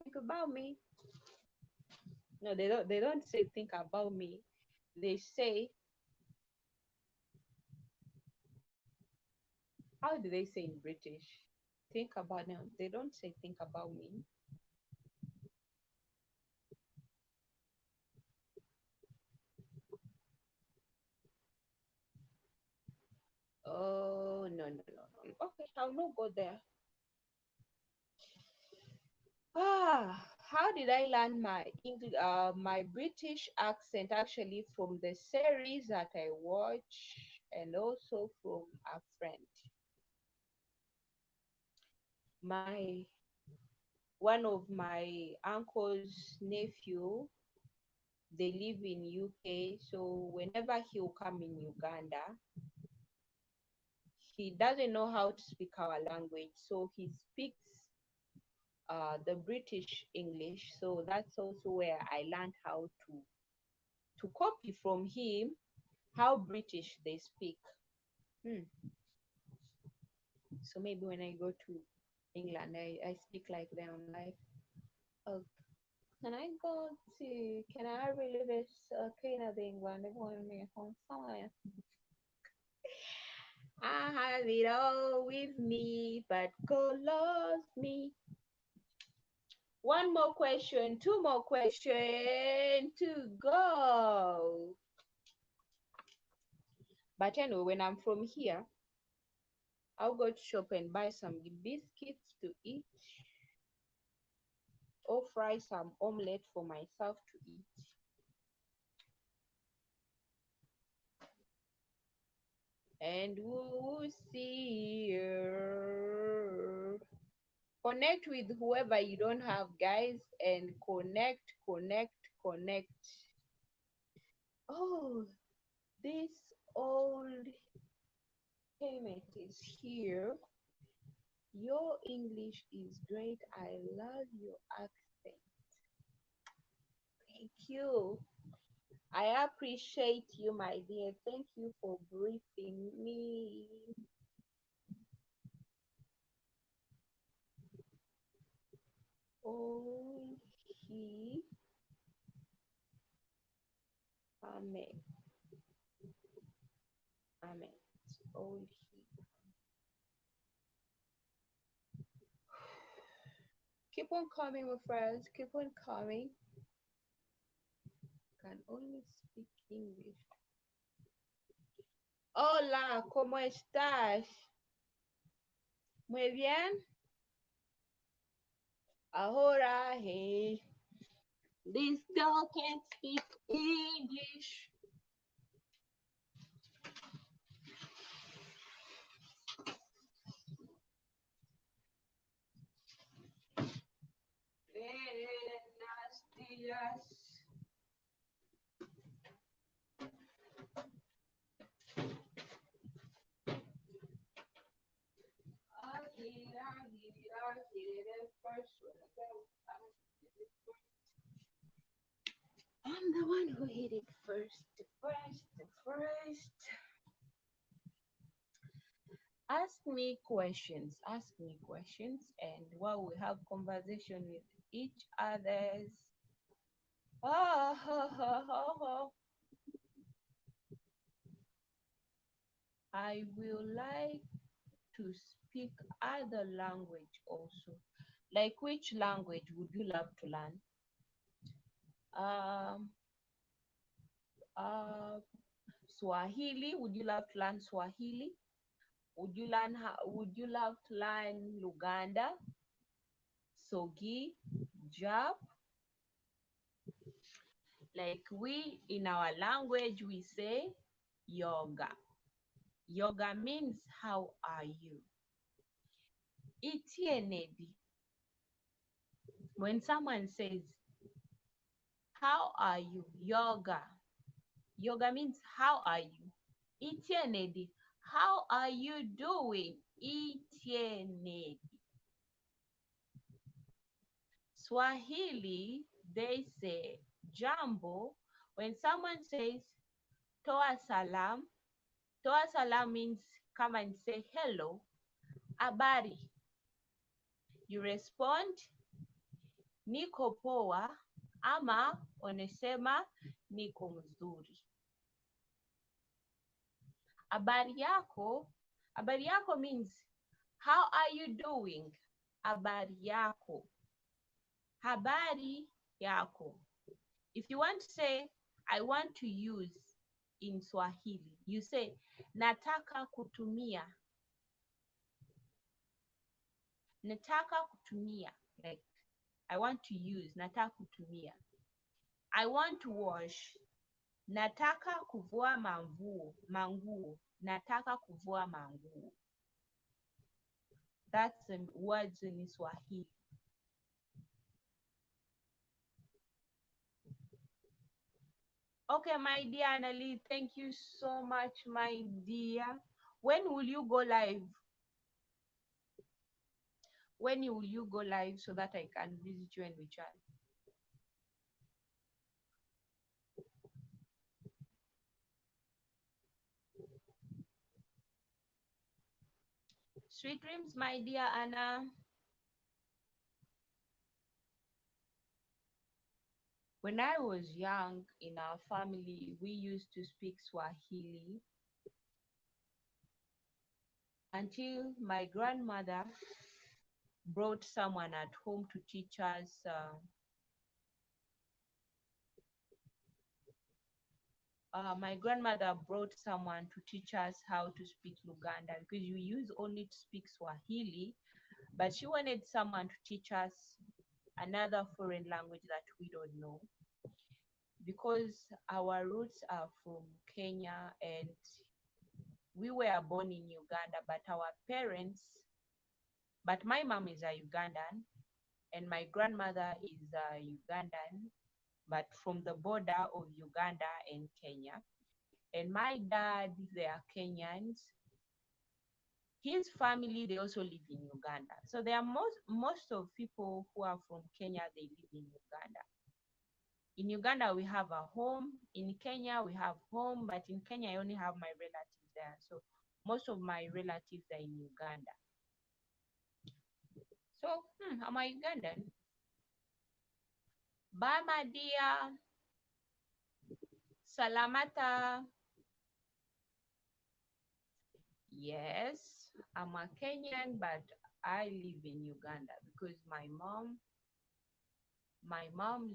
Think about me. No, they don't say think about me. They say, how do they say in British? Think about them. They don't say think about me. Oh no no no no. Okay, I'll not go there. How did I learn my English, my British accent actually from the series that I watch and also from a friend. My one of my uncle's nephew, they live in UK, so whenever he'll come in Uganda, he doesn't know how to speak our language, so he speaks the British English. So that's also where I learned how to copy from him how British they speak. Hmm. So maybe when I go to England, I speak like them. Like, oh, can I go to? Can I really this Queen of England? They want me home somewhere. I have it all with me, but God loves me. One more question, two more question to go. But anyway, when I'm from here, I'll go to shop and buy some biscuits to eat or fry some omelette for myself to eat. And we'll see you. Connect with whoever you don't have, guys, and connect, connect, connect. Oh, this old payment is here. Your English is great. I love your accent. Thank you. I appreciate you, my dear. Thank you for briefing me. Oh, he, amen, amen. Oh, he. Keep on coming, my friends. Keep on coming. Can only speak English. Hola, ¿cómo estás? Muy bien. Ahora, hey. This girl can't speak English. I'm the one who hit it first. Ask me questions, and while we have conversation with each others. Oh, ho, ho, ho, ho. I will like to speak other language also. Like which language would you love to learn? Um, uh, Swahili. Would you love to learn Swahili? Would you love to learn Luganda, Sogi, Jap? Like we in our language we say yoga. Yoga means how are you? Itienedi. When someone says how are you? Yoga. Yoga means how are you? Itienedi. How are you doing? Itienedi. Swahili, they say jambo. When someone says toa salam means come and say hello. Habari. You respond niko poa ama unasema niko mzuri. Habari yako. Habari yako means how are you doing? Habari yako. Habari yako. If you want to say, I want to use in Swahili, you say, nataka kutumia. Nataka kutumia. Like, I want to use, nataka kutumia. I want to wash. Nataka kuvua manguo. Nataka kuvua manguo. That's the words in Swahili. Okay, my dear Annalie, thank you so much, my dear. When will you go live? When will you go live so that I can visit you and we chat? Sweet dreams, my dear Anna. When I was young, in our family, we used to speak Swahili until my grandmother brought someone at home to teach us my grandmother brought someone to teach us how to speak Luganda because we used only to speak Swahili, but she wanted someone to teach us another foreign language that we don't know because our roots are from Kenya and we were born in Uganda, but my mom is a Ugandan and my grandmother is a Ugandan, but from the border of Uganda and Kenya. And my dad, they are Kenyans. His family, they also live in Uganda. So there are most of people who are from Kenya, they live in Uganda. In Uganda, we have a home. In Kenya, we have home, but in Kenya, I only have my relatives there. So most of my relatives are in Uganda. So, am I Ugandan? Bye, my dear. Salamata. Yes, I'm a Kenyan, but I live in Uganda because my mom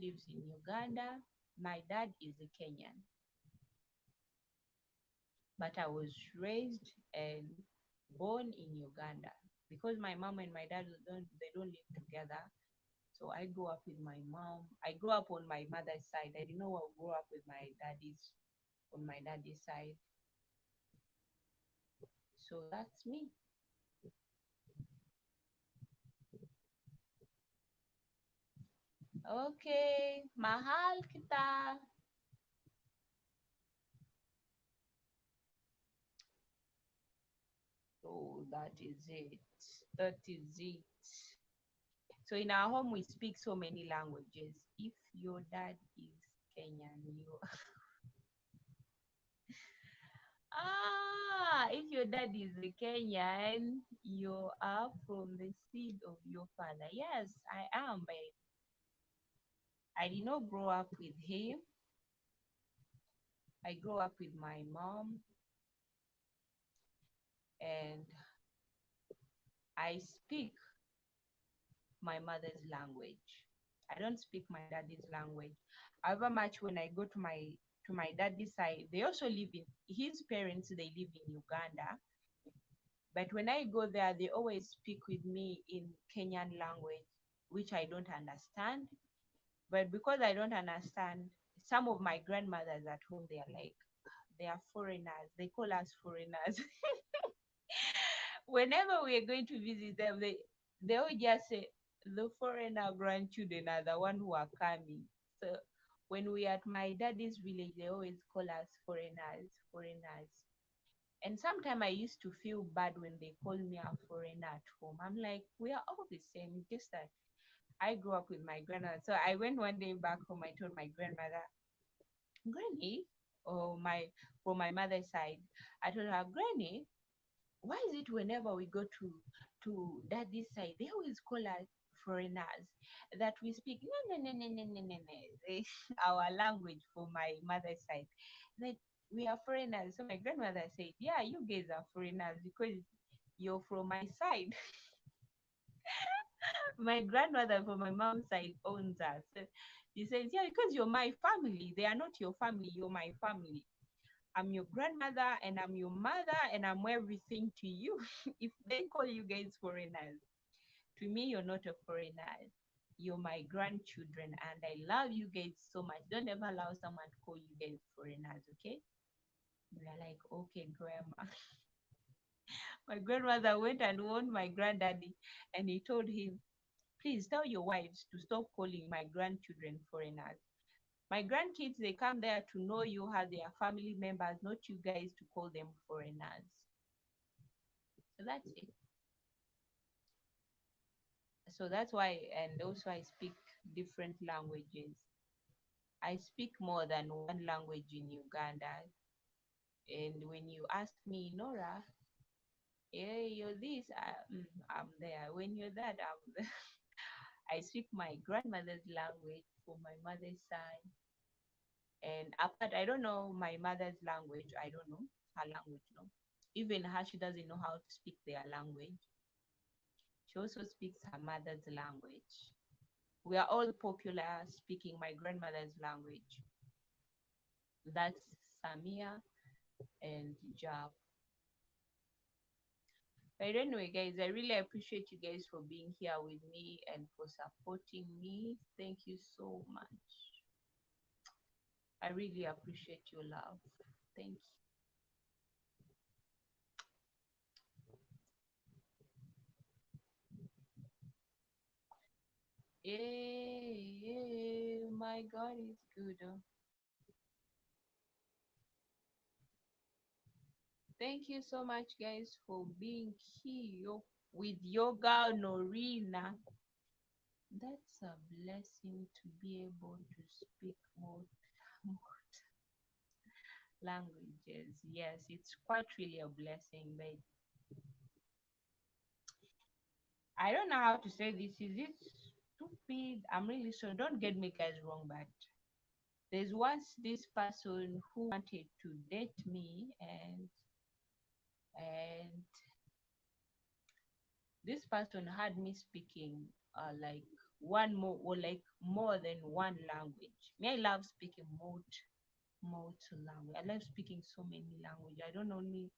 lives in Uganda. My dad is a Kenyan. But I was raised and born in Uganda because my mom and my dad don't live together. So I grew up with my mom. I grew up on my mother's side. I didn't know I grew up with my daddy's side. So that's me. Okay, mahal kita. So that is it. That is it. So in our home, we speak so many languages. If your dad is Kenyan, you if your dad is a Kenyan, you are from the seed of your father. Yes, I am, but I did not grow up with him. I grew up with my mom, and I speak my mother's language. I don't speak my daddy's language. However much when I go to my daddy's side, they also live in his parents, they live in Uganda. But when I go there, they always speak with me in Kenyan language, which I don't understand. But because I don't understand, some of my grandmothers at home, they are like, they are foreigners. They call us foreigners. Whenever we are going to visit them, they all just say the foreigner grandchildren are the one who are coming. So when we are at my daddy's village, they always call us foreigners, foreigners. And sometimes I used to feel bad when they call me a foreigner at home. I'm like, we are all the same, just that I grew up with my grandmother. So I went one day back home, I told my grandmother, Granny, or my from my mother's side, I told her, Granny, why is it whenever we go to daddy's side, they always call us foreigners that we speak no no no no no no no no our language for my mother's side, that we are foreigners. So my grandmother said, yeah, you guys are foreigners because you're from my side. My grandmother from my mom's side owns us. So she says, yeah, because you're my family. They are not your family, you're my family. I'm your grandmother and I'm your mother and I'm everything to you. If they call you guys foreigners, to me, you're not a foreigner. You're my grandchildren and I love you guys so much. Don't ever allow someone to call you guys foreigners, okay? We are like, okay, grandma. My grandmother went and warned my granddaddy and he told him, please tell your wives to stop calling my grandchildren foreigners. My grandkids, they come there to know you as their family members, not you guys to call them foreigners. So that's it. So that's why, and also I speak different languages. I speak more than one language in Uganda. And when you ask me, Nora, hey, you're this, I'm there. When you're that, I'm there. I speak my grandmother's language for my mother's side. And apart, I don't know my mother's language. I don't know her language, no. Even her, she doesn't know how to speak their language. She also speaks her mother's language. We are all popular speaking my grandmother's language. That's Samia and Jab. But anyway, guys, I really appreciate you guys for being here with me and for supporting me. Thank you so much. I really appreciate your love. Thank you. My God is good. Thank you so much, guys, for being here with your girl Norina. That's a blessing to be able to speak more languages. Yes, it's quite really a blessing, but I don't know how to say this. Is it stupid? I'm really sorry. Don't get me guys wrong, but there's once this person who wanted to date me, and this person had me speaking like one more or like more than one language. Me, I love speaking more to language. I love speaking so many language. I don't only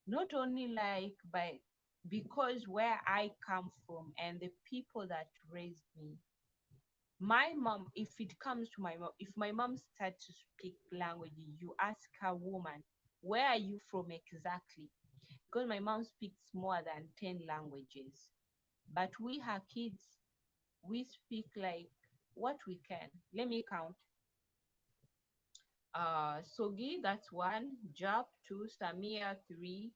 not only like but because where I come from and the people that raised me. My mom, if it comes to my mom, if my mom starts to speak language, you ask her, woman, where are you from exactly? Because my mom speaks more than 10 languages. But we, her kids, we speak like what we can. Let me count. Sogi, that's one. Jap, two. Samia, three.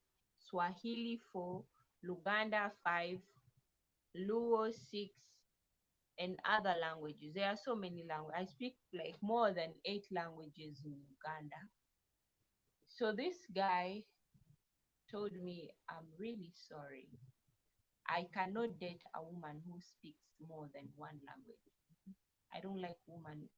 Swahili 4, Luganda 5, Luo 6, and other languages. There are so many languages. I speak like more than 8 languages in Uganda. So this guy told me, I'm really sorry. I cannot date a woman who speaks more than one language. I don't like women.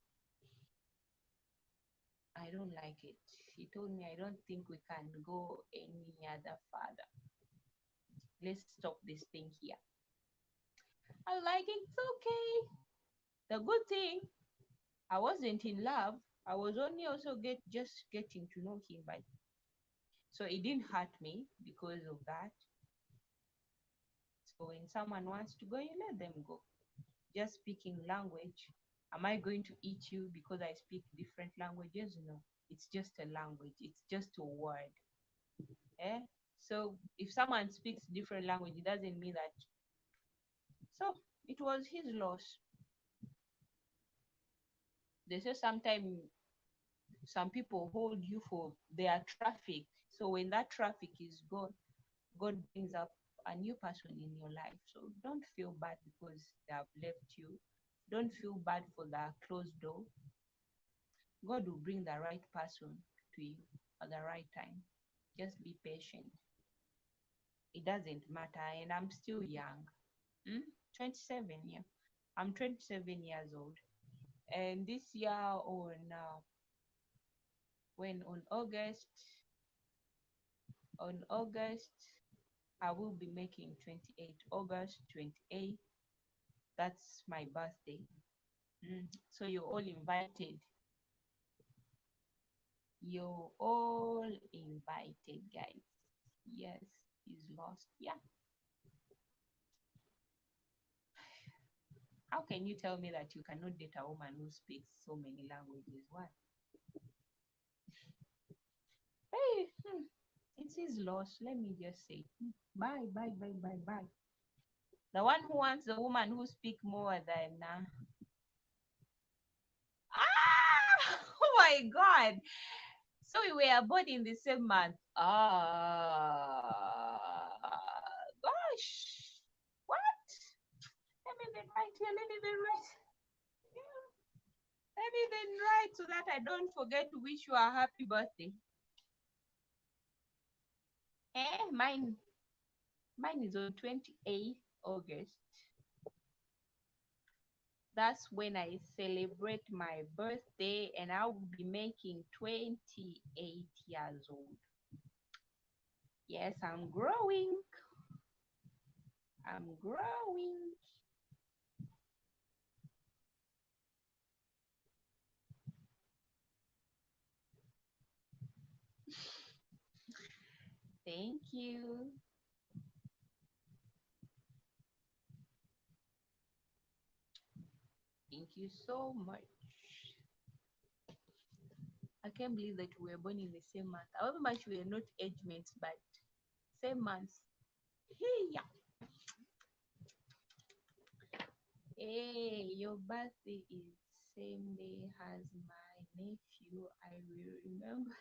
I don't like it. He told me, I don't think we can go any other further. Let's stop this thing here. I like it. It's okay. The good thing, I wasn't in love. I was only also just getting to know him, but so it didn't hurt me because of that. So when someone wants to go, you let them go. Just speaking language. Am I going to eat you because I speak different languages? No. It's just a language. It's just a word. Eh? So if someone speaks different language, it doesn't mean that. So it was his loss. They say sometimes some people hold you for their traffic. So when that traffic is gone, God brings up a new person in your life. So don't feel bad because they have left you. Don't feel bad for the closed door. God will bring the right person to you at the right time. Just be patient. It doesn't matter. And I'm still young. 27, yeah. I'm 27 years old. And this year on August, I will be making 28, August 28. That's my birthday. So you're all invited. You're all invited, guys. Yes, he's lost. Yeah. How can you tell me that you cannot date a woman who speaks so many languages? Why? Hey, it's his loss. Let me just say, bye, bye, bye, bye, bye. The one who wants the woman who speak more than oh my God. So we were born in the same month. Gosh. What? Let me then write here. Let me then write. Yeah. Let me then write so that I don't forget to wish you a happy birthday. Mine is on 28th August. That's when I celebrate my birthday, and I will be making 28 years old. Yes, I'm growing. I'm growing. Thank you. Thank you so much. I can't believe that we were born in the same month. However much we are not age mates, but same month. Hey, hey, your birthday is same day as my nephew. I will remember.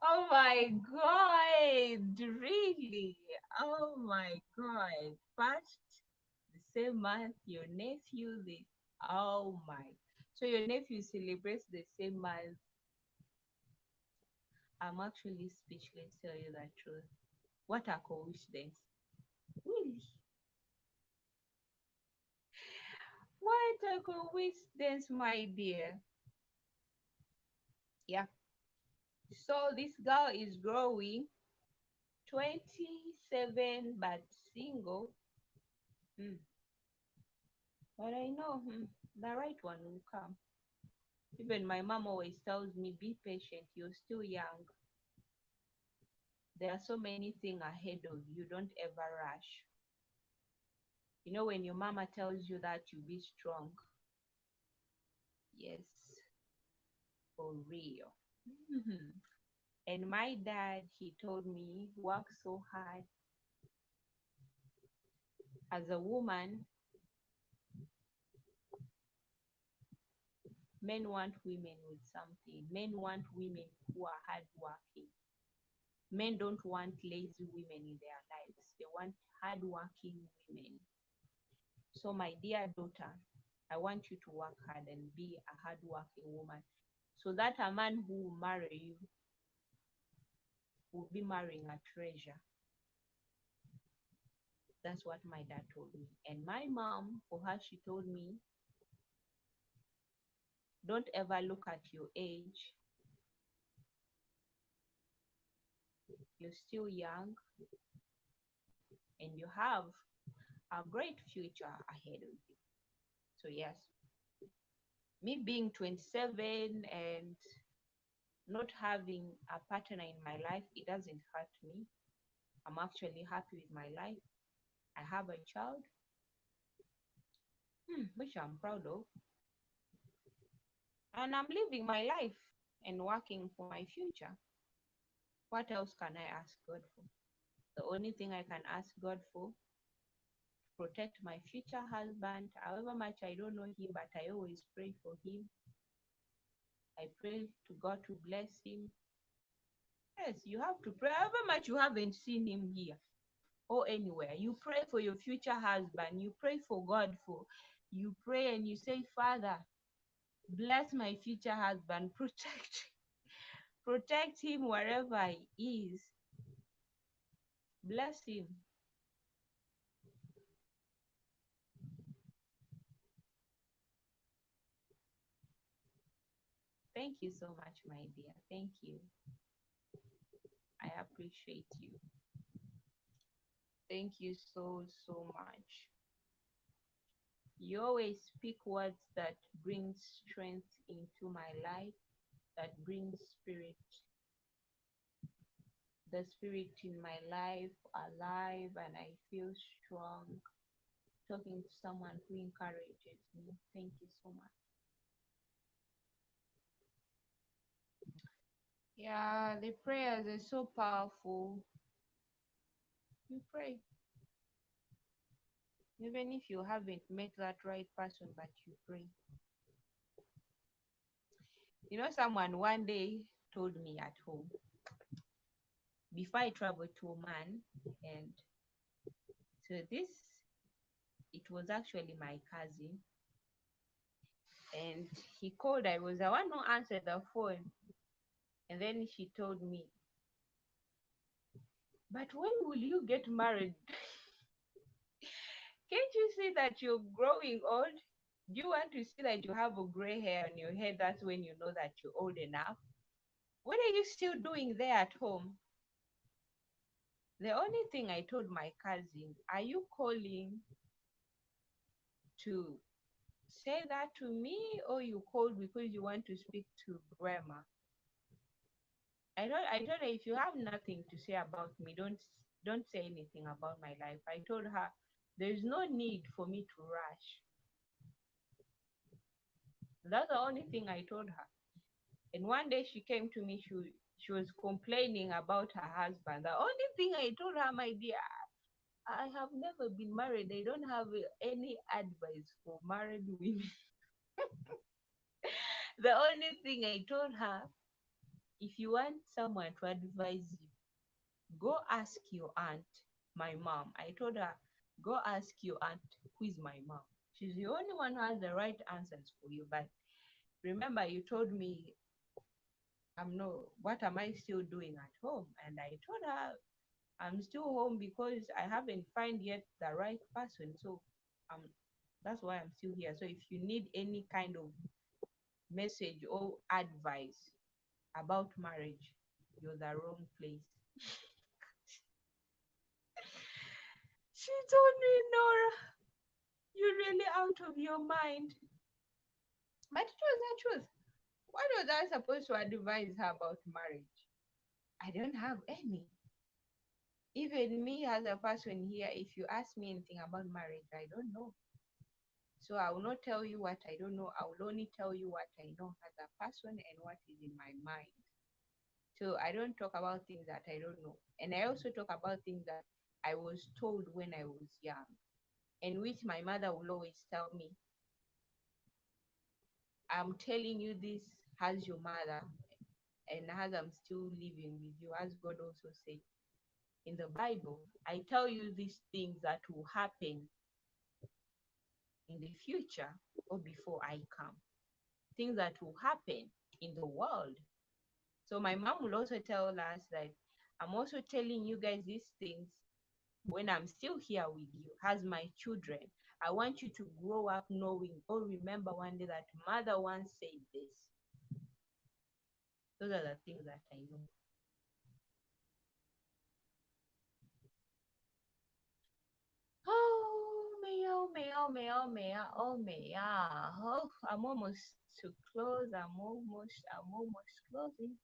Oh my God, really? Oh my God. First, the same month, your nephew, oh my. So your nephew celebrates the same month. I'm actually speechless, tell you the truth. What a coincidence. Really? What a coincidence, my dear. Yeah. So this girl is growing, 27 but single. But I know the right one will come. Even my mom always tells me, be patient, you're still young. There are so many things ahead of you, don't ever rush. You know, when your mama tells you that, you be strong. Yes, for real. And my dad, he told me, work so hard. As a woman, men want women with something. Men want women who are hardworking. Men don't want lazy women in their lives. They want hardworking women. So, my dear daughter, I want you to work hard and be a hardworking woman so that a man who will marry you will be marrying a treasure. That's what my dad told me. And my mom, for her, she told me, don't ever look at your age. You're still young and you have a great future ahead of you. So, yes, me being 27 and not having a partner in my life, it doesn't hurt me. I'm actually happy with my life. I have a child, which I'm proud of, and I'm living my life and working for my future. What else can I ask God for? The only thing I can ask God for, protect my future husband. However much I don't know him, but I always pray for him. I pray to God to bless him. Yes, you have to pray. However much you haven't seen him here or anywhere, you pray for your future husband. You pray for God for. You pray and you say, Father, bless my future husband. Protect him wherever he is. Bless him. Thank you so much, my dear. Thank you. I appreciate you. Thank you so, so much. You always speak words that bring strength into my life, that brings the spirit in my life alive, and I feel strong talking to someone who encourages me. Thank you so much. Yeah, the prayers are so powerful. You pray. Even if you haven't met that right person, but you pray. You know, someone one day told me at home, before I traveled to Oman, and so it was actually my cousin, and he called. I was the one who answered the phone, and then she told me, but when will you get married? Can't you see that you're growing old? Do you want to see that you have a gray hair on your head? That's when you know that you're old enough. What are you still doing there at home? The only thing I told my cousin, are you calling to say that to me, or you called because you want to speak to grandma? I told her, if you have nothing to say about me, don't say anything about my life. I told her there's no need for me to rush. That's the only thing I told her. And one day she came to me, she was complaining about her husband. The only thing I told her, my dear, I have never been married. I don't have any advice for married women. The only thing I told her, if you want someone to advise you, go ask your aunt, my mom. I told her, go ask your aunt, who is my mom. She's the only one who has the right answers for you. But remember, you told me, what am I still doing at home? And I told her, I'm still home because I haven't found yet the right person. So um, that's why I'm still here. So if you need any kind of message or advice about marriage, you're the wrong place. She told me, Nora, you're really out of your mind. But it was the truth. What was I supposed to advise her about marriage? I don't have any. Even me as a person here, if you ask me anything about marriage, I don't know. So I will not tell you what I don't know. I will only tell you what I know as a person and what is in my mind. So I don't talk about things that I don't know. And I also talk about things that I was told when I was young, and which my mother will always tell me, I'm telling you this as your mother, and as I'm still living with you, as God also said in the Bible, I tell you these things that will happen in the future or before I come, things that will happen in the world. So my mom will also tell us that I'm also telling you guys these things when I'm still here with you as my children. I want you to grow up knowing or remember one day that mother once said this. Those are the things that I know. Oh, me, oh, me, oh, me, oh, me, oh, me, ah. Oh, I'm almost to close. I'm almost closing.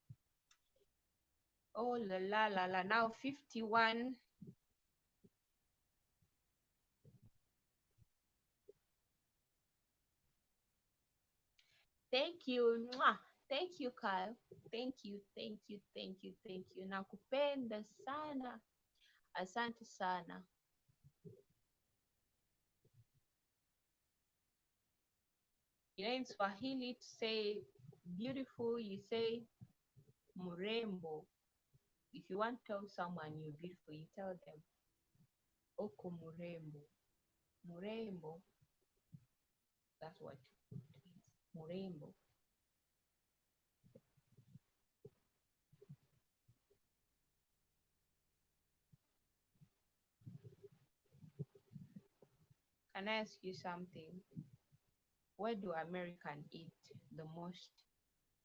Oh, la, la, la, la. Now 51. Thank you. Mwah. Thank you, Kyle. Thank you, thank you, thank you, thank you. Nakupenda sana. Asante sana. You know, in Swahili, to say beautiful, you say murembo. If you want to tell someone you're beautiful, you tell them oko murembo. Murembo. That's what it means. Murembo. Can I ask you something? Where do Americans eat the most?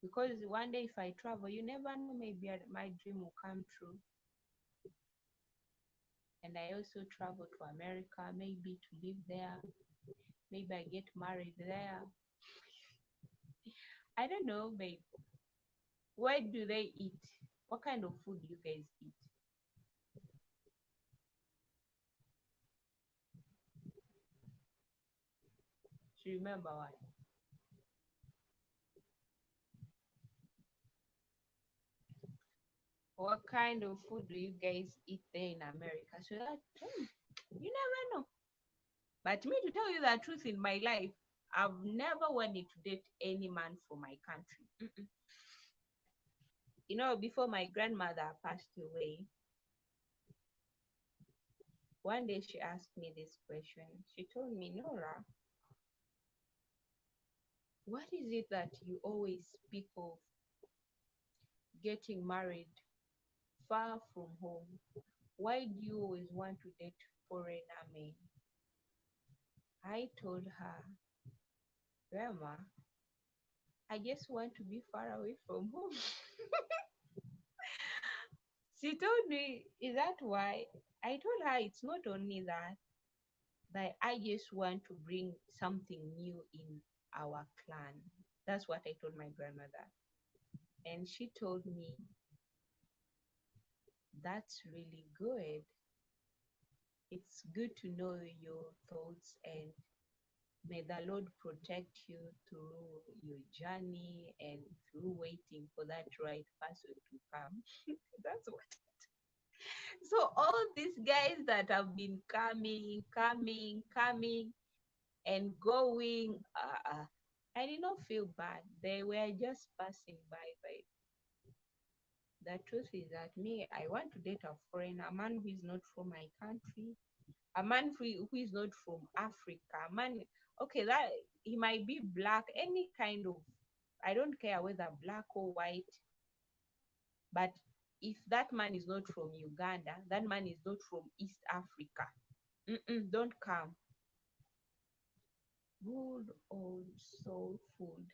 Because one day if I travel, you never know, maybe my dream will come true. And I also travel to America, maybe to live there. Maybe I get married there. I don't know, babe. Where do they eat? What kind of food do you guys eat? Do you remember what? What kind of food do you guys eat there in America? So that you never know. But me, to tell you the truth, in my life, I've never wanted to date any man from my country. Mm-mm. You know, before my grandmother passed away, one day she asked me this question. She told me, Nora, what is it that you always speak of getting married far from home? Why do you always want to date foreigner men? I told her, Grandma, I just want to be far away from home. She told me, is that why? I told her it's not only that, but I just want to bring something new in our clan. That's what I told my grandmother. And she told me, that's really good. It's good to know your thoughts, and may the Lord protect you through your journey and through waiting for that right person to come. That's what. So all these guys that have been coming, and going, I did not feel bad. They were just passing by. But the truth is that me, I want to date a foreigner, a man who is not from my country, a man who is not from Africa, a man, okay, that he might be black, any kind of, I don't care whether black or white, but if that man is not from Uganda, that man is not from East Africa, don't come. Good old soul food.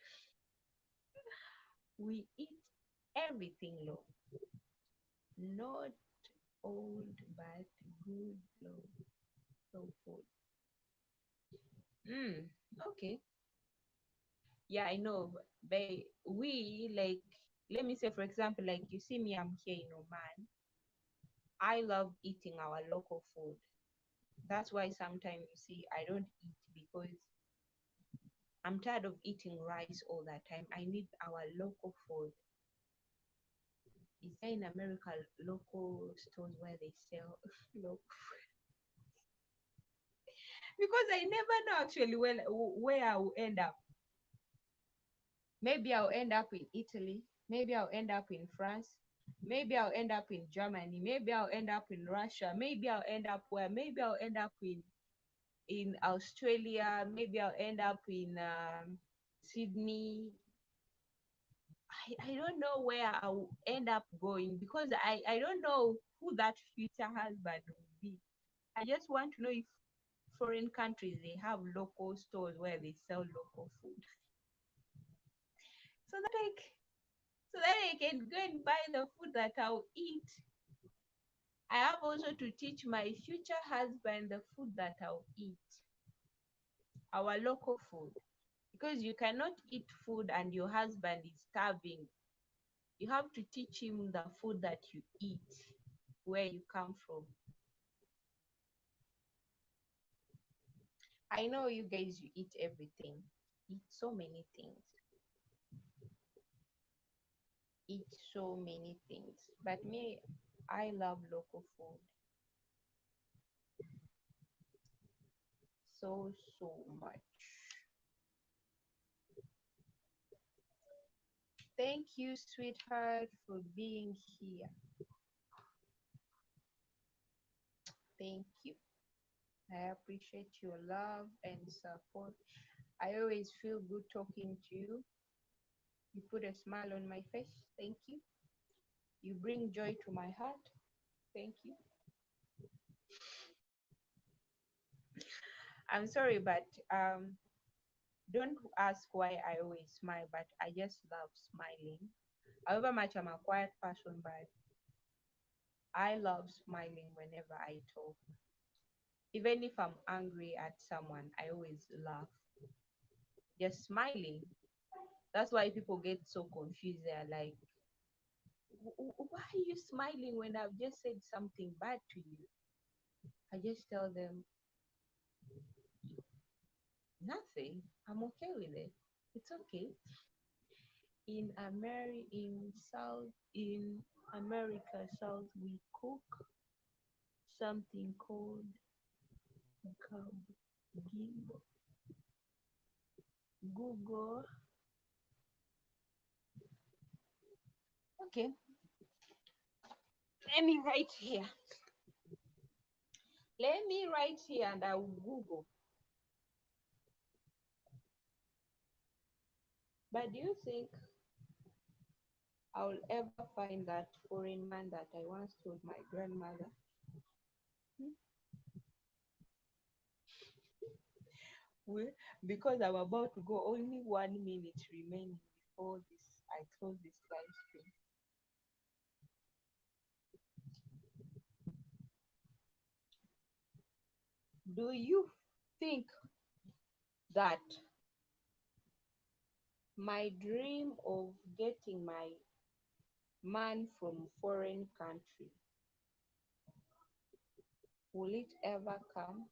We eat everything low, not old but good low soul food. Okay. Yeah, I know. But we like, let me say, for example, like you see me, I'm here in Oman. I love eating our local food. That's why sometimes you see I don't eat, because I'm tired of eating rice all the time. I need our local food. Is there in America local stores where they sell local? Because I never know actually where I will end up. Maybe I'll end up in Italy. Maybe I'll end up in France. Maybe I'll end up in Germany. Maybe I'll end up in Russia. Maybe I'll end up where? Maybe I'll end up in Australia. Maybe I'll end up in Sydney. I don't know where I'll end up going because I don't know who that future husband will be. I just want to know if foreign countries they have local stores where they sell local food. So that I can go and buy the food that I'll eat. I have also to teach my future husband the food that I'll eat, our local food. Because you cannot eat food and your husband is starving. You have to teach him the food that you eat, where you come from. I know you guys, you eat everything, eat so many things, eat so many things. But me, I love local food so, so much. Thank you, sweetheart, for being here. Thank you. I appreciate your love and support. I always feel good talking to you. You put a smile on my face. Thank you. You bring joy to my heart. Thank you. I'm sorry, but don't ask why I always smile, but I just love smiling. However much I'm a quiet person, but I love smiling whenever I talk. Even if I'm angry at someone, I always laugh. Just smiling. That's why people get so confused. They're like, why are you smiling when I've just said something bad to you? I just tell them, nothing. I'm okay with it. It's okay. In America South, we cook something called gumbo. Google. Okay, let me write here. Let me write here and I will Google. But do you think I'll ever find that foreign man that I once told my grandmother? Hmm? Well, because I'm about to go, only 1 minute remaining before this I close this live stream. Do you think that my dream of getting my man from foreign country, will it ever come?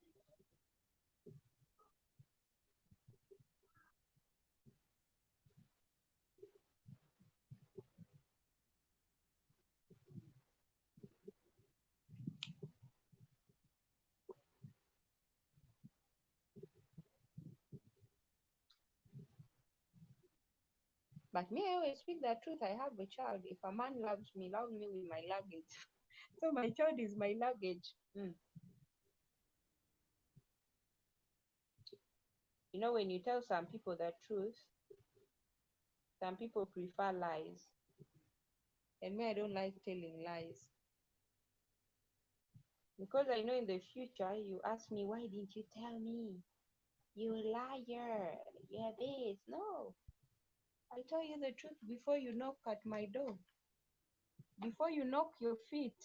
But me, I always speak the truth. I have a child. If a man loves me with my luggage. So my child is my luggage. You know, when you tell some people the truth, some people prefer lies. And me, I don't like telling lies. Because I know in the future, you ask me, why didn't you tell me? You liar. You're this. No. I tell you the truth before you knock at my door. Before you knock your feet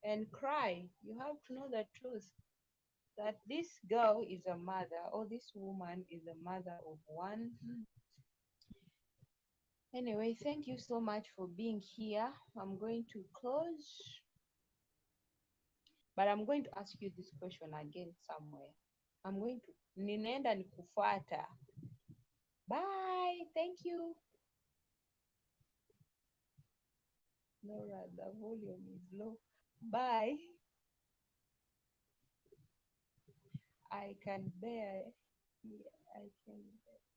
and cry, you have to know the truth. That this girl is a mother, or this woman is a mother of one. Anyway, thank you so much for being here. I'm going to close, but I'm going to ask you this question again somewhere. I'm going to ninaenda nikufuata. Bye. Thank you. Nora, the volume is low. Bye. I can bear. Yeah, I can bear.